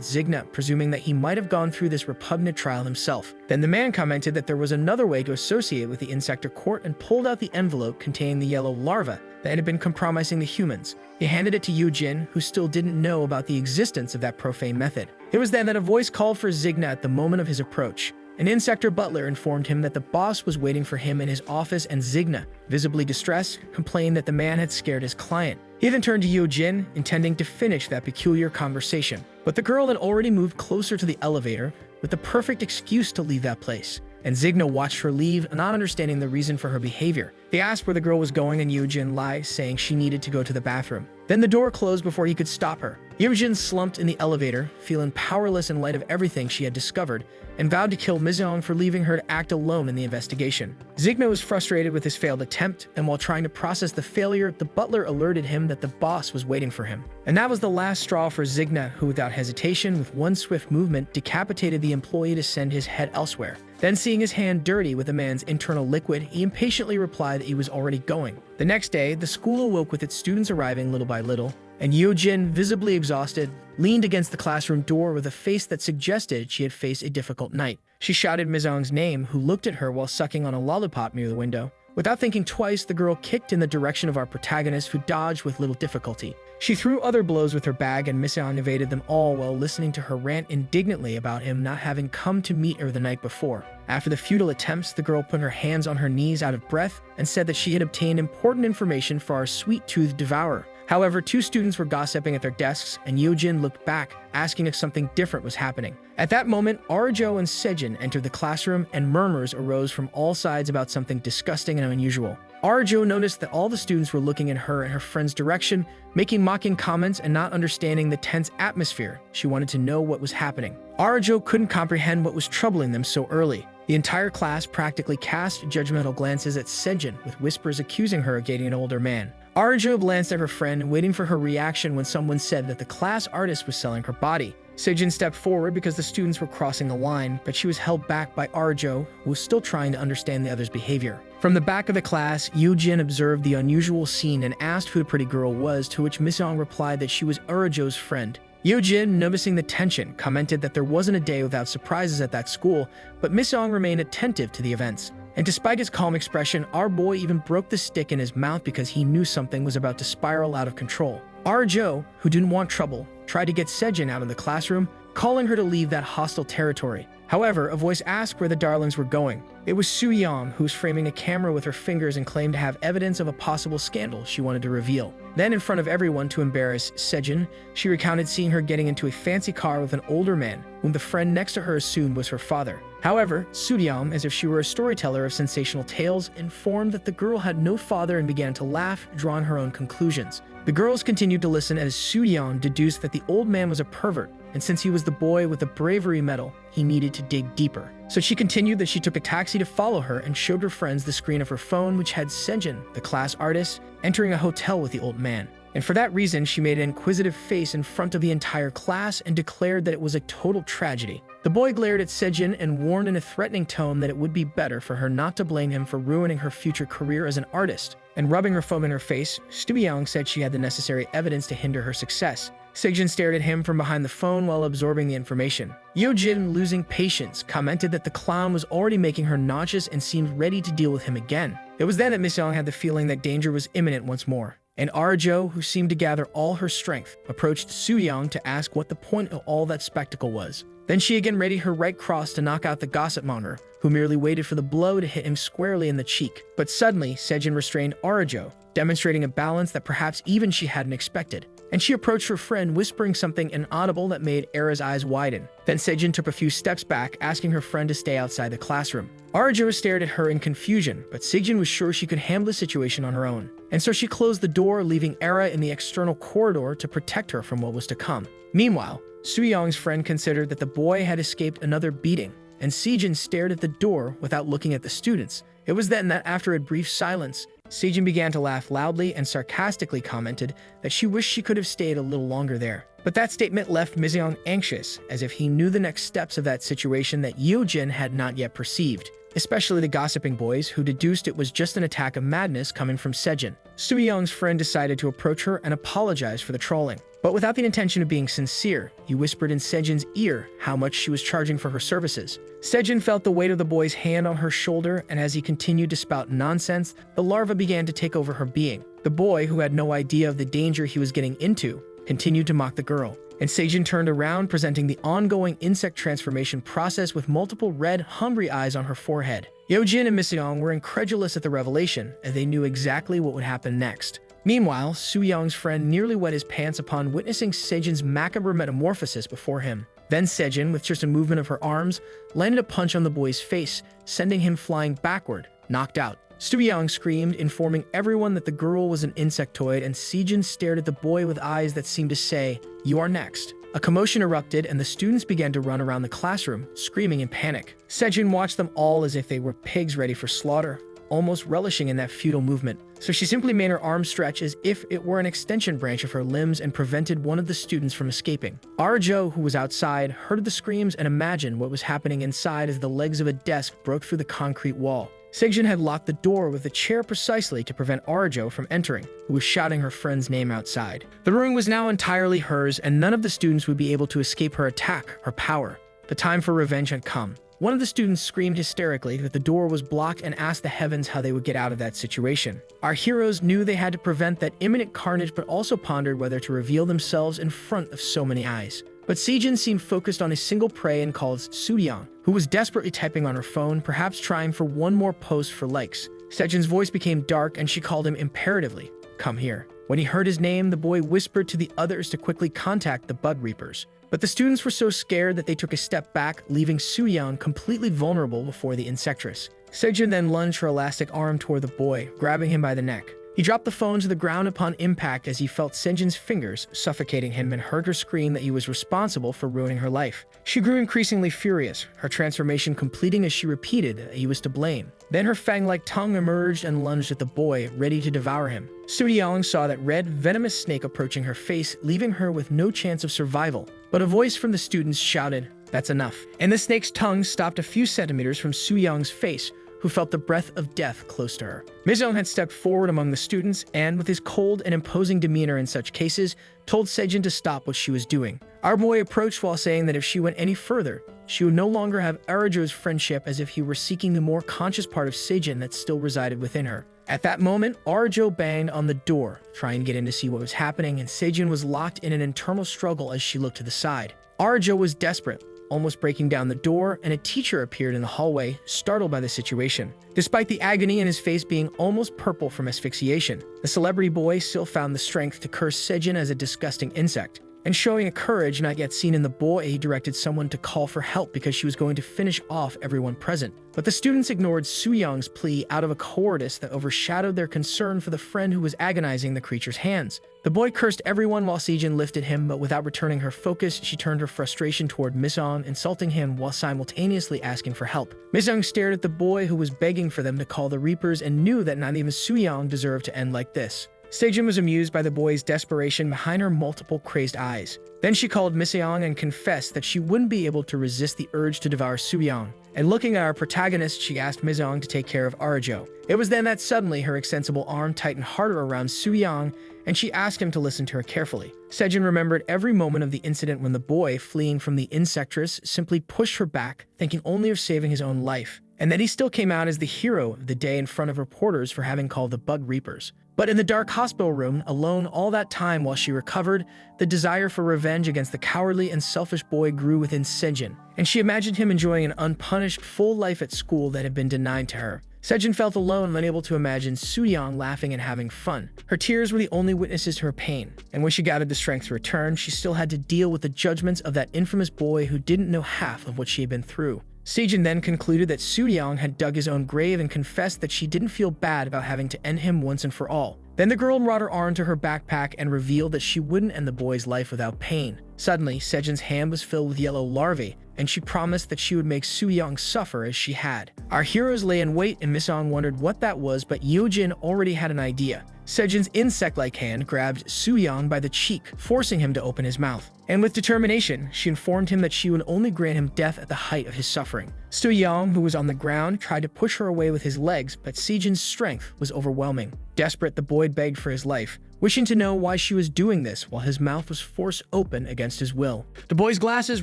Zigna, presuming that he might have gone through this repugnant trial himself. Then the man commented that there was another way to associate with the insector court, and pulled out the envelope containing the yellow larva that had been compromising the humans. He handed it to Yujin, who still didn't know about the existence of that profane method. It was then that a voice called for Zigna at the moment of his approach. An insector butler informed him that the boss was waiting for him in his office, and Zigna, visibly distressed, complained that the man had scared his client. He then turned to Yujin, intending to finish that peculiar conversation. But the girl had already moved closer to the elevator, with the perfect excuse to leave that place. And Zigna watched her leave, not understanding the reason for her behavior. They asked where the girl was going, and Yujin lied, saying she needed to go to the bathroom. Then the door closed before he could stop her. Yujin slumped in the elevator, feeling powerless in light of everything she had discovered, and vowed to kill Mizong for leaving her to act alone in the investigation. Zigna was frustrated with his failed attempt, and while trying to process the failure, the butler alerted him that the boss was waiting for him. And that was the last straw for Zigna, who without hesitation, with one swift movement, decapitated the employee to send his head elsewhere. Then, seeing his hand dirty with the man's internal liquid, he impatiently replied that he was already going. The next day, the school awoke with its students arriving little by little, and Yujin, visibly exhausted, leaned against the classroom door with a face that suggested she had faced a difficult night. She shouted Mizong's name, who looked at her while sucking on a lollipop near the window. Without thinking twice, the girl kicked in the direction of our protagonist, who dodged with little difficulty. She threw other blows with her bag, and Mizong evaded them all while listening to her rant indignantly about him not having come to meet her the night before. After the futile attempts, the girl put her hands on her knees out of breath and said that she had obtained important information for our sweet-toothed devourer. However, two students were gossiping at their desks, and Yujin looked back, asking if something different was happening. At that moment, Arjo and Sejin entered the classroom, and murmurs arose from all sides about something disgusting and unusual. Arjo noticed that all the students were looking in her and her friend's direction, making mocking comments and not understanding the tense atmosphere. She wanted to know what was happening. Arjo couldn't comprehend what was troubling them so early. The entire class practically cast judgmental glances at Sejin, with whispers accusing her of dating an older man. Arjo glanced at her friend, waiting for her reaction when someone said that the class artist was selling her body. Sejin stepped forward because the students were crossing the line, but she was held back by Arjo, who was still trying to understand the other's behavior. From the back of the class, Yujin observed the unusual scene and asked who the pretty girl was, to which Mizong replied that she was Arjo's friend. Yujin, noticing the tension, commented that there wasn't a day without surprises at that school, but Mizong remained attentive to the events. And despite his calm expression, our boy even broke the stick in his mouth because he knew something was about to spiral out of control. Arjo, who didn't want trouble, tried to get Sejin out of the classroom, calling her to leave that hostile territory. However, a voice asked where the darlings were going. It was Soo-young, who was framing a camera with her fingers and claimed to have evidence of a possible scandal she wanted to reveal. Then, in front of everyone to embarrass Sejin, she recounted seeing her getting into a fancy car with an older man, whom the friend next to her assumed was her father. However, Soo-young, as if she were a storyteller of sensational tales, informed that the girl had no father and began to laugh, drawing her own conclusions. The girls continued to listen as Soo-young deduced that the old man was a pervert, and since he was the boy with the bravery medal, he needed to dig deeper. So she continued that she took a taxi to follow her and showed her friends the screen of her phone, which had Sejin, the class artist, entering a hotel with the old man. And for that reason, she made an inquisitive face in front of the entire class and declared that it was a total tragedy. The boy glared at Sejin and warned in a threatening tone that it would be better for her not to blame him for ruining her future career as an artist. And rubbing her foam in her face, Soo-young said she had the necessary evidence to hinder her success. Sejin stared at him from behind the phone while absorbing the information. Yeojin, losing patience, commented that the clown was already making her nauseous and seemed ready to deal with him again. It was then that Miss Young had the feeling that danger was imminent once more. And Arjo, who seemed to gather all her strength, approached Soo-young to ask what the point of all that spectacle was. Then she again readied her right cross to knock out the gossip monger, who merely waited for the blow to hit him squarely in the cheek. But suddenly, Sejin restrained Arjo, demonstrating a balance that perhaps even she hadn't expected. And she approached her friend, whispering something inaudible that made Era's eyes widen. Then Sejin took a few steps back, asking her friend to stay outside the classroom. Arjo stared at her in confusion, but Sejin was sure she could handle the situation on her own. And so she closed the door, leaving Era in the external corridor to protect her from what was to come. Meanwhile, Soo-young's friend considered that the boy had escaped another beating, and Sejin stared at the door without looking at the students. It was then that, after a brief silence, Sejin began to laugh loudly and sarcastically commented that she wished she could have stayed a little longer there. But that statement left Miseong anxious, as if he knew the next steps of that situation that Yeojin had not yet perceived, especially the gossiping boys, who deduced it was just an attack of madness coming from Sejin. Soo-young's friend decided to approach her and apologize for the trolling. But without the intention of being sincere, he whispered in Sejin's ear how much she was charging for her services. Sejin felt the weight of the boy's hand on her shoulder, and as he continued to spout nonsense, the larva began to take over her being. The boy, who had no idea of the danger he was getting into, continued to mock the girl. And Sejin turned around, presenting the ongoing insect transformation process with multiple red, hungry eyes on her forehead. Yeojin and Miseong were incredulous at the revelation, as they knew exactly what would happen next. Meanwhile, Soo-young's friend nearly wet his pants upon witnessing Sejin's macabre metamorphosis before him. Then Sejin, with just a movement of her arms, landed a punch on the boy's face, sending him flying backward, knocked out. Soo-young screamed, informing everyone that the girl was an insectoid, and Sejin stared at the boy with eyes that seemed to say, "You are next." A commotion erupted, and the students began to run around the classroom, screaming in panic. Sejin watched them all as if they were pigs ready for slaughter, almost relishing in that futile movement. So she simply made her arm stretch as if it were an extension branch of her limbs and prevented one of the students from escaping. Arjo, who was outside, heard the screams and imagined what was happening inside as the legs of a desk broke through the concrete wall. Sejin had locked the door with a chair precisely to prevent Arjo from entering, who was shouting her friend's name outside. The room was now entirely hers, and none of the students would be able to escape her attack, her power. The time for revenge had come. One of the students screamed hysterically that the door was blocked and asked the heavens how they would get out of that situation. Our heroes knew they had to prevent that imminent carnage, but also pondered whether to reveal themselves in front of so many eyes. But Sejin seemed focused on a single prey and called Soo-young, who was desperately typing on her phone, perhaps trying for one more post for likes. Sejin's voice became dark and she called him imperatively, "Come here." When he heard his name, the boy whispered to the others to quickly contact the Bud Reapers. But the students were so scared that they took a step back, leaving Soo-young completely vulnerable before the insectress. Sejin then lunged her elastic arm toward the boy, grabbing him by the neck. He dropped the phone to the ground upon impact as he felt Sejin's fingers suffocating him and heard her scream that he was responsible for ruining her life. She grew increasingly furious, her transformation completing as she repeated that he was to blame. Then her fang-like tongue emerged and lunged at the boy, ready to devour him. Soo-young saw that red, venomous snake approaching her face, leaving her with no chance of survival. But a voice from the students shouted, "That's enough." And the snake's tongue stopped a few centimeters from Soo-young's face, who felt the breath of death close to her. Miseong had stepped forward among the students and, with his cold and imposing demeanor in such cases, told Sejin to stop what she was doing. Our boy approached while saying that if she went any further, she would no longer have Arajo's friendship, as if he were seeking the more conscious part of Sejin that still resided within her. At that moment, Arajo banged on the door, trying to get in to see what was happening, and Sejin was locked in an internal struggle as she looked to the side. Arajo was desperate, almost breaking down the door, and a teacher appeared in the hallway, startled by the situation. Despite the agony and his face being almost purple from asphyxiation, the celebrity boy still found the strength to curse Sejin as a disgusting insect. And showing a courage not yet seen in the boy, he directed someone to call for help because she was going to finish off everyone present. But the students ignored Soo-young's plea out of a cowardice that overshadowed their concern for the friend who was agonizing the creature's hands. The boy cursed everyone while Sejin lifted him, but without returning her focus, she turned her frustration toward Misong, insulting him while simultaneously asking for help. Misong stared at the boy who was begging for them to call the Reapers and knew that not even Soo-young deserved to end like this. Sejin was amused by the boy's desperation behind her multiple crazed eyes. Then she called Misong and confessed that she wouldn't be able to resist the urge to devour Soo-young. And looking at our protagonist, she asked Misong to take care of Arajo. It was then that suddenly her extensible arm tightened harder around Soo-young, and she asked him to listen to her carefully. Sejin remembered every moment of the incident when the boy, fleeing from the insectress, simply pushed her back, thinking only of saving his own life, and that he still came out as the hero of the day in front of reporters for having called the Bug Reapers. But in the dark hospital room, alone all that time while she recovered, the desire for revenge against the cowardly and selfish boy grew within Sejin, and she imagined him enjoying an unpunished, full life at school that had been denied to her. Sejin felt alone and unable to imagine Soo-young laughing and having fun. Her tears were the only witnesses to her pain, and when she gathered the strength to return, she still had to deal with the judgments of that infamous boy who didn't know half of what she had been through. Sejin then concluded that Soo-young had dug his own grave and confessed that she didn't feel bad about having to end him once and for all. Then the girl brought her arm to her backpack and revealed that she wouldn't end the boy's life without pain. Suddenly, Sejin's hand was filled with yellow larvae, and she promised that she would make Soo-young suffer as she had. Our heroes lay in wait, and Misong wondered what that was, but Yeojin already had an idea. Sejin's insect-like hand grabbed Soo-young by the cheek, forcing him to open his mouth. And with determination, she informed him that she would only grant him death at the height of his suffering. Soo-young, who was on the ground, tried to push her away with his legs, but Sejin's strength was overwhelming. Desperate, the boy begged for his life, wishing to know why she was doing this while his mouth was forced open against his will. The boy's glasses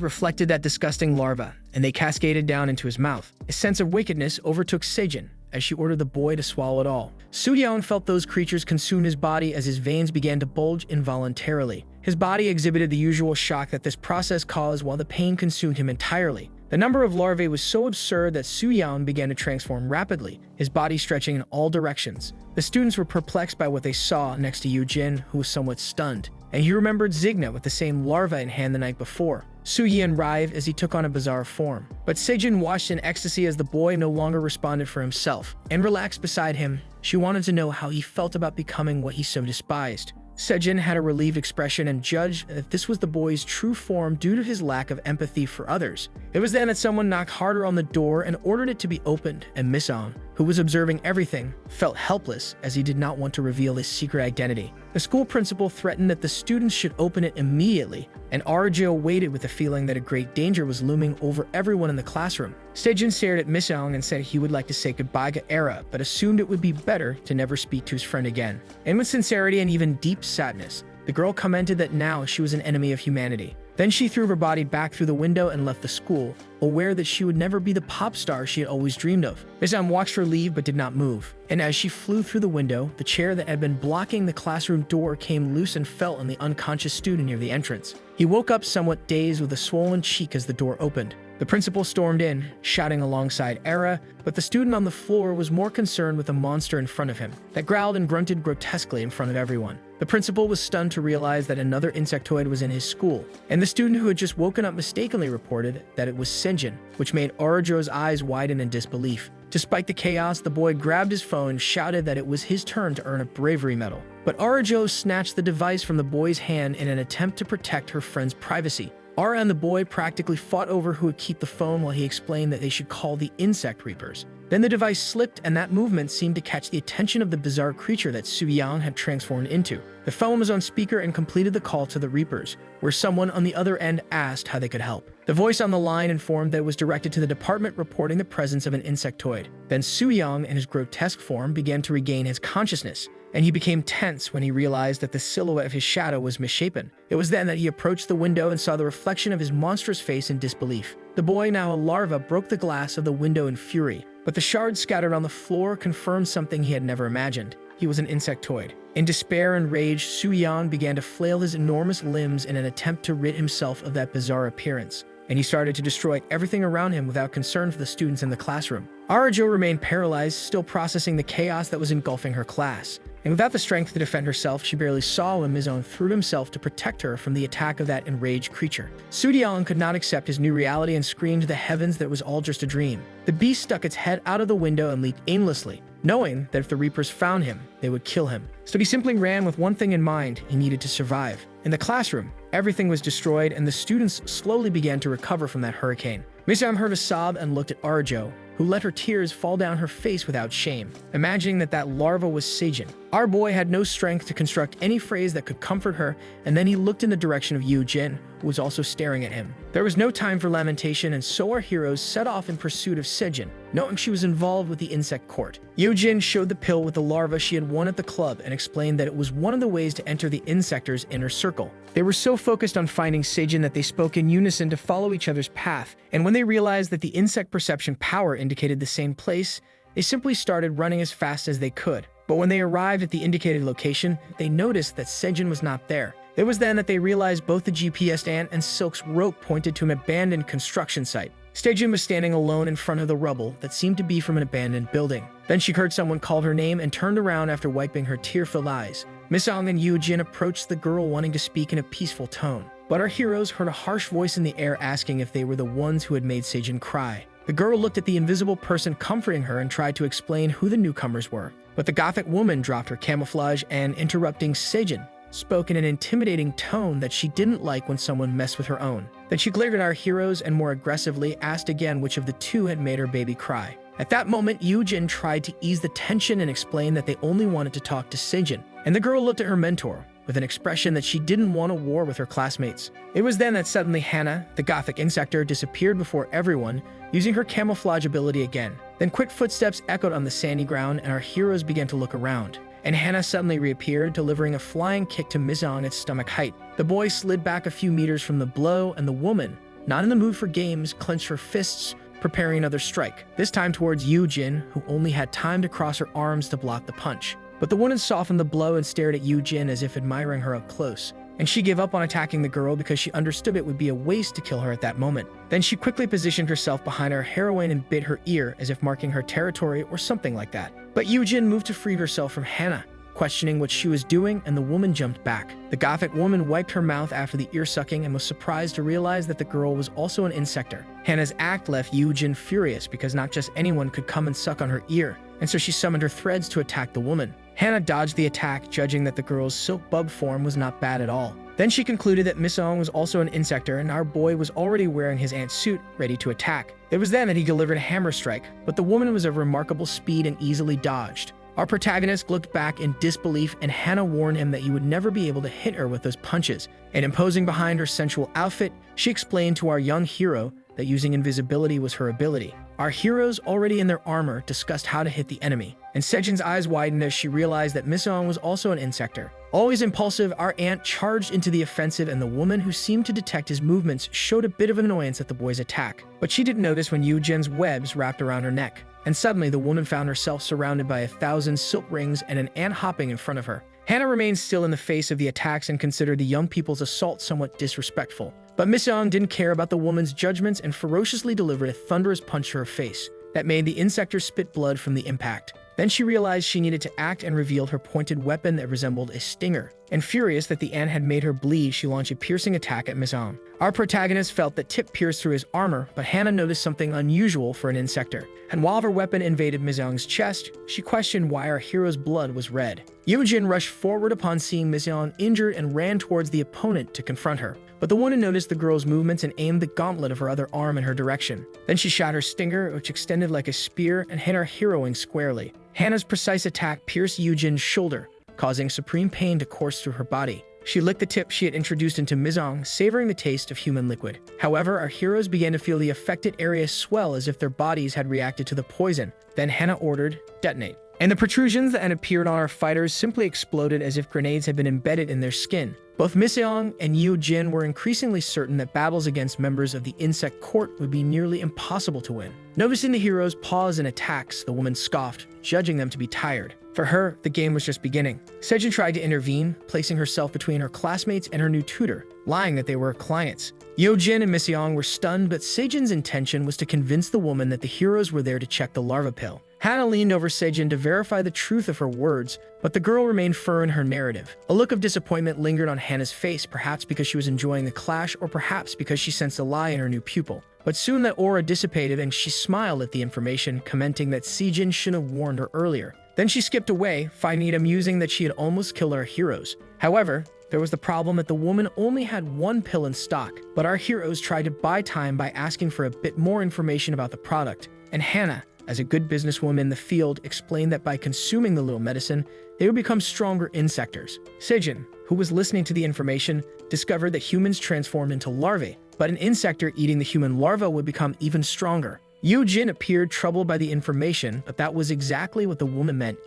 reflected that disgusting larva, and they cascaded down into his mouth. A sense of wickedness overtook Sejin as she ordered the boy to swallow it all. Soo-young felt those creatures consume his body as his veins began to bulge involuntarily. His body exhibited the usual shock that this process caused while the pain consumed him entirely. The number of larvae was so absurd that Soo-young began to transform rapidly, his body stretching in all directions. The students were perplexed by what they saw next to Yeojin, who was somewhat stunned, and he remembered Zigna with the same larva in hand the night before. Soo-young writhed as he took on a bizarre form, but Sejin watched in ecstasy as the boy no longer responded for himself, and relaxed beside him. She wanted to know how he felt about becoming what he so despised. Sejin had a relieved expression and judged that this was the boy's true form due to his lack of empathy for others. It was then that someone knocked harder on the door and ordered it to be opened, and Misong, who was observing everything, felt helpless as he did not want to reveal his secret identity. The school principal threatened that the students should open it immediately, and Arajo waited with the feeling that a great danger was looming over everyone in the classroom. Sejin stared at Misong and said he would like to say goodbye to Era, but assumed it would be better to never speak to his friend again. And with sincerity and even deep sadness, the girl commented that now she was an enemy of humanity. Then she threw her body back through the window and left the school, aware that she would never be the pop star she had always dreamed of. Misong watched her leave but did not move, and as she flew through the window, the chair that had been blocking the classroom door came loose and fell on the unconscious student near the entrance. He woke up somewhat dazed with a swollen cheek as the door opened. The principal stormed in, shouting alongside Era, but the student on the floor was more concerned with the monster in front of him that growled and grunted grotesquely in front of everyone. The principal was stunned to realize that another insectoid was in his school, and the student who had just woken up mistakenly reported that it was Sejin, which made Arajo's eyes widen in disbelief. Despite the chaos, the boy grabbed his phone and shouted that it was his turn to earn a bravery medal. But Arajo snatched the device from the boy's hand in an attempt to protect her friend's privacy. Ara and the boy practically fought over who would keep the phone while he explained that they should call the insect reapers. Then the device slipped, and that movement seemed to catch the attention of the bizarre creature that Soo-young had transformed into. The phone was on speaker and completed the call to the reapers, where someone on the other end asked how they could help. The voice on the line informed that it was directed to the department reporting the presence of an insectoid. Then Soo-young, in his grotesque form, began to regain his consciousness, and he became tense when he realized that the silhouette of his shadow was misshapen. It was then that he approached the window and saw the reflection of his monstrous face in disbelief. The boy, now a larva, broke the glass of the window in fury, but the shards scattered on the floor confirmed something he had never imagined. He was an insectoid. In despair and rage, Soo-young began to flail his enormous limbs in an attempt to rid himself of that bizarre appearance. and he started to destroy everything around him without concern for the students in the classroom. Arajo remained paralyzed, still processing the chaos that was engulfing her class. And without the strength to defend herself, she barely saw when Mizong threw himself to protect her from the attack of that enraged creature. Sudiang could not accept his new reality and screamed to the heavens that it was all just a dream. The beast stuck its head out of the window and leaped aimlessly, knowing that if the Reapers found him, they would kill him. So he simply ran with one thing in mind: he needed to survive. In the classroom, everything was destroyed and the students slowly began to recover from that hurricane. Mizong heard a sob and looked at Arajo, who let her tears fall down her face without shame, imagining that larva was Seijin. Our boy had no strength to construct any phrase that could comfort her, and then he looked in the direction of Yu Jin, who was also staring at him. There was no time for lamentation, and so our heroes set off in pursuit of Seijin, knowing she was involved with the insect court. Yu Jin showed the pill with the larva she had won at the club and explained that it was one of the ways to enter the insector's inner circle. They were so focused on finding Seijin that they spoke in unison to follow each other's path, and when they realized that the insect perception power indicated the same place, they simply started running as fast as they could. But when they arrived at the indicated location, they noticed that Seijin was not there. It was then that they realized both the GPS ant and Silk's rope pointed to an abandoned construction site. Seijin was standing alone in front of the rubble that seemed to be from an abandoned building. Then she heard someone call her name and turned around after wiping her tear-filled eyes. Misong and Yu Jin approached the girl, wanting to speak in a peaceful tone. But our heroes heard a harsh voice in the air asking if they were the ones who had made Seijin cry. The girl looked at the invisible person comforting her and tried to explain who the newcomers were. But the Gothic woman dropped her camouflage and, interrupting Seijin, spoke in an intimidating tone that she didn't like when someone messed with her own. Then she glared at our heroes and more aggressively asked again which of the two had made her baby cry. At that moment, Yu Jin tried to ease the tension and explain that they only wanted to talk to Seijin, and the girl looked at her mentor with an expression that she didn't want a war with her classmates. It was then that suddenly Hannah, the Gothic insector, disappeared before everyone, using her camouflage ability again. Then quick footsteps echoed on the sandy ground and our heroes began to look around. And Hannah suddenly reappeared, delivering a flying kick to Mizong at stomach height. The boy slid back a few meters from the blow, and the woman, not in the mood for games, clenched her fists, preparing another strike, this time towards Yu Jin, who only had time to cross her arms to block the punch. But the woman softened the blow and stared at Yu Jin as if admiring her up close. And she gave up on attacking the girl because she understood it would be a waste to kill her at that moment. Then she quickly positioned herself behind our heroine and bit her ear as if marking her territory or something like that. But Yu Jin moved to free herself from Hannah, questioning what she was doing, and the woman jumped back. The Gothic woman wiped her mouth after the ear sucking and was surprised to realize that the girl was also an insector. Hannah's act left Yu Jin furious because not just anyone could come and suck on her ear, and so she summoned her threads to attack the woman. Hannah dodged the attack, judging that the girl's silk bug form was not bad at all. Then she concluded that Misong was also an insector and our boy was already wearing his ant suit, ready to attack. It was then that he delivered a hammer strike, but the woman was of remarkable speed and easily dodged. Our protagonist looked back in disbelief, and Hannah warned him that he would never be able to hit her with those punches. And imposing behind her sensual outfit, she explained to our young hero that using invisibility was her ability. Our heroes, already in their armor, discussed how to hit the enemy, and Seijin's eyes widened as she realized that Misong was also an insector. Always impulsive, our ant charged into the offensive, and the woman, who seemed to detect his movements, showed a bit of annoyance at the boy's attack. But she didn't notice when Yu Jin's webs wrapped around her neck. And suddenly, the woman found herself surrounded by 1,000 silk rings and an ant hopping in front of her. Hannah remained still in the face of the attacks and considered the young people's assault somewhat disrespectful. But Misong didn't care about the woman's judgments and ferociously delivered a thunderous punch to her face that made the insector spit blood from the impact. Then she realized she needed to act and revealed her pointed weapon that resembled a stinger. And furious that the ant had made her bleed, she launched a piercing attack at Misong. Our protagonist felt that tip pierced through his armor, but Hannah noticed something unusual for an insector. And while her weapon invaded Misong's chest, she questioned why our hero's blood was red. Yu Jin rushed forward upon seeing Misong injured and ran towards the opponent to confront her. But the woman noticed the girl's movements and aimed the gauntlet of her other arm in her direction. Then she shot her stinger, which extended like a spear, and hit our heroine squarely. Hannah's precise attack pierced Yu Jin's shoulder, causing supreme pain to course through her body. She licked the tip she had introduced into Misong, savoring the taste of human liquid. However, our heroes began to feel the affected area swell as if their bodies had reacted to the poison. Then Hannah ordered, "Detonate." and the protrusions that had appeared on our fighters simply exploded as if grenades had been embedded in their skin. Both Miseong and Yu Jin were increasingly certain that battles against members of the insect court would be nearly impossible to win. Noticing the heroes' pause in attacks, the woman scoffed, judging them to be tired. For her, the game was just beginning. Sejin tried to intervene, placing herself between her classmates and her new tutor, lying that they were clients. Yojin and Miseong were stunned, but Sejin's intention was to convince the woman that the heroes were there to check the larva pill. Hannah leaned over Sejin to verify the truth of her words, but the girl remained firm in her narrative. A look of disappointment lingered on Hannah's face, perhaps because she was enjoying the clash or perhaps because she sensed a lie in her new pupil. But soon that aura dissipated and she smiled at the information, commenting that Sejin shouldn't have warned her earlier. Then she skipped away, finding it amusing that she had almost killed our heroes. However, there was the problem that the woman only had one pill in stock, but our heroes tried to buy time by asking for a bit more information about the product. And Hannah, as a good businesswoman in the field, explained that by consuming the little medicine, they would become stronger insectors. Sejin, who was listening to the information, discovered that humans transformed into larvae, but an insector eating the human larva would become even stronger. Yu Jin appeared troubled by the information, but that was exactly what the woman meant,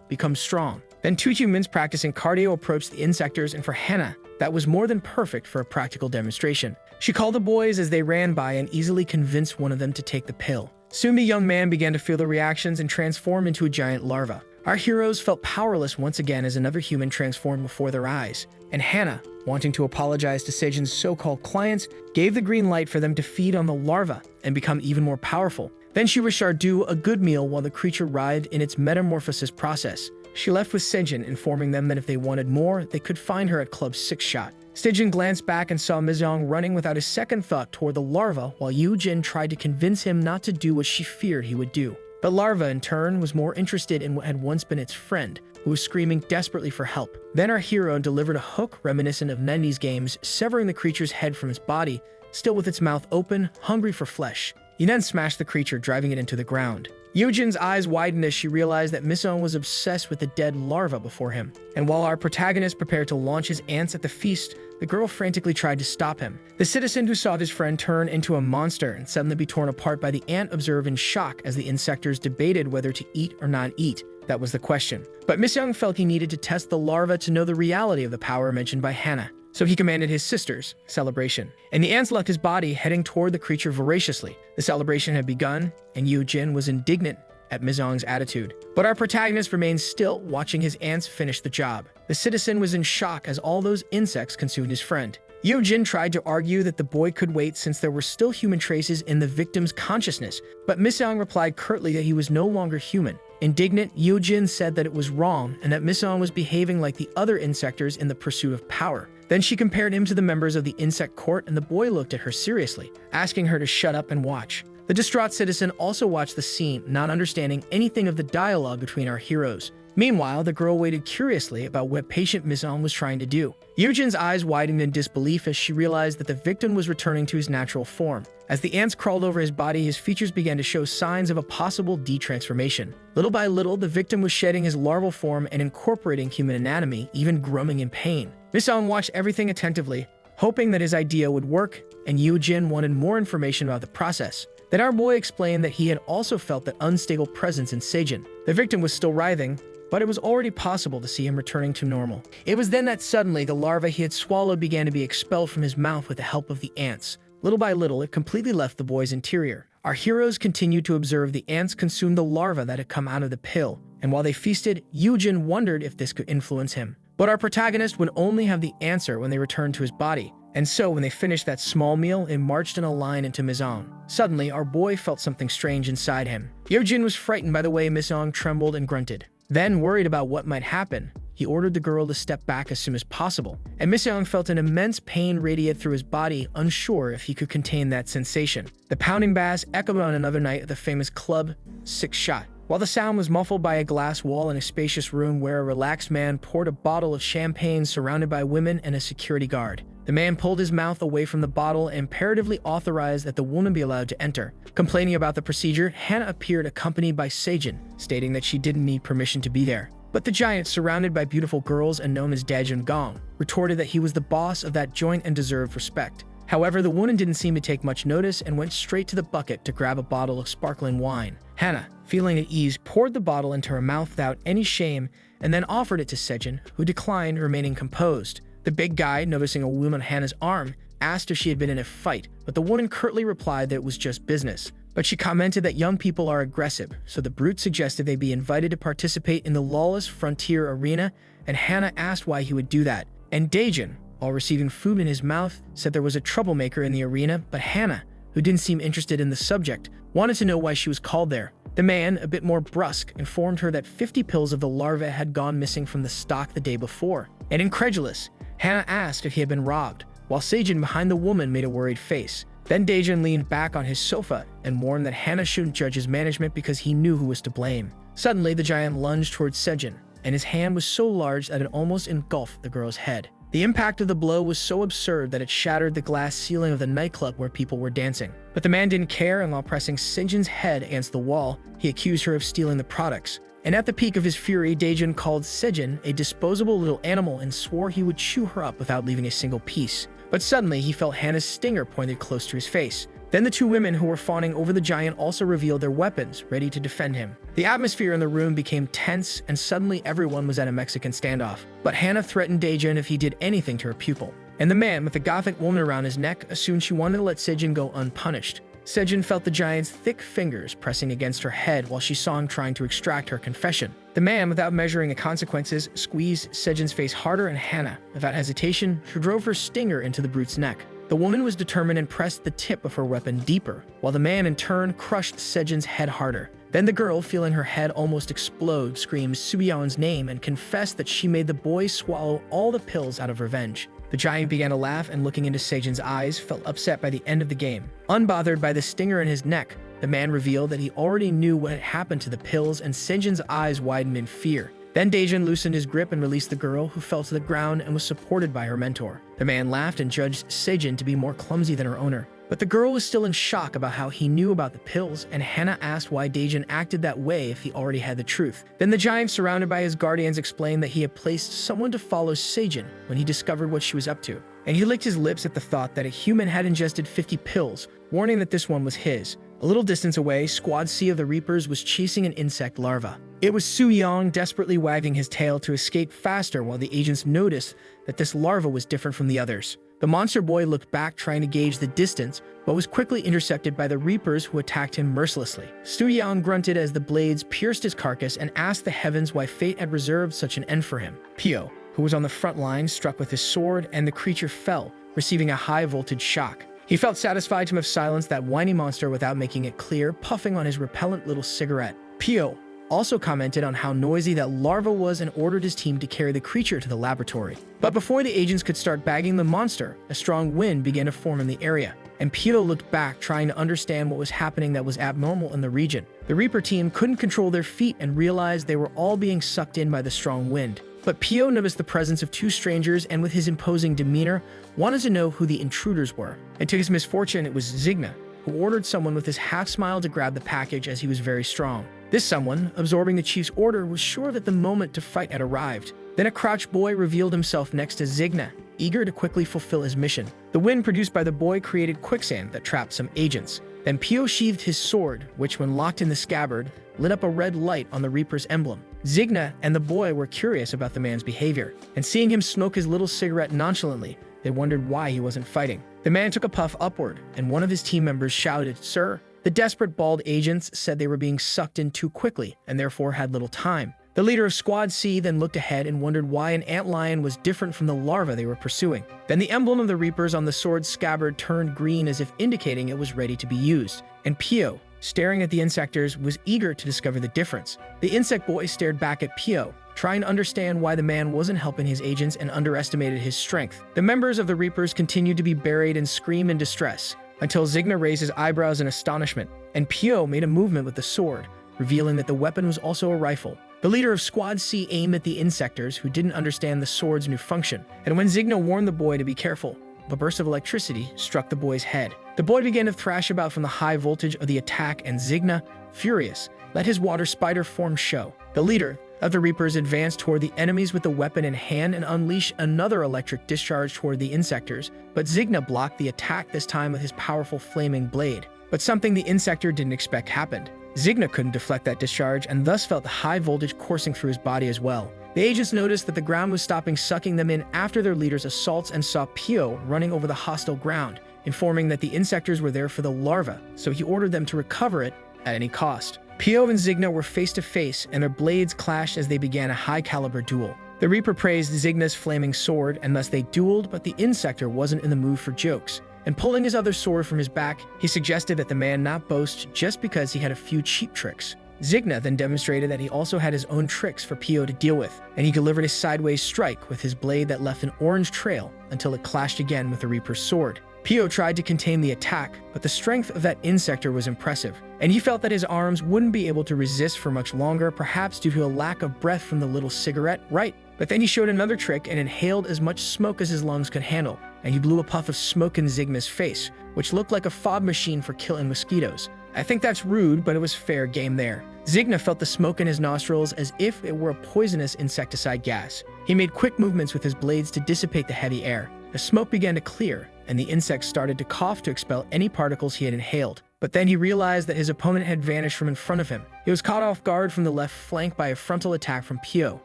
become strong. Then two humans practicing cardio approached the insectors, and for Hannah, that was more than perfect for a practical demonstration. She called the boys as they ran by and easily convinced one of them to take the pill. Soon the young man began to feel the reactions and transform into a giant larva. Our heroes felt powerless once again as another human transformed before their eyes. And Hannah, wanting to apologize to Sejin's so-called clients, gave the green light for them to feed on the larva and become even more powerful. Then she wished Ardu a good meal while the creature writhed in its metamorphosis process. She left with Sejin, informing them that if they wanted more, they could find her at Club 6 Shot. Sejin glanced back and saw Miseong running without a second thought toward the larva, while Yu Jin tried to convince him not to do what she feared he would do. But larva, in turn, was more interested in what had once been its friend, who was screaming desperately for help. Then our hero delivered a hook reminiscent of 90s games, severing the creature's head from its body, still with its mouth open, hungry for flesh. He then smashed the creature, driving it into the ground. Yujin's eyes widened as she realized that Miseong was obsessed with the dead larva before him. And while our protagonist prepared to launch his ants at the feast, the girl frantically tried to stop him. The citizen who saw his friend turn into a monster and suddenly be torn apart by the ant observed in shock as the insectors debated whether to eat or not eat. That was the question. But Miseong felt he needed to test the larva to know the reality of the power mentioned by Hannah. So he commanded his sisters, celebration. And the ants left his body, heading toward the creature voraciously. The celebration had begun, and Yu Jin was indignant at Miseong's attitude. But our protagonist remained still, watching his ants finish the job. The citizen was in shock as all those insects consumed his friend. Yu Jin tried to argue that the boy could wait since there were still human traces in the victim's consciousness, but Miseong replied curtly that he was no longer human. Indignant, Yu Jin said that it was wrong and that Miseong was behaving like the other insectors in the pursuit of power. Then she compared him to the members of the insect court, and the boy looked at her seriously, asking her to shut up and watch. The distraught citizen also watched the scene, not understanding anything of the dialogue between our heroes. Meanwhile, the girl waited curiously about what patient Miseong was trying to do. Yujin's eyes widened in disbelief as she realized that the victim was returning to his natural form. As the ants crawled over his body, his features began to show signs of a possible detransformation. Little by little, the victim was shedding his larval form and incorporating human anatomy, even groaning in pain. Miseong watched everything attentively, hoping that his idea would work, and Yu Jin wanted more information about the process. Then our boy explained that he had also felt that unstable presence in Sejin. The victim was still writhing, but it was already possible to see him returning to normal. It was then that suddenly the larva he had swallowed began to be expelled from his mouth with the help of the ants. Little by little, it completely left the boy's interior. Our heroes continued to observe the ants consume the larva that had come out of the pill, and while they feasted, Yu Jin wondered if this could influence him. But our protagonist would only have the answer when they returned to his body. And so, when they finished that small meal, it marched in a line into Miseong. Suddenly, our boy felt something strange inside him. Yu Jin was frightened by the way Miseong trembled and grunted. Then, worried about what might happen, he ordered the girl to step back as soon as possible. And Miseong felt an immense pain radiate through his body, unsure if he could contain that sensation. The pounding bass echoed on another night at the famous Club 6 Shot. While the sound was muffled by a glass wall in a spacious room where a relaxed man poured a bottle of champagne surrounded by women and a security guard. The man pulled his mouth away from the bottle and imperatively authorized that the woman be allowed to enter. Complaining about the procedure, Hannah appeared accompanied by Sejin, stating that she didn't need permission to be there. But the giant, surrounded by beautiful girls and known as Dajun Gong, retorted that he was the boss of that joint and deserved respect. However, the woman didn't seem to take much notice and went straight to the bucket to grab a bottle of sparkling wine. Hana, feeling at ease, poured the bottle into her mouth without any shame and then offered it to Sejin, who declined, remaining composed. The big guy, noticing a wound on Hana's arm, asked if she had been in a fight, but the woman curtly replied that it was just business. But she commented that young people are aggressive, so the brute suggested they be invited to participate in the lawless frontier arena, and Hana asked why he would do that. And Daejin, while receiving food in his mouth, said there was a troublemaker in the arena, but Hana, who didn't seem interested in the subject, wanted to know why she was called there. The man, a bit more brusque, informed her that 50 pills of the larva had gone missing from the stock the day before. And incredulous, Hana asked if he had been robbed, while Sejin behind the woman made a worried face. Then Daejin leaned back on his sofa and warned that Hana shouldn't judge his management because he knew who was to blame. Suddenly, the giant lunged towards Sejin, and his hand was so large that it almost engulfed the girl's head. The impact of the blow was so absurd that it shattered the glass ceiling of the nightclub where people were dancing. But the man didn't care, and while pressing Sejin's head against the wall, he accused her of stealing the products. And at the peak of his fury, Daejin called Sejin a disposable little animal and swore he would chew her up without leaving a single piece. But suddenly, he felt Hana's stinger pointed close to his face. Then the two women who were fawning over the giant also revealed their weapons, ready to defend him. The atmosphere in the room became tense, and suddenly everyone was at a Mexican standoff. But Hana threatened Daejin if he did anything to her pupil. And the man, with the gothic woman around his neck, assumed she wanted to let Sejin go unpunished. Sejin felt the giant's thick fingers pressing against her head while she saw him trying to extract her confession. The man, without measuring the consequences, squeezed Sejin's face harder, and Hana, without hesitation, she drove her stinger into the brute's neck. The woman was determined and pressed the tip of her weapon deeper, while the man in turn crushed Sejin's head harder. Then the girl, feeling her head almost explode, screamed Suyeon's name and confessed that she made the boy swallow all the pills out of revenge. The giant began to laugh and, looking into Sejin's eyes, felt upset by the end of the game. Unbothered by the stinger in his neck, the man revealed that he already knew what had happened to the pills, and Sejin's eyes widened in fear. Then Daejin loosened his grip and released the girl, who fell to the ground and was supported by her mentor. The man laughed and judged Sejin to be more clumsy than her owner. But the girl was still in shock about how he knew about the pills, and Hana asked why Daejin acted that way if he already had the truth. Then the giant, surrounded by his guardians, explained that he had placed someone to follow Sejin when he discovered what she was up to. And he licked his lips at the thought that a human had ingested 50 pills, warning that this one was his. A little distance away, Squad C of the Reapers was chasing an insect larva. It was Suyeon, desperately wagging his tail to escape faster, while the agents noticed that this larva was different from the others. The monster boy looked back, trying to gauge the distance, but was quickly intercepted by the Reapers, who attacked him mercilessly. Suyeon grunted as the blades pierced his carcass and asked the heavens why fate had reserved such an end for him. Pio, who was on the front line, struck with his sword, and the creature fell, receiving a high-voltage shock. He felt satisfied to have silenced that whiny monster without making it clear, puffing on his repellent little cigarette. Pio also commented on how noisy that larva was and ordered his team to carry the creature to the laboratory. But before the agents could start bagging the monster, a strong wind began to form in the area, and Pio looked back, trying to understand what was happening that was abnormal in the region. The Reaper team couldn't control their feet and realized they were all being sucked in by the strong wind. But Pio noticed the presence of two strangers and, with his imposing demeanor, wanted to know who the intruders were. And to his misfortune, it was Zigna, who ordered someone with his half-smile to grab the package, as he was very strong. This someone, absorbing the chief's order, was sure that the moment to fight had arrived. Then a crouched boy revealed himself next to Zigna, eager to quickly fulfill his mission. The wind produced by the boy created quicksand that trapped some agents. Then Pio sheathed his sword, which, when locked in the scabbard, lit up a red light on the Reaper's emblem. Zigna and the boy were curious about the man's behavior, and seeing him smoke his little cigarette nonchalantly, they wondered why he wasn't fighting. The man took a puff upward, and one of his team members shouted, "Sir!" The desperate bald agents said they were being sucked in too quickly, and therefore had little time. The leader of Squad C then looked ahead and wondered why an antlion was different from the larva they were pursuing. Then the emblem of the Reapers on the sword's scabbard turned green, as if indicating it was ready to be used. And Pio, staring at the insectors, was eager to discover the difference. The insect boy stared back at Pio, trying to understand why the man wasn't helping his agents and underestimated his strength. The members of the Reapers continued to be buried and scream in distress, until Zigna raised his eyebrows in astonishment, and Pio made a movement with the sword, revealing that the weapon was also a rifle. The leader of Squad C aimed at the insectors, who didn't understand the sword's new function, and when Zigna warned the boy to be careful, a burst of electricity struck the boy's head. The boy began to thrash about from the high voltage of the attack, and Zigna, furious, let his water spider form show. The leader, Other Reapers advanced toward the enemies with the weapon in hand and unleashed another electric discharge toward the insectors, but Zigna blocked the attack this time with his powerful flaming blade. But something the insector didn't expect happened. Zigna couldn't deflect that discharge and thus felt the high voltage coursing through his body as well. The agents noticed that the ground was stopping sucking them in after their leader's assaults and saw Pio running over the hostile ground, informing that the insectors were there for the larva, so he ordered them to recover it at any cost. Pio and Zigna were face to face, and their blades clashed as they began a high-caliber duel. The Reaper praised Zigna's flaming sword, and thus they dueled, but the insector wasn't in the mood for jokes. And pulling his other sword from his back, he suggested that the man not boast just because he had a few cheap tricks. Zigna then demonstrated that he also had his own tricks for Pio to deal with, and he delivered a sideways strike with his blade that left an orange trail until it clashed again with the Reaper's sword. Pio tried to contain the attack, but the strength of that insector was impressive, and he felt that his arms wouldn't be able to resist for much longer, perhaps due to a lack of breath from the little cigarette, right? But then he showed another trick and inhaled as much smoke as his lungs could handle, and he blew a puff of smoke in Zigna's face, which looked like a fob machine for killing mosquitoes. I think that's rude, but it was fair game there. Zigna felt the smoke in his nostrils as if it were a poisonous insecticide gas. He made quick movements with his blades to dissipate the heavy air. The smoke began to clear, and the insects started to cough to expel any particles he had inhaled. But then he realized that his opponent had vanished from in front of him. He was caught off guard from the left flank by a frontal attack from Pio,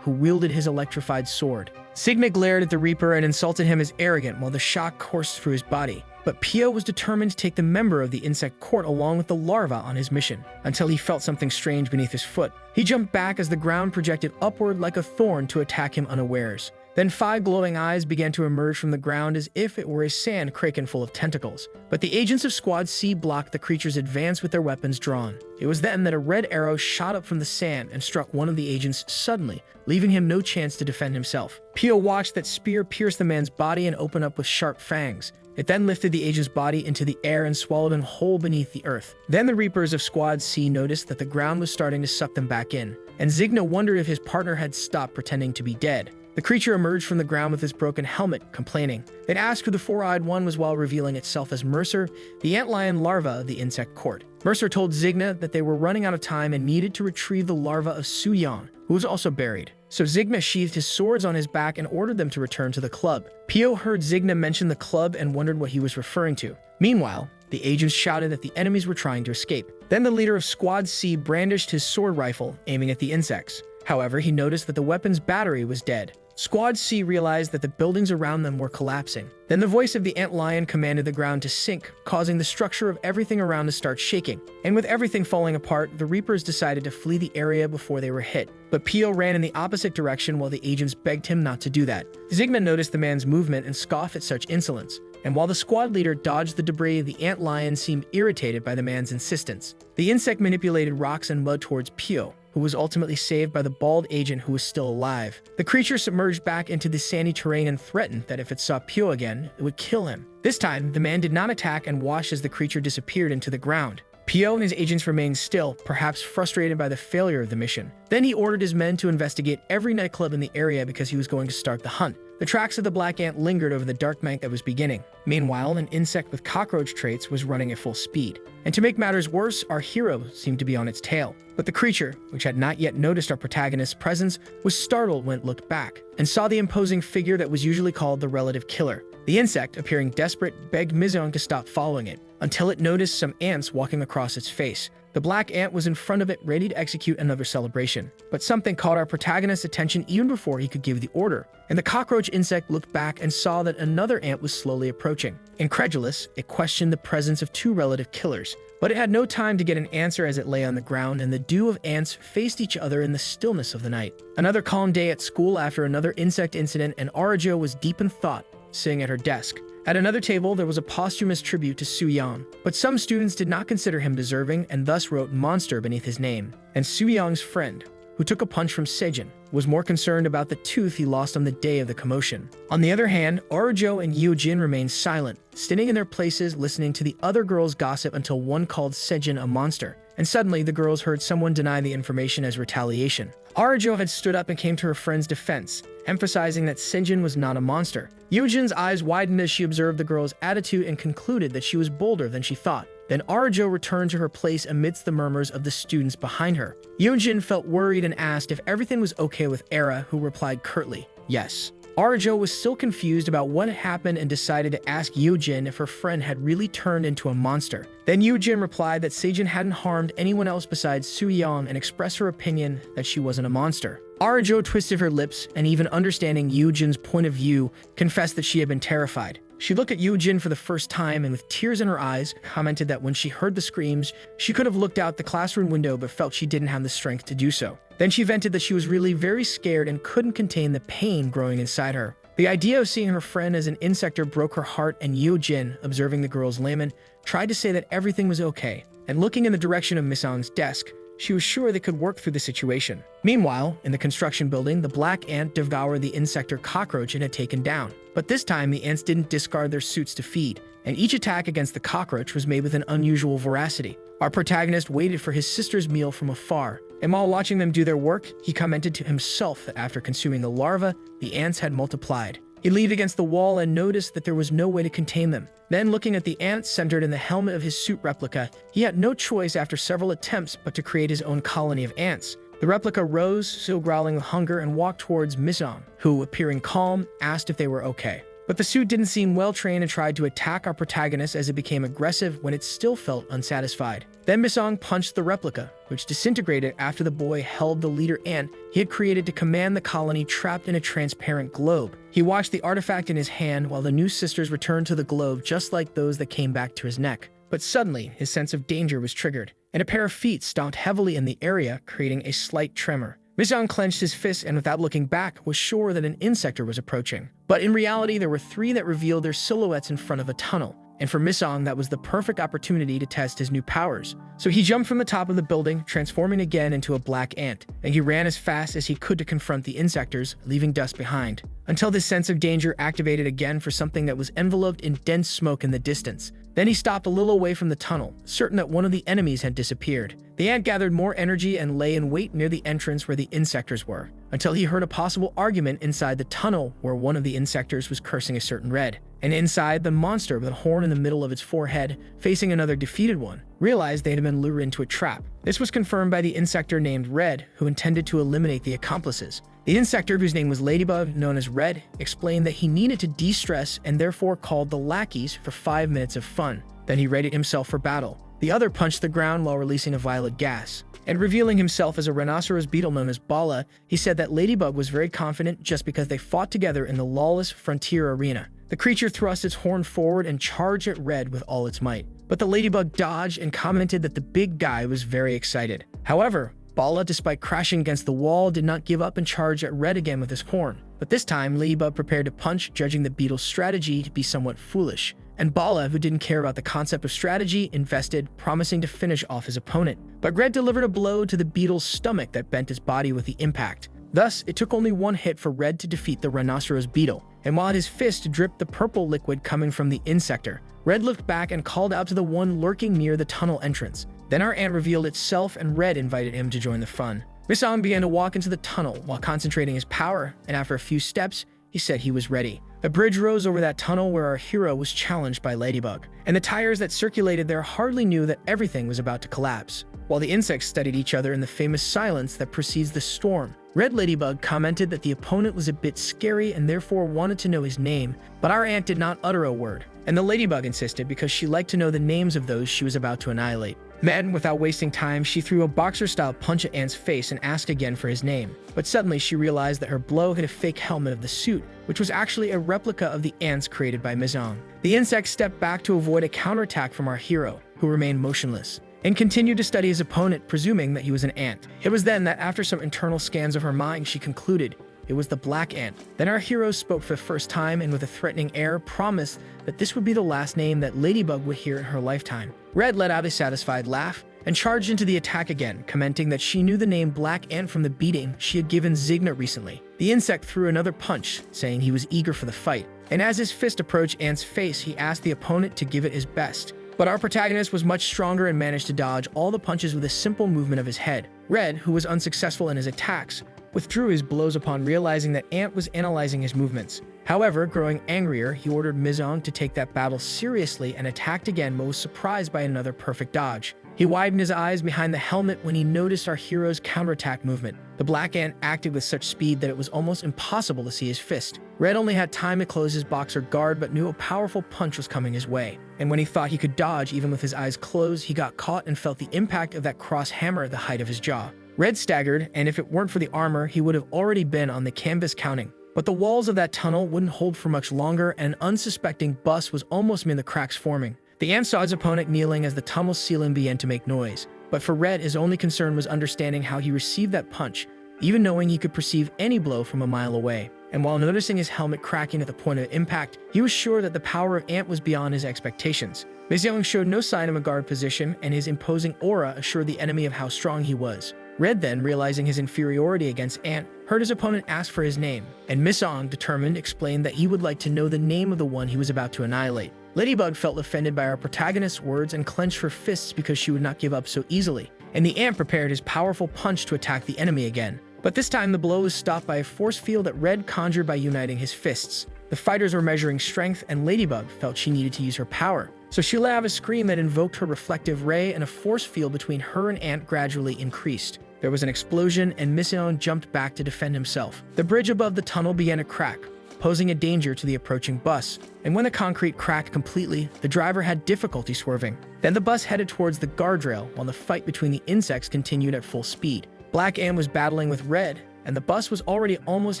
who wielded his electrified sword. Zigna glared at the Reaper and insulted him as arrogant while the shock coursed through his body. But Pio was determined to take the member of the insect court along with the larva on his mission, until he felt something strange beneath his foot. He jumped back as the ground projected upward like a thorn to attack him unawares. Then 5 glowing eyes began to emerge from the ground as if it were a sand kraken full of tentacles. But the agents of Squad C blocked the creature's advance with their weapons drawn. It was then that a red arrow shot up from the sand and struck one of the agents suddenly, leaving him no chance to defend himself. Pio watched that spear pierce the man's body and open up with sharp fangs. It then lifted the agent's body into the air and swallowed him whole beneath the earth. Then the Reapers of Squad C noticed that the ground was starting to suck them back in, and Zigna wondered if his partner had stopped pretending to be dead. The creature emerged from the ground with his broken helmet, complaining. It asked who the four-eyed one was while revealing itself as Mercer, the antlion larva of the insect court. Mercer told Zigna that they were running out of time and needed to retrieve the larva of Su-Yan, who was also buried. So Zigna sheathed his swords on his back and ordered them to return to the club. Pio heard Zigna mention the club and wondered what he was referring to. Meanwhile, the agents shouted that the enemies were trying to escape. Then the leader of Squad C brandished his sword rifle, aiming at the insects. However, he noticed that the weapon's battery was dead. Squad C realized that the buildings around them were collapsing. Then the voice of the antlion commanded the ground to sink, causing the structure of everything around to start shaking. And with everything falling apart, the Reapers decided to flee the area before they were hit. But Pio ran in the opposite direction while the agents begged him not to do that. Zigna noticed the man's movement and scoffed at such insolence. And while the squad leader dodged the debris, the antlion seemed irritated by the man's insistence. The insect manipulated rocks and mud towards Pio, who was ultimately saved by the bald agent who was still alive. The creature submerged back into the sandy terrain and threatened that if it saw Pio again, it would kill him. This time, the man did not attack and watched as the creature disappeared into the ground. Pio and his agents remained still, perhaps frustrated by the failure of the mission. Then he ordered his men to investigate every nightclub in the area because he was going to start the hunt. The tracks of the black ant lingered over the dark night that was beginning. Meanwhile, an insect with cockroach traits was running at full speed. And to make matters worse, our hero seemed to be on its tail. But the creature, which had not yet noticed our protagonist's presence, was startled when it looked back, and saw the imposing figure that was usually called the relative killer. The insect, appearing desperate, begged Mizon to stop following it, until it noticed some ants walking across its face. The black ant was in front of it, ready to execute another celebration. But something caught our protagonist's attention even before he could give the order, and the cockroach insect looked back and saw that another ant was slowly approaching. Incredulous, it questioned the presence of 2 relative killers, but it had no time to get an answer as it lay on the ground, and the duo of ants faced each other in the stillness of the night. Another calm day at school after another insect incident, and Arajo was deep in thought, sitting at her desk. At another table, there was a posthumous tribute to Su-Yang, but some students did not consider him deserving and thus wrote monster beneath his name. And Su-Yang's friend, who took a punch from Sejin, was more concerned about the tooth he lost on the day of the commotion. On the other hand, Arajo and Yujin remained silent, sitting in their places listening to the other girls gossip until one called Sejin a monster. And suddenly, the girls heard someone deny the information as retaliation. Arajo had stood up and came to her friend's defense, emphasizing that Sejin was not a monster. Yujin's eyes widened as she observed the girl's attitude and concluded that she was bolder than she thought. Then Arajo returned to her place amidst the murmurs of the students behind her. Yojin felt worried and asked if everything was okay with Era, who replied curtly, yes. Arajo was still confused about what had happened and decided to ask Yojin if her friend had really turned into a monster. Then Yojin replied that Seijin hadn't harmed anyone else besides Suyang and expressed her opinion that she wasn't a monster. Arajo twisted her lips and, even understanding Yojin's point of view, confessed that she had been terrified. She looked at Yojin for the first time and, with tears in her eyes, commented that when she heard the screams, she could have looked out the classroom window but felt she didn't have the strength to do so. Then she vented that she was really very scared and couldn't contain the pain growing inside her. The idea of seeing her friend as an insector broke her heart, and Yojin, observing the girl's lament, tried to say that everything was okay, and looking in the direction of Misang's desk, she was sure they could work through the situation. Meanwhile, in the construction building, the black ant devoured the insector cockroach it had taken down. But this time, the ants didn't discard their suits to feed, and each attack against the cockroach was made with an unusual veracity. Our protagonist waited for his sister's meal from afar, and while watching them do their work, he commented to himself that after consuming the larva, the ants had multiplied. He leaned against the wall and noticed that there was no way to contain them. Then, looking at the ants centered in the helmet of his suit replica, he had no choice after several attempts but to create his own colony of ants. The replica rose, still growling with hunger, and walked towards Misang, who, appearing calm, asked if they were okay. But the suit didn't seem well-trained and tried to attack our protagonist as it became aggressive when it still felt unsatisfied. Then Misang punched the replica, which disintegrated after the boy held the leader ant he had created to command the colony trapped in a transparent globe. He watched the artifact in his hand while the new sisters returned to the globe just like those that came back to his neck. But suddenly, his sense of danger was triggered, and a pair of feet stomped heavily in the area, creating a slight tremor. Misang clenched his fist and, without looking back, was sure that an insector was approaching. But in reality, there were three that revealed their silhouettes in front of a tunnel, and for Misang, that was the perfect opportunity to test his new powers. So he jumped from the top of the building, transforming again into a black ant, and he ran as fast as he could to confront the insectors, leaving dust behind, until this sense of danger activated again for something that was enveloped in dense smoke in the distance. Then he stopped a little away from the tunnel, certain that one of the enemies had disappeared. The ant gathered more energy and lay in wait near the entrance where the insectors were, until he heard a possible argument inside the tunnel where one of the insectors was cursing a certain Red. And inside, the monster with a horn in the middle of its forehead, facing another defeated one, realized they had been lured into a trap. This was confirmed by the insector named Red, who intended to eliminate the accomplices. The insector, whose name was Ladybug, known as Red, explained that he needed to de-stress and therefore called the lackeys for 5 minutes of fun. Then he readied himself for battle. The other punched the ground while releasing a violet gas. And revealing himself as a rhinoceros beetle known as Bala, he said that Ladybug was very confident just because they fought together in the lawless frontier arena. The creature thrust its horn forward and charged at Red with all its might. But the Ladybug dodged and commented that the big guy was very excited. However, Bala, despite crashing against the wall, did not give up and charged at Red again with his horn. But this time, Ladybug prepared to punch, judging the beetle's strategy to be somewhat foolish. And Bala, who didn't care about the concept of strategy, invested, promising to finish off his opponent. But Red delivered a blow to the beetle's stomach that bent his body with the impact. Thus, it took only one hit for Red to defeat the rhinoceros beetle. And while his fist dripped the purple liquid coming from the insector, Red looked back and called out to the one lurking near the tunnel entrance. Then our ant revealed itself and Red invited him to join the fun. Misang began to walk into the tunnel while concentrating his power, and after a few steps, he said he was ready. A bridge rose over that tunnel where our hero was challenged by Ladybug, and the tires that circulated there hardly knew that everything was about to collapse. While the insects studied each other in the famous silence that precedes the storm, Red Ladybug commented that the opponent was a bit scary and therefore wanted to know his name, but our ant did not utter a word, and the Ladybug insisted because she liked to know the names of those she was about to annihilate. Then, without wasting time, she threw a boxer-style punch at Ant's face and asked again for his name. But suddenly she realized that her blow hit a fake helmet of the suit, which was actually a replica of the ants created by Misang. The insect stepped back to avoid a counterattack from our hero, who remained motionless, and continued to study his opponent, presuming that he was an ant. It was then that after some internal scans of her mind, she concluded it was the black ant. Then our hero spoke for the first time and with a threatening air promised that this would be the last name that Ladybug would hear in her lifetime. Red let out a satisfied laugh and charged into the attack again, commenting that she knew the name Black Ant from the beating she had given Zigna recently. The insect threw another punch, saying he was eager for the fight, and as his fist approached Ant's face, he asked the opponent to give it his best. But our protagonist was much stronger and managed to dodge all the punches with a simple movement of his head. Red, who was unsuccessful in his attacks, withdrew his blows upon realizing that Ant was analyzing his movements. However, growing angrier, he ordered Mizong to take that battle seriously and attacked again, but was surprised by another perfect dodge. He widened his eyes behind the helmet when he noticed our hero's counterattack movement. The black ant acted with such speed that it was almost impossible to see his fist. Red only had time to close his boxer guard, but knew a powerful punch was coming his way. And when he thought he could dodge even with his eyes closed, he got caught and felt the impact of that cross hammer at the height of his jaw. Red staggered, and if it weren't for the armor, he would have already been on the canvas counting. But the walls of that tunnel wouldn't hold for much longer, and an unsuspecting bus was almost in the cracks forming. The ant saw his opponent kneeling as the tunnel ceiling began to make noise. But for Red, his only concern was understanding how he received that punch, even knowing he could perceive any blow from a mile away. And while noticing his helmet cracking at the point of impact, he was sure that the power of Ant was beyond his expectations. Mizong showed no sign of a guard position, and his imposing aura assured the enemy of how strong he was. Red then, realizing his inferiority against Ant, heard his opponent ask for his name, and Mizong, determined, explained that he would like to know the name of the one he was about to annihilate. Ladybug felt offended by our protagonist's words and clenched her fists because she would not give up so easily, and the ant prepared his powerful punch to attack the enemy again. But this time the blow was stopped by a force field that Red conjured by uniting his fists. The fighters were measuring strength, and Ladybug felt she needed to use her power. So she let out a scream that invoked her reflective ray, and a force field between her and Ant gradually increased. There was an explosion, and Mizong jumped back to defend himself. The bridge above the tunnel began to crack, posing a danger to the approaching bus. And when the concrete cracked completely, the driver had difficulty swerving. Then the bus headed towards the guardrail, while the fight between the insects continued at full speed. Black Ant was battling with Red, and the bus was already almost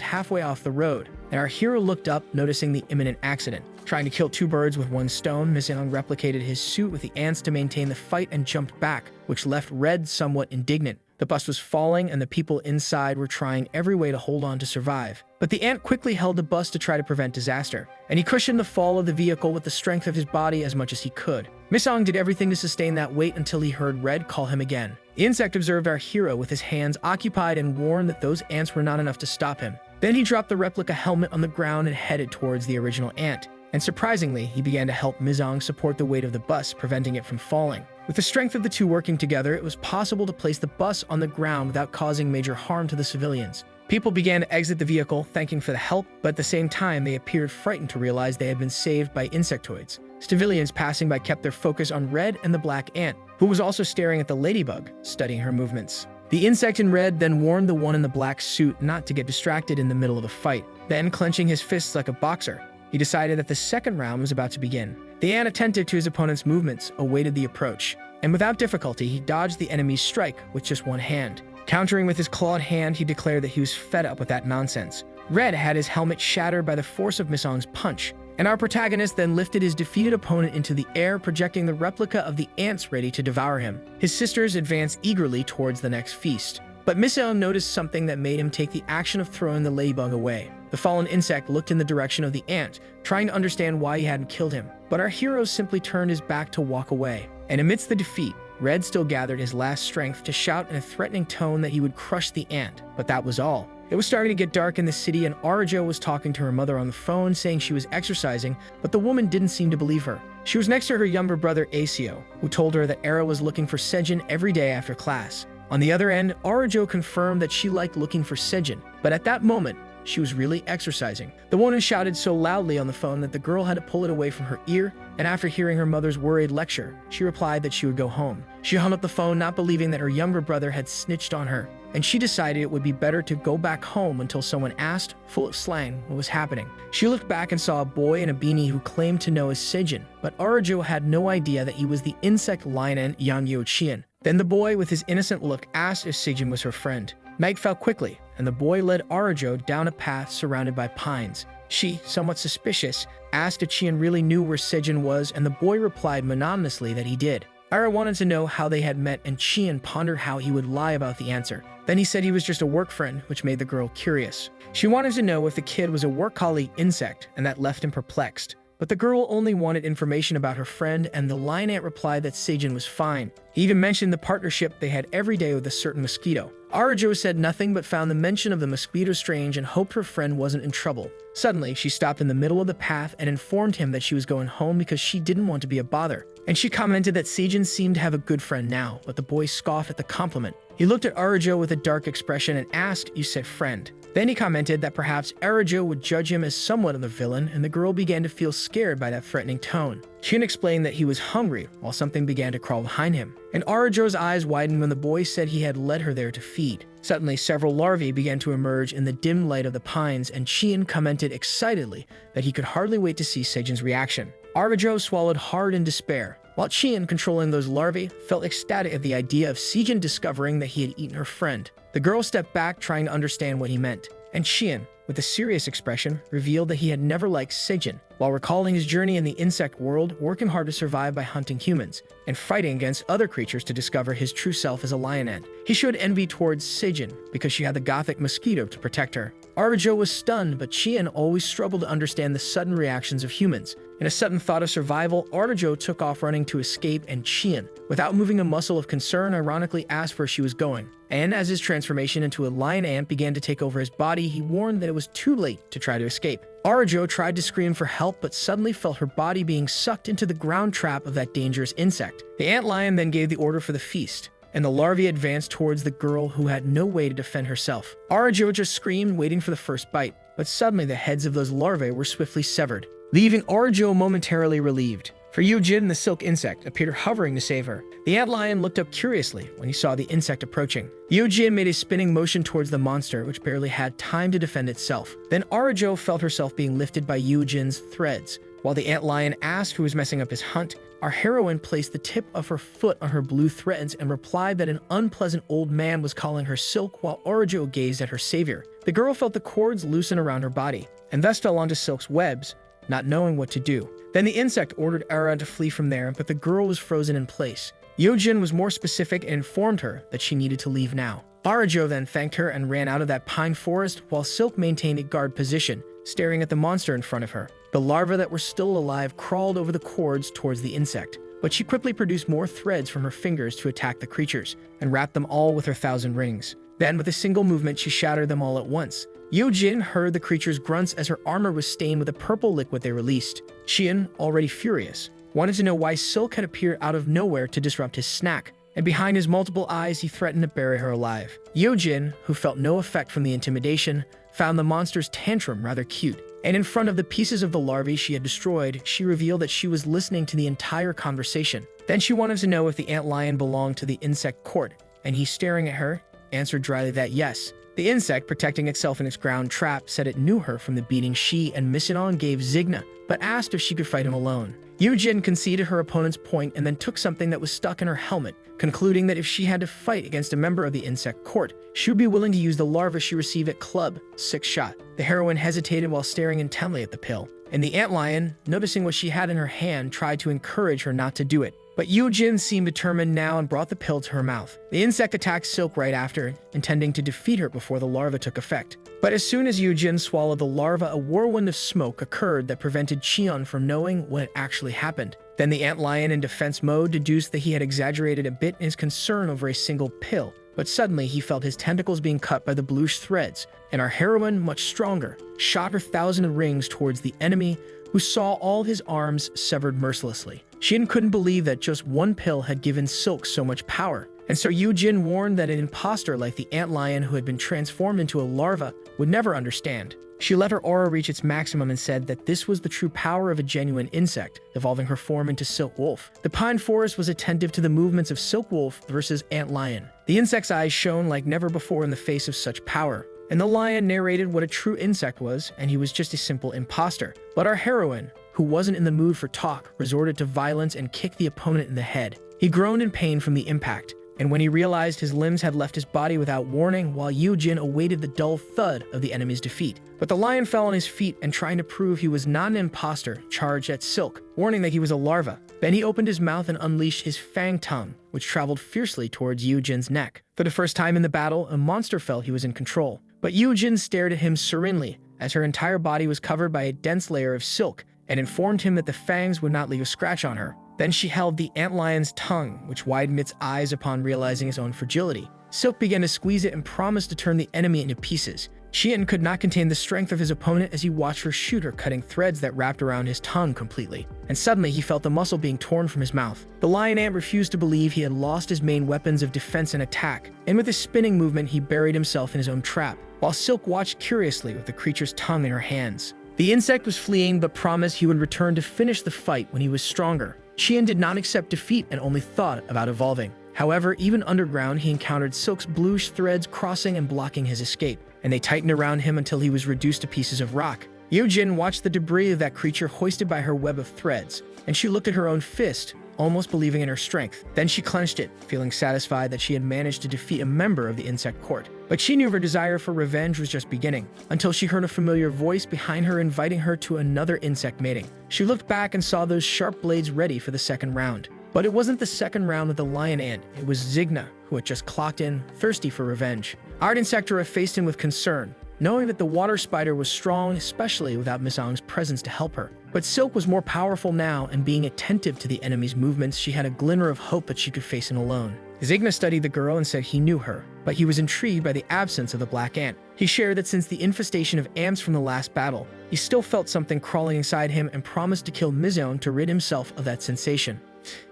halfway off the road. And our hero looked up, noticing the imminent accident. Trying to kill two birds with one stone, Mizong replicated his suit with the ants to maintain the fight and jumped back, which left Red somewhat indignant. The bus was falling, and the people inside were trying every way to hold on to survive. But the ant quickly held the bus to try to prevent disaster, and he cushioned the fall of the vehicle with the strength of his body as much as he could. Mizong did everything to sustain that weight until he heard Red call him again. The insect observed our hero with his hands occupied and warned that those ants were not enough to stop him. Then he dropped the replica helmet on the ground and headed towards the original ant. And surprisingly, he began to help Mizong support the weight of the bus, preventing it from falling. With the strength of the two working together, it was possible to place the bus on the ground without causing major harm to the civilians. People began to exit the vehicle, thanking for the help, but at the same time, they appeared frightened to realize they had been saved by insectoids. Civilians passing by kept their focus on Red and the black ant, who was also staring at the ladybug, studying her movements. The insect in red then warned the one in the black suit not to get distracted in the middle of the fight. Then, clenching his fists like a boxer, he decided that the second round was about to begin. The ant, attentive to his opponent's movements, awaited the approach, and without difficulty, he dodged the enemy's strike with just one hand. Countering with his clawed hand, he declared that he was fed up with that nonsense. Red had his helmet shattered by the force of Mizong's punch, and our protagonist then lifted his defeated opponent into the air, projecting the replica of the ants ready to devour him. His sisters advanced eagerly towards the next feast, but Mizong noticed something that made him take the action of throwing the ladybug away. The fallen insect looked in the direction of the ant, trying to understand why he hadn't killed him, but our hero simply turned his back to walk away. And amidst the defeat, Red still gathered his last strength to shout in a threatening tone that he would crush the ant, but that was all. It was starting to get dark in the city, and Arajo was talking to her mother on the phone, saying she was exercising, but the woman didn't seem to believe her. She was next to her younger brother Asio, who told her that Era was looking for Sejin every day after class. On the other end, Arajo confirmed that she liked looking for Sejin, but at that moment, she was really exercising. The woman shouted so loudly on the phone that the girl had to pull it away from her ear, and after hearing her mother's worried lecture, she replied that she would go home. She hung up the phone, not believing that her younger brother had snitched on her, and she decided it would be better to go back home until someone asked, full of slang, what was happening. She looked back and saw a boy in a beanie who claimed to know as Sejin, but Arajo had no idea that he was the insect lion Yang Yo-chian. Then the boy, with his innocent look, asked if Sejin was her friend. Night fell quickly, and the boy led Arajo down a path surrounded by pines. She, somewhat suspicious, asked if Chian really knew where Sejin was, and the boy replied monotonously that he did. Ira wanted to know how they had met, and Chian pondered how he would lie about the answer. Then he said he was just a work friend, which made the girl curious. She wanted to know if the kid was a work colleague insect, and that left him perplexed. But the girl only wanted information about her friend, and the lion ant replied that Sejin was fine. He even mentioned the partnership they had every day with a certain mosquito. Arajo said nothing but found the mention of the mosquito strange and hoped her friend wasn't in trouble. Suddenly, she stopped in the middle of the path and informed him that she was going home because she didn't want to be a bother. And she commented that Sejin seemed to have a good friend now, but the boy scoffed at the compliment. He looked at Arajo with a dark expression and asked, "You said friend. Then he commented that perhaps Arajo would judge him as somewhat of a villain, and the girl began to feel scared by that threatening tone. Shin explained that he was hungry while something began to crawl behind him, and Arajo's eyes widened when the boy said he had led her there to feed. Suddenly, several larvae began to emerge in the dim light of the pines, and Chien commented excitedly that he could hardly wait to see Sejin's reaction. Arajo swallowed hard in despair, while Chien, controlling those larvae, felt ecstatic at the idea of Sejin discovering that he had eaten her friend. The girl stepped back, trying to understand what he meant, and Chien, with a serious expression, revealed that he had never liked Sejin, while recalling his journey in the insect world, working hard to survive by hunting humans, and fighting against other creatures to discover his true self as a lioness. He showed envy towards Sejin because she had the gothic mosquito to protect her. Arajo was stunned, but Chien always struggled to understand the sudden reactions of humans. In a sudden thought of survival, Arajo took off running to escape, and Chien, without moving a muscle of concern, ironically asked where she was going. And as his transformation into a lion ant began to take over his body, he warned that it was too late to try to escape. Arajo tried to scream for help, but suddenly felt her body being sucked into the ground trap of that dangerous insect. The antlion then gave the order for the feast, and the larvae advanced towards the girl who had no way to defend herself. Arajo just screamed, waiting for the first bite, but suddenly the heads of those larvae were swiftly severed, leaving Arajo momentarily relieved. For Yujin, the silk insect appeared hovering to save her. The antlion looked up curiously when he saw the insect approaching. Yujin made a spinning motion towards the monster, which barely had time to defend itself. Then Arajo felt herself being lifted by Yujin's threads. While the antlion asked who was messing up his hunt, our heroine placed the tip of her foot on her blue threads and replied that an unpleasant old man was calling her Silk while Arajo gazed at her savior. The girl felt the cords loosen around her body, and thus fell onto Silk's webs, not knowing what to do. Then the insect ordered Ara to flee from there, but the girl was frozen in place. Yojin was more specific and informed her that she needed to leave now. Arajo then thanked her and ran out of that pine forest, while Silk maintained a guard position, staring at the monster in front of her. The larvae that were still alive crawled over the cords towards the insect, but she quickly produced more threads from her fingers to attack the creatures, and wrapped them all with her 1,000 rings. Then, with a single movement, she shattered them all at once. Yojin heard the creature's grunts as her armor was stained with a purple liquid they released. Qian, already furious, wanted to know why Silk had appeared out of nowhere to disrupt his snack, and behind his multiple eyes he threatened to bury her alive. Yojin, who felt no effect from the intimidation, found the monster's tantrum rather cute, and in front of the pieces of the larvae she had destroyed, she revealed that she was listening to the entire conversation. Then she wanted to know if the antlion belonged to the insect court, and he, staring at her, answered dryly that yes. The insect, protecting itself in its ground trap, said it knew her from the beating she and Misidon gave Zigna, but asked if she could fight him alone. Yujin conceded her opponent's point and then took something that was stuck in her helmet, concluding that if she had to fight against a member of the insect court, she would be willing to use the larva she received at Club 6 Shot. The heroine hesitated while staring intently at the pill, and the antlion, noticing what she had in her hand, tried to encourage her not to do it. But Yujin seemed determined now and brought the pill to her mouth. The insect attacked Silk right after, intending to defeat her before the larva took effect. But as soon as Yujin swallowed the larva, a whirlwind of smoke occurred that prevented Qian from knowing what had actually happened. Then the antlion, in defense mode, deduced that he had exaggerated a bit in his concern over a single pill. But suddenly he felt his tentacles being cut by the bluish threads, and our heroine, much stronger, shot her 1,000 rings towards the enemy, who saw all his arms severed mercilessly. Shin couldn't believe that just one pill had given Silk so much power, and so Yujin warned that an imposter like the antlion who had been transformed into a larva would never understand. She let her aura reach its maximum and said that this was the true power of a genuine insect, evolving her form into Silk Wolf. The pine forest was attentive to the movements of Silk Wolf versus antlion. The insect's eyes shone like never before in the face of such power, and the lion narrated what a true insect was, and he was just a simple imposter. But our heroine, who wasn't in the mood for talk, resorted to violence and kicked the opponent in the head. He groaned in pain from the impact, and when he realized his limbs had left his body without warning, while Yujin awaited the dull thud of the enemy's defeat. But the lion fell on his feet and, trying to prove he was not an imposter, charged at Silk, warning that he was a larva. Then he opened his mouth and unleashed his fang tongue, which traveled fiercely towards Yujin's neck. For the first time in the battle, a monster felt he was in control. But Yujin stared at him serenely, as her entire body was covered by a dense layer of silk, and informed him that the fangs would not leave a scratch on her. Then she held the antlion's tongue, which widened its eyes upon realizing its own fragility. Silk began to squeeze it and promised to turn the enemy into pieces. Qian could not contain the strength of his opponent as he watched her shoot her cutting threads that wrapped around his tongue completely, and suddenly he felt the muscle being torn from his mouth. The lion ant refused to believe he had lost his main weapons of defense and attack, and with his spinning movement he buried himself in his own trap, while Silk watched curiously with the creature's tongue in her hands. The insect was fleeing but promised he would return to finish the fight when he was stronger. Qian did not accept defeat and only thought about evolving. However, even underground he encountered Silk's bluish threads crossing and blocking his escape, and they tightened around him until he was reduced to pieces of rock. Yojin watched the debris of that creature hoisted by her web of threads, and she looked at her own fist, almost believing in her strength. Then she clenched it, feeling satisfied that she had managed to defeat a member of the insect court. But she knew her desire for revenge was just beginning, until she heard a familiar voice behind her inviting her to another insect mating. She looked back and saw those sharp blades ready for the second round. But it wasn't the second round with the lion ant, it was Zigna, who had just clocked in, thirsty for revenge. Art Insectora faced him with concern, knowing that the water spider was strong, especially without Miss Ong's presence to help her. But Silk was more powerful now, and being attentive to the enemy's movements, she had a glimmer of hope that she could face him alone. Zigna studied the girl and said he knew her, but he was intrigued by the absence of the black ant. He shared that since the infestation of ants from the last battle, he still felt something crawling inside him and promised to kill Mizion to rid himself of that sensation.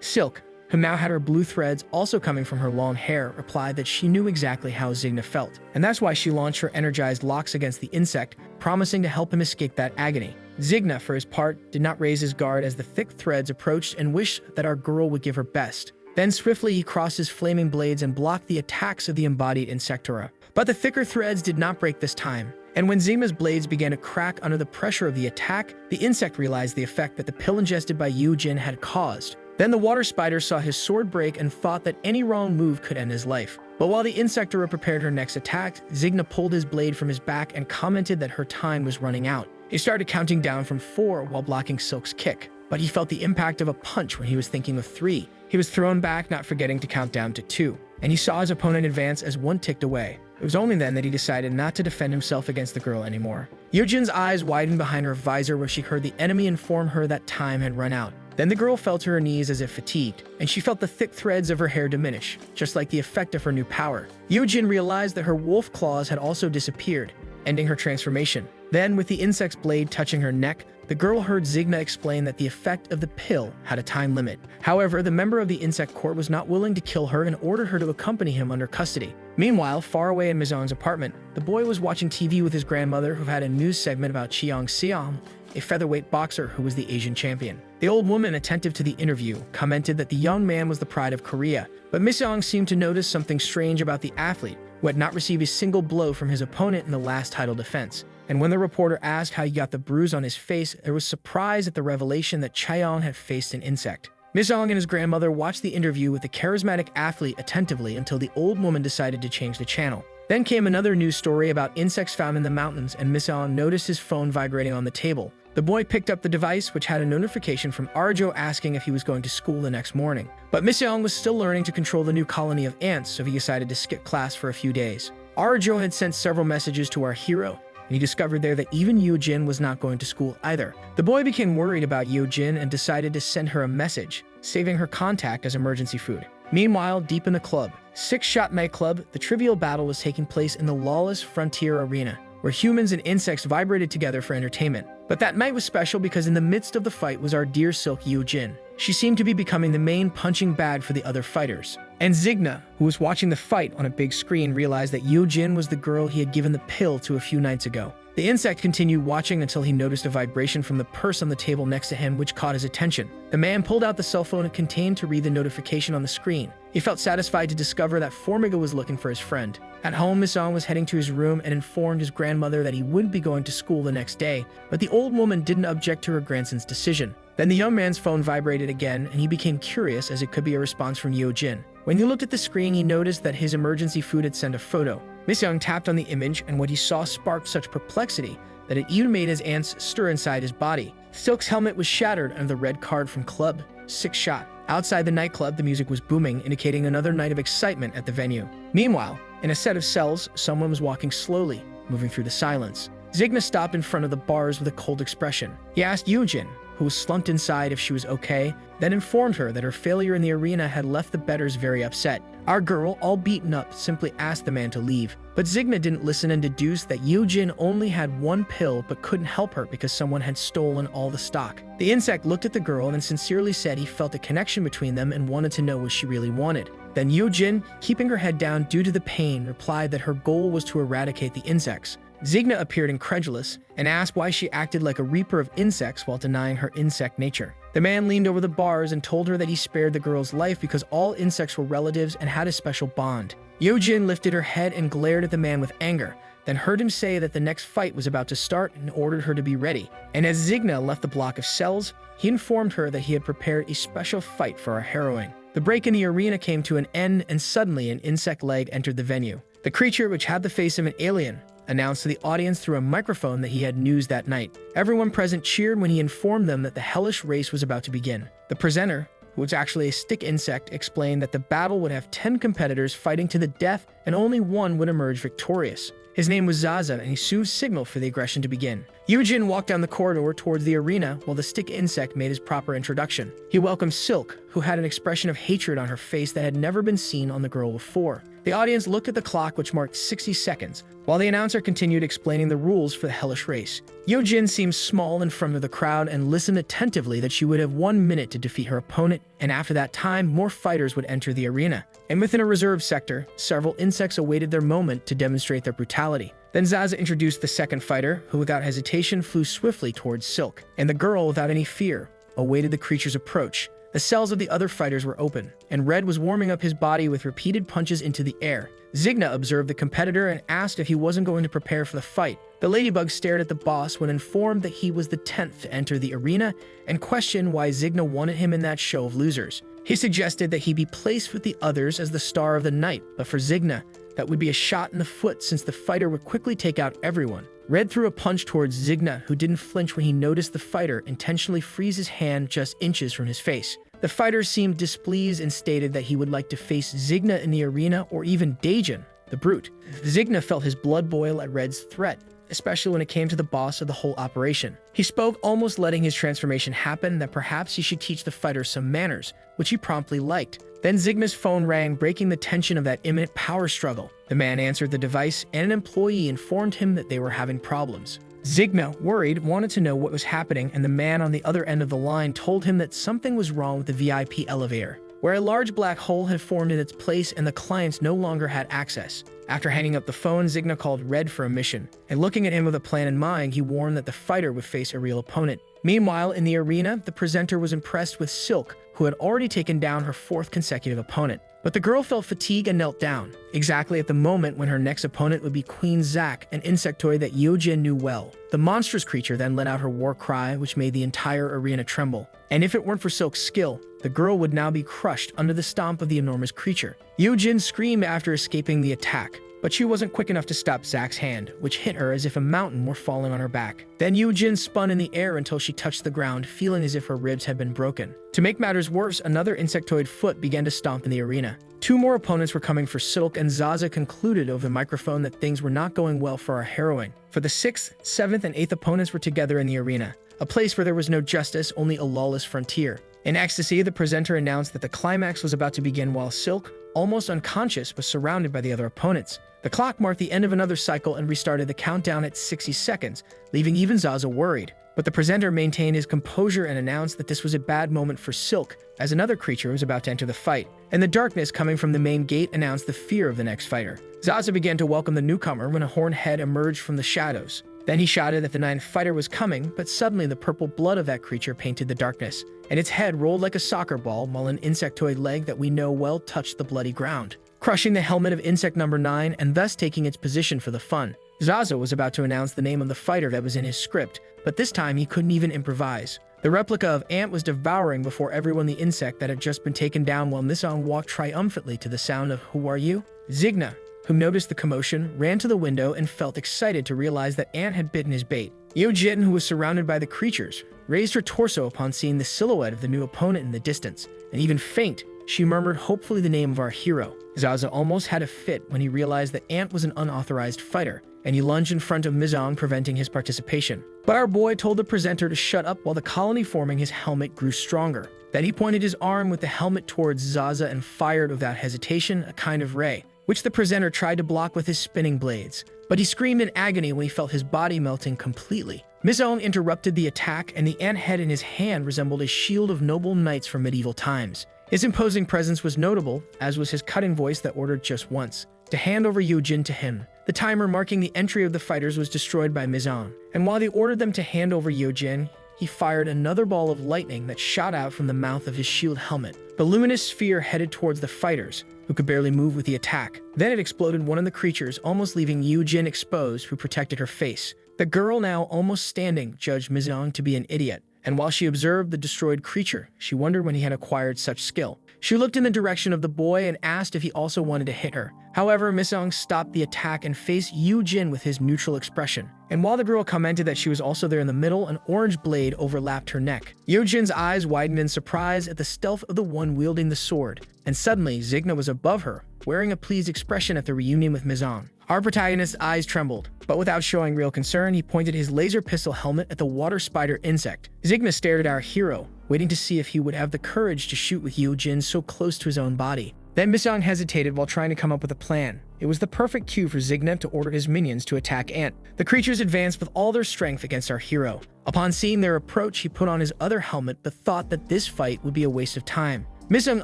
Silk, who now had her blue threads also coming from her long hair, replied that she knew exactly how Zigna felt, and that's why she launched her energized locks against the insect, promising to help him escape that agony. Zigna, for his part, did not raise his guard as the thick threads approached and wished that our girl would give her best. Then swiftly he crossed his flaming blades and blocked the attacks of the embodied Insectora. But the thicker threads did not break this time, and when Zigna's blades began to crack under the pressure of the attack, the insect realized the effect that the pill ingested by Yujin had caused. Then the water spider saw his sword break and thought that any wrong move could end his life. But while the Insectora prepared her next attack, Zigna pulled his blade from his back and commented that her time was running out. He started counting down from 4 while blocking Silk's kick, but he felt the impact of a punch when he was thinking of 3. He was thrown back, not forgetting to count down to 2, and he saw his opponent advance as 1 ticked away. It was only then that he decided not to defend himself against the girl anymore. Yujin's eyes widened behind her visor where she heard the enemy inform her that time had run out. Then the girl fell to her knees as if fatigued, and she felt the thick threads of her hair diminish, just like the effect of her new power. Yujin realized that her wolf claws had also disappeared, ending her transformation. Then, with the insect's blade touching her neck, the girl heard Zigna explain that the effect of the pill had a time limit. However, the member of the insect court was not willing to kill her and ordered her to accompany him under custody. Meanwhile, far away in Mizong's apartment, the boy was watching TV with his grandmother, who had a news segment about Chiang Siam, a featherweight boxer who was the Asian champion. The old woman, attentive to the interview, commented that the young man was the pride of Korea, but Miss Ong seemed to notice something strange about the athlete, who had not received a single blow from his opponent in the last title defense. And when the reporter asked how he got the bruise on his face, there was surprise at the revelation that Chaeyoung had faced an insect. Miss Ong and his grandmother watched the interview with the charismatic athlete attentively until the old woman decided to change the channel. Then came another news story about insects found in the mountains, and Miss Ong noticed his phone vibrating on the table. The boy picked up the device, which had a notification from Arjo asking if he was going to school the next morning. But Miss Ong was still learning to control the new colony of ants, so he decided to skip class for a few days. Arjo had sent several messages to our hero, and he discovered there that even Yujin was not going to school either. The boy became worried about Yujin and decided to send her a message, saving her contact as emergency food. Meanwhile, deep in the club, Six-Shot Nightclub, the trivial battle was taking place in the lawless frontier arena, where humans and insects vibrated together for entertainment. But that night was special because in the midst of the fight was our dear Silk Yujin. She seemed to be becoming the main punching bag for the other fighters. And Zigna, who was watching the fight on a big screen, realized that Yujin was the girl he had given the pill to a few nights ago. The insect continued watching until he noticed a vibration from the purse on the table next to him, which caught his attention. The man pulled out the cell phone it contained to read the notification on the screen. He felt satisfied to discover that Formiga was looking for his friend. At home, Miss Ong was heading to his room and informed his grandmother that he wouldn't be going to school the next day, but the old woman didn't object to her grandson's decision. Then the young man's phone vibrated again, and he became curious as it could be a response from Yojin. When he looked at the screen, he noticed that his emergency food had sent a photo. Miss Young tapped on the image, and what he saw sparked such perplexity that it even made his ants stir inside his body. Silk's helmet was shattered under the red card from Club Six-Shot. Outside the nightclub, the music was booming, indicating another night of excitement at the venue. Meanwhile, in a set of cells, someone was walking slowly, moving through the silence. Zigna stopped in front of the bars with a cold expression. He asked Yujin, who was slumped inside if she was okay, then informed her that her failure in the arena had left the bettors very upset. Our girl, all beaten up, simply asked the man to leave, but Zigna didn't listen and deduced that Yujin only had one pill but couldn't help her because someone had stolen all the stock. The insect looked at the girl and sincerely said he felt a connection between them and wanted to know what she really wanted. Then Yujin, keeping her head down due to the pain, replied that her goal was to eradicate the insects. Zigna appeared incredulous and asked why she acted like a reaper of insects while denying her insect nature. The man leaned over the bars and told her that he spared the girl's life because all insects were relatives and had a special bond. Yojin lifted her head and glared at the man with anger, then heard him say that the next fight was about to start and ordered her to be ready. And as Zigna left the block of cells, he informed her that he had prepared a special fight for our heroine. The break in the arena came to an end and suddenly an insect leg entered the venue. The creature, which had the face of an alien, announced to the audience through a microphone that he had news that night. Everyone present cheered when he informed them that the hellish race was about to begin. The presenter, who was actually a stick insect, explained that the battle would have 10 competitors fighting to the death and only one would emerge victorious. His name was Zaza, and he soon signaled for the aggression to begin. Yujin walked down the corridor towards the arena while the stick insect made his proper introduction. He welcomed Silk, who had an expression of hatred on her face that had never been seen on the girl before. The audience looked at the clock, which marked 60 seconds, while the announcer continued explaining the rules for the hellish race. Yojin seemed small in front of the crowd and listened attentively that she would have 1 minute to defeat her opponent, and after that time, more fighters would enter the arena. And within a reserve sector, several insects awaited their moment to demonstrate their brutality. Then Zaza introduced the second fighter, who without hesitation flew swiftly towards Silk, and the girl, without any fear, awaited the creature's approach. The cells of the other fighters were open, and Red was warming up his body with repeated punches into the air. Zigna observed the competitor and asked if he wasn't going to prepare for the fight. The ladybug stared at the boss when informed that he was the 10th to enter the arena and questioned why Zigna wanted him in that show of losers. He suggested that he be placed with the others as the star of the night, but for Zigna, that would be a shot in the foot since the fighter would quickly take out everyone. Red threw a punch towards Zigna, who didn't flinch when he noticed the fighter intentionally freeze his hand just inches from his face. The fighter seemed displeased and stated that he would like to face Zigna in the arena or even Daejin, the brute. Zigna felt his blood boil at Red's threat, especially when it came to the boss of the whole operation. He spoke, almost letting his transformation happen, that perhaps he should teach the fighter some manners, which he promptly liked. Then Zigna's phone rang, breaking the tension of that imminent power struggle. The man answered the device, and an employee informed him that they were having problems. Zigna, worried, wanted to know what was happening, and the man on the other end of the line told him that something was wrong with the VIP elevator, where a large black hole had formed in its place and the clients no longer had access. After hanging up the phone, Zigna called Red for a mission, and looking at him with a plan in mind, he warned that the fighter would face a real opponent. Meanwhile, in the arena, the presenter was impressed with Silk, who had already taken down her 4th consecutive opponent. But the girl felt fatigue and knelt down, exactly at the moment when her next opponent would be Queen Zack, an insectoid that Yojin knew well. The monstrous creature then let out her war cry, which made the entire arena tremble. And if it weren't for Silk's skill, the girl would now be crushed under the stomp of the enormous creature. Yojin screamed after escaping the attack, but she wasn't quick enough to stop Zack's hand, which hit her as if a mountain were falling on her back. Then Yujin spun in the air until she touched the ground, feeling as if her ribs had been broken. To make matters worse, another insectoid foot began to stomp in the arena. 2 more opponents were coming for Silk, and Zaza concluded over the microphone that things were not going well for our heroine. For the 6th, 7th, and 8th opponents were together in the arena, a place where there was no justice, only a lawless frontier. In ecstasy, the presenter announced that the climax was about to begin while Silk, almost unconscious, was surrounded by the other opponents. The clock marked the end of another cycle and restarted the countdown at 60 seconds, leaving even Zaza worried. But the presenter maintained his composure and announced that this was a bad moment for Silk, as another creature was about to enter the fight. And the darkness coming from the main gate announced the fear of the next fighter. Zaza began to welcome the newcomer when a horned head emerged from the shadows. Then he shouted that the 9th fighter was coming, but suddenly the purple blood of that creature painted the darkness, and its head rolled like a soccer ball while an insectoid leg that we know well touched the bloody ground, crushing the helmet of insect number 9 and thus taking its position for the fun. Zaza was about to announce the name of the fighter that was in his script, but this time he couldn't even improvise. The replica of Ant was devouring before everyone the insect that had just been taken down, while Nissan walked triumphantly to the sound of "Who are you?" Zigna, who noticed the commotion, ran to the window and felt excited to realize that Ant had bitten his bait. Yojin, who was surrounded by the creatures, raised her torso upon seeing the silhouette of the new opponent in the distance, and even faint, she murmured hopefully the name of our hero. Zaza almost had a fit when he realized that Ant was an unauthorized fighter, and he lunged in front of Mizong, preventing his participation. But our boy told the presenter to shut up while the colony forming his helmet grew stronger. Then he pointed his arm with the helmet towards Zaza and fired without hesitation a kind of ray, which the presenter tried to block with his spinning blades. But he screamed in agony when he felt his body melting completely. Mizong interrupted the attack, and the ant head in his hand resembled a shield of noble knights from medieval times. His imposing presence was notable, as was his cutting voice that ordered just once to hand over Yojin to him. The timer marking the entry of the fighters was destroyed by Mizong, and while they ordered them to hand over Yojin, he fired another ball of lightning that shot out from the mouth of his shield helmet. The luminous sphere headed towards the fighters, who could barely move with the attack. Then it exploded one of the creatures, almost leaving Yojin exposed, who protected her face. The girl, now almost standing, judged Mizong to be an idiot, and while she observed the destroyed creature, she wondered when he had acquired such skill. She looked in the direction of the boy and asked if he also wanted to hit her. However, Mizong stopped the attack and faced Yojin with his neutral expression. And while the girl commented that she was also there in the middle, an orange blade overlapped her neck. Yojin's eyes widened in surprise at the stealth of the one wielding the sword. And suddenly, Zigna was above her, wearing a pleased expression at the reunion with Mizong. Our protagonist's eyes trembled, but without showing real concern, he pointed his laser pistol helmet at the water spider insect. Zigna stared at our hero, waiting to see if he would have the courage to shoot with Yojin so close to his own body. Then Mizong hesitated while trying to come up with a plan. It was the perfect cue for Zigna to order his minions to attack Ant. The creatures advanced with all their strength against our hero. Upon seeing their approach, he put on his other helmet but thought that this fight would be a waste of time. Mizong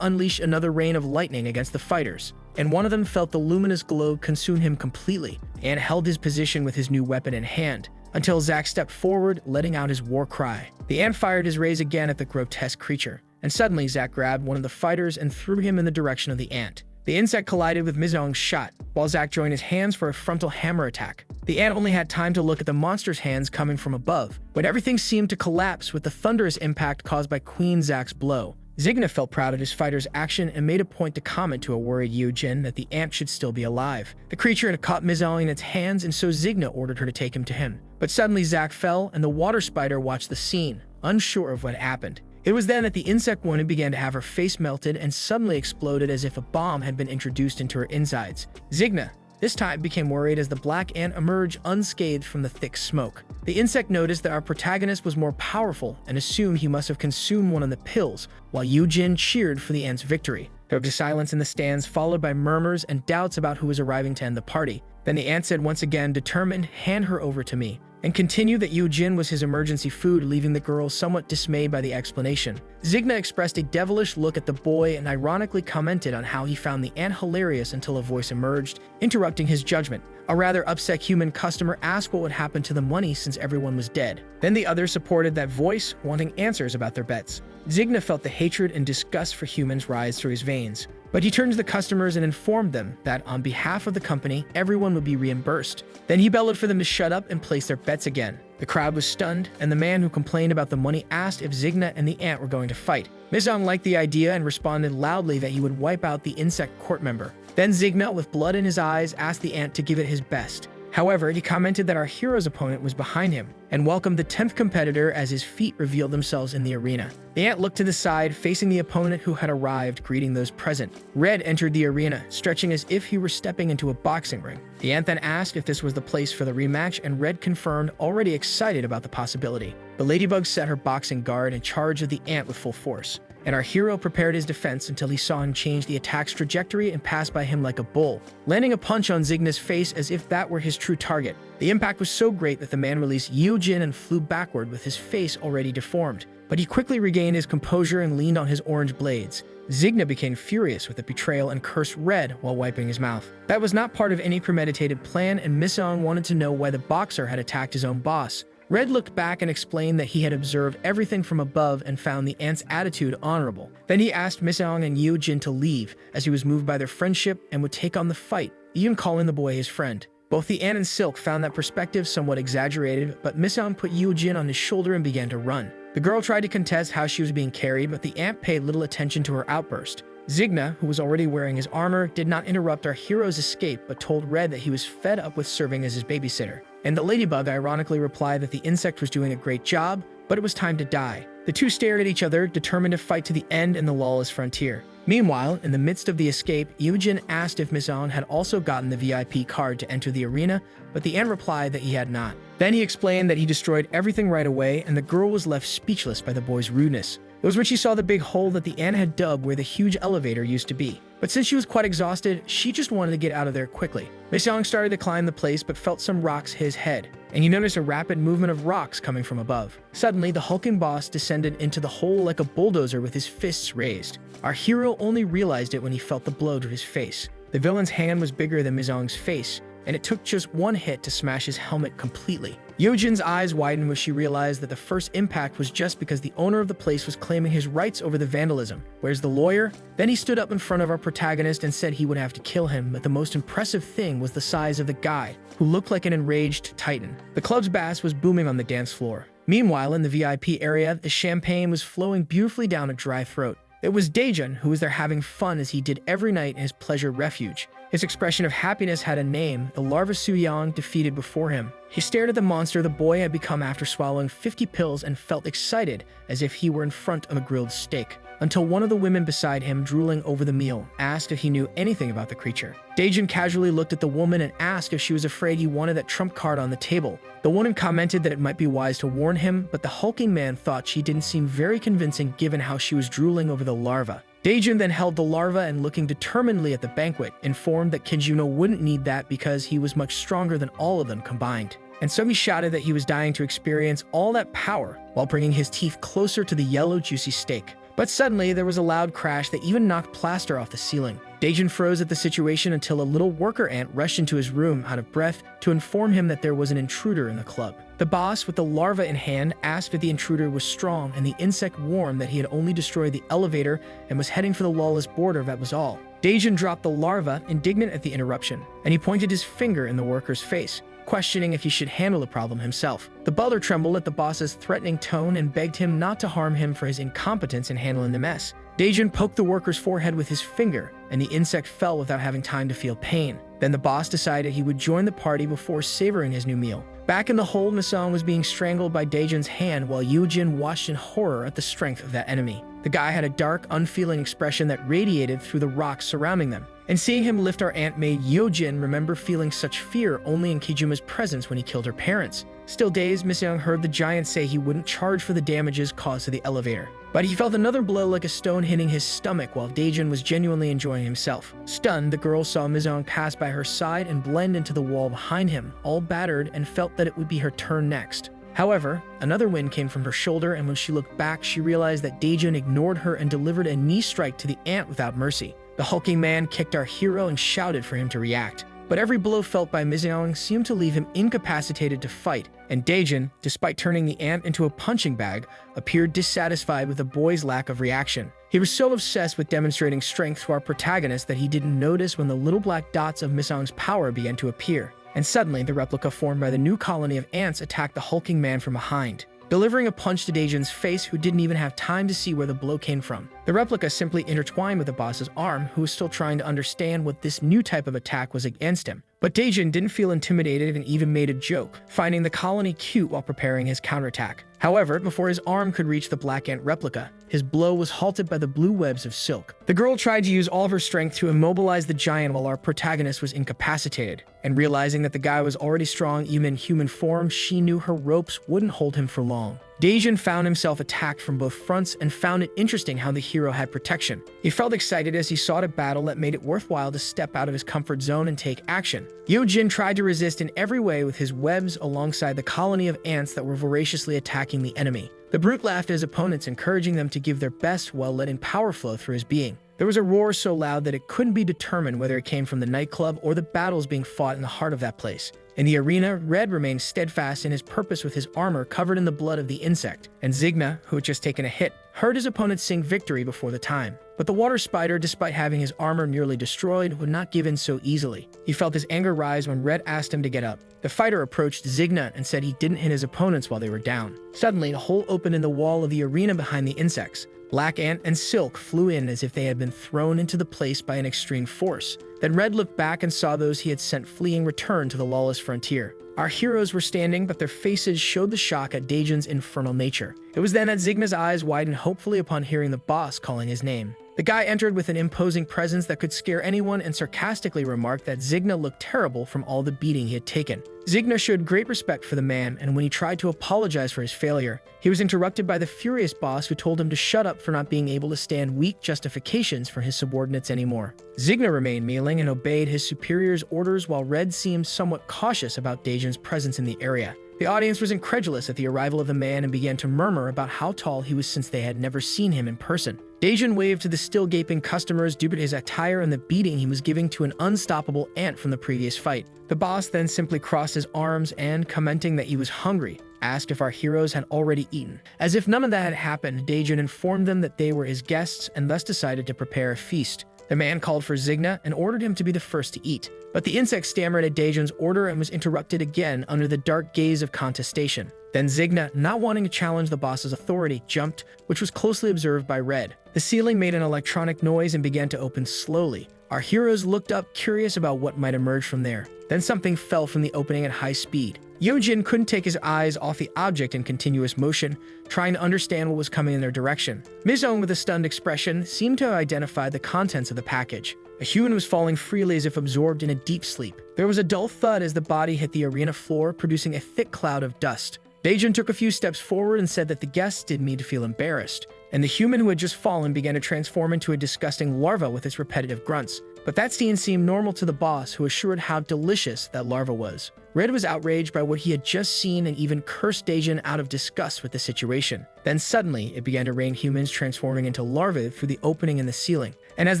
unleashed another rain of lightning against the fighters, and one of them felt the luminous glow consume him completely, and held his position with his new weapon in hand, until Zack stepped forward, letting out his war cry. The ant fired his rays again at the grotesque creature, and suddenly Zack grabbed one of the fighters and threw him in the direction of the ant. The insect collided with Mizong's shot, while Zack joined his hands for a frontal hammer attack. The ant only had time to look at the monster's hands coming from above, but everything seemed to collapse with the thunderous impact caused by Queen Zack's blow. Zigna felt proud of his fighter's action and made a point to comment to a worried Yojin that the ant should still be alive. The creature had caught Mizong in its hands, and so Zigna ordered her to take him to him. But suddenly Zack fell, and the water spider watched the scene, unsure of what happened. It was then that the insect woman began to have her face melted and suddenly exploded as if a bomb had been introduced into her insides. Zigna, this time, became worried as the black ant emerged unscathed from the thick smoke. The insect noticed that our protagonist was more powerful and assumed he must have consumed one of the pills, while Yojin cheered for the ant's victory. There was silence in the stands, followed by murmurs and doubts about who was arriving to end the party. Then the ant said once again, determined, "Hand her over to me," and continued that Yojin was his emergency food, leaving the girl somewhat dismayed by the explanation. Zigna expressed a devilish look at the boy and ironically commented on how he found the ant hilarious until a voice emerged, interrupting his judgment. A rather upset human customer asked what would happen to the money since everyone was dead. Then the others supported that voice, wanting answers about their bets. Zigna felt the hatred and disgust for humans rise through his veins. But he turned to the customers and informed them that on behalf of the company, everyone would be reimbursed. Then he bellowed for them to shut up and place their bets again. The crowd was stunned, and the man who complained about the money asked if Zigna and the ant were going to fight. Mizong liked the idea and responded loudly that he would wipe out the insect court member. Then Zigna, with blood in his eyes, asked the ant to give it his best. However, he commented that our hero's opponent was behind him, and welcomed the 10th competitor as his feet revealed themselves in the arena. The ant looked to the side, facing the opponent who had arrived, greeting those present. Red entered the arena, stretching as if he were stepping into a boxing ring. The ant then asked if this was the place for the rematch, and Red confirmed, already excited about the possibility. The ladybug set her boxing guard and charged at the ant with full force, and our hero prepared his defense until he saw him change the attack's trajectory and pass by him like a bull, landing a punch on Zigna's face as if that were his true target. The impact was so great that the man released Yojin and flew backward with his face already deformed. But he quickly regained his composure and leaned on his orange blades. Zigna became furious with the betrayal and cursed Red while wiping his mouth. That was not part of any premeditated plan, and Mizong wanted to know why the boxer had attacked his own boss. Red looked back and explained that he had observed everything from above and found the ant's attitude honorable. Then he asked Mizong and Yojin to leave, as he was moved by their friendship and would take on the fight, even calling the boy his friend. Both the ant and Silk found that perspective somewhat exaggerated, but Mizong put Yojin on his shoulder and began to run. The girl tried to contest how she was being carried, but the ant paid little attention to her outburst. Zigna, who was already wearing his armor, did not interrupt our hero's escape, but told Red that he was fed up with serving as his babysitter. And the ladybug ironically replied that the insect was doing a great job, but it was time to die. The two stared at each other, determined to fight to the end in the lawless frontier. Meanwhile, in the midst of the escape, Yujin asked if Mizong had also gotten the VIP card to enter the arena, but the ant replied that he had not. Then he explained that he destroyed everything right away, and the girl was left speechless by the boy's rudeness. It was when she saw the big hole that the ant had dug where the huge elevator used to be. But since she was quite exhausted, she just wanted to get out of there quickly. Mizong started to climb the place but felt some rocks hit his head, and he noticed a rapid movement of rocks coming from above. Suddenly, the hulking boss descended into the hole like a bulldozer with his fists raised. Our hero only realized it when he felt the blow to his face. The villain's hand was bigger than Mizong's face, and it took just one hit to smash his helmet completely. Yojin's eyes widened when she realized that the first impact was just because the owner of the place was claiming his rights over the vandalism. Where's the lawyer? Then he stood up in front of our protagonist and said he would have to kill him, but the most impressive thing was the size of the guy, who looked like an enraged titan. The club's bass was booming on the dance floor. Meanwhile, in the VIP area, the champagne was flowing beautifully down a dry throat. It was Daejun who was there having fun as he did every night in his pleasure refuge. His expression of happiness had a name, the larva Suyang defeated before him. He stared at the monster the boy had become after swallowing 50 pills and felt excited as if he were in front of a grilled steak. Until one of the women beside him, drooling over the meal, asked if he knew anything about the creature. Daejun casually looked at the woman and asked if she was afraid he wanted that trump card on the table. The woman commented that it might be wise to warn him, but the hulking man thought she didn't seem very convincing given how she was drooling over the larva. Daejun then held the larva and, looking determinedly at the banquet, informed that Kinjuno wouldn't need that because he was much stronger than all of them combined. And so he shouted that he was dying to experience all that power while bringing his teeth closer to the yellow juicy steak. But suddenly, there was a loud crash that even knocked plaster off the ceiling. Daejun froze at the situation until a little worker ant rushed into his room out of breath to inform him that there was an intruder in the club. The boss, with the larva in hand, asked if the intruder was strong, and the insect warned that he had only destroyed the elevator and was heading for the lawless border, that was all. Daejun dropped the larva, indignant at the interruption, and he pointed his finger in the worker's face, questioning if he should handle the problem himself. The butler trembled at the boss's threatening tone and begged him not to harm him for his incompetence in handling the mess. Daejun poked the worker's forehead with his finger, and the insect fell without having time to feel pain. Then the boss decided he would join the party before savoring his new meal. Back in the hole, Mizong was being strangled by Daejun's hand while Yujin watched in horror at the strength of that enemy. The guy had a dark, unfeeling expression that radiated through the rocks surrounding them. And seeing him lift our ant made Yojin remember feeling such fear only in Kijuma's presence when he killed her parents. Still dazed, Mizong heard the giant say he wouldn't charge for the damages caused to the elevator. But he felt another blow like a stone hitting his stomach while Daejun was genuinely enjoying himself. Stunned, the girl saw Mizong pass by her side and blend into the wall behind him, all battered, and felt that it would be her turn next. However, another wind came from her shoulder, and when she looked back, she realized that Daejun ignored her and delivered a knee strike to the ant without mercy. The hulking man kicked our hero and shouted for him to react. But every blow felt by Mizong seemed to leave him incapacitated to fight, and Daejun, despite turning the ant into a punching bag, appeared dissatisfied with the boy's lack of reaction. He was so obsessed with demonstrating strength to our protagonist that he didn't notice when the little black dots of Mizong's power began to appear. And suddenly, the replica formed by the new colony of ants attacked the hulking man from behind, delivering a punch to Daejun's face, who didn't even have time to see where the blow came from. The replica simply intertwined with the boss's arm, who was still trying to understand what this new type of attack was against him. But Daejun didn't feel intimidated and even made a joke, finding the colony cute while preparing his counterattack. However, before his arm could reach the black ant replica, his blow was halted by the blue webs of silk. The girl tried to use all of her strength to immobilize the giant while our protagonist was incapacitated, and realizing that the guy was already strong even in human form, she knew her ropes wouldn't hold him for long. Daejun found himself attacked from both fronts and found it interesting how the hero had protection. He felt excited as he sought a battle that made it worthwhile to step out of his comfort zone and take action. Yojin tried to resist in every way with his webs alongside the colony of ants that were voraciously attacking the enemy. The brute laughed at his opponents, encouraging them to give their best while letting power flow through his being. There was a roar so loud that it couldn't be determined whether it came from the nightclub or the battles being fought in the heart of that place. In the arena, Red remained steadfast in his purpose with his armor covered in the blood of the insect, and Zigna, who had just taken a hit, heard his opponent sing victory before the time. But the water spider, despite having his armor nearly destroyed, would not give in so easily. He felt his anger rise when Red asked him to get up. The fighter approached Zigna and said he didn't hit his opponents while they were down. Suddenly, a hole opened in the wall of the arena behind the insects. Black Ant and Silk flew in as if they had been thrown into the place by an extreme force. Then Red looked back and saw those he had sent fleeing return to the lawless frontier. Our heroes were standing, but their faces showed the shock at Daejun's infernal nature. It was then that Zigna's eyes widened hopefully upon hearing the boss calling his name. The guy entered with an imposing presence that could scare anyone and sarcastically remarked that Zigna looked terrible from all the beating he had taken. Zigna showed great respect for the man, and when he tried to apologize for his failure, he was interrupted by the furious boss who told him to shut up for not being able to stand weak justifications for his subordinates anymore. Zigna remained kneeling and obeyed his superior's orders while Red seemed somewhat cautious about Daejun's presence in the area. The audience was incredulous at the arrival of the man and began to murmur about how tall he was since they had never seen him in person. Daejun waved to the still gaping customers due to his attire and the beating he was giving to an unstoppable ant from the previous fight. The boss then simply crossed his arms and, commenting that he was hungry, asked if our heroes had already eaten. As if none of that had happened, Daejun informed them that they were his guests and thus decided to prepare a feast. The man called for Zigna and ordered him to be the first to eat, but the insect stammered at Daejun's order and was interrupted again under the dark gaze of contestation. Then Zigna, not wanting to challenge the boss's authority, jumped, which was closely observed by Red. The ceiling made an electronic noise and began to open slowly. Our heroes looked up, curious about what might emerge from there. Then something fell from the opening at high speed. Yojin couldn't take his eyes off the object in continuous motion, trying to understand what was coming in their direction. Mizong, with a stunned expression, seemed to have identified the contents of the package. A human was falling freely as if absorbed in a deep sleep. There was a dull thud as the body hit the arena floor, producing a thick cloud of dust. Daejun took a few steps forward and said that the guests didn't need to feel embarrassed, and the human who had just fallen began to transform into a disgusting larva with its repetitive grunts. But that scene seemed normal to the boss, who assured how delicious that larva was. Red was outraged by what he had just seen and even cursed Daejun out of disgust with the situation. Then suddenly, it began to rain humans transforming into larvae through the opening in the ceiling. And as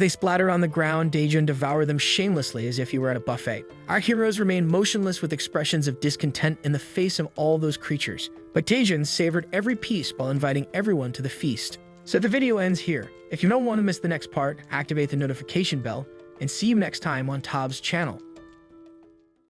they splattered on the ground, Daejun devoured them shamelessly as if he were at a buffet. Our heroes remained motionless with expressions of discontent in the face of all those creatures. But Daejun savored every piece while inviting everyone to the feast. So the video ends here. If you don't want to miss the next part, activate the notification bell, and see you next time on Tob's channel.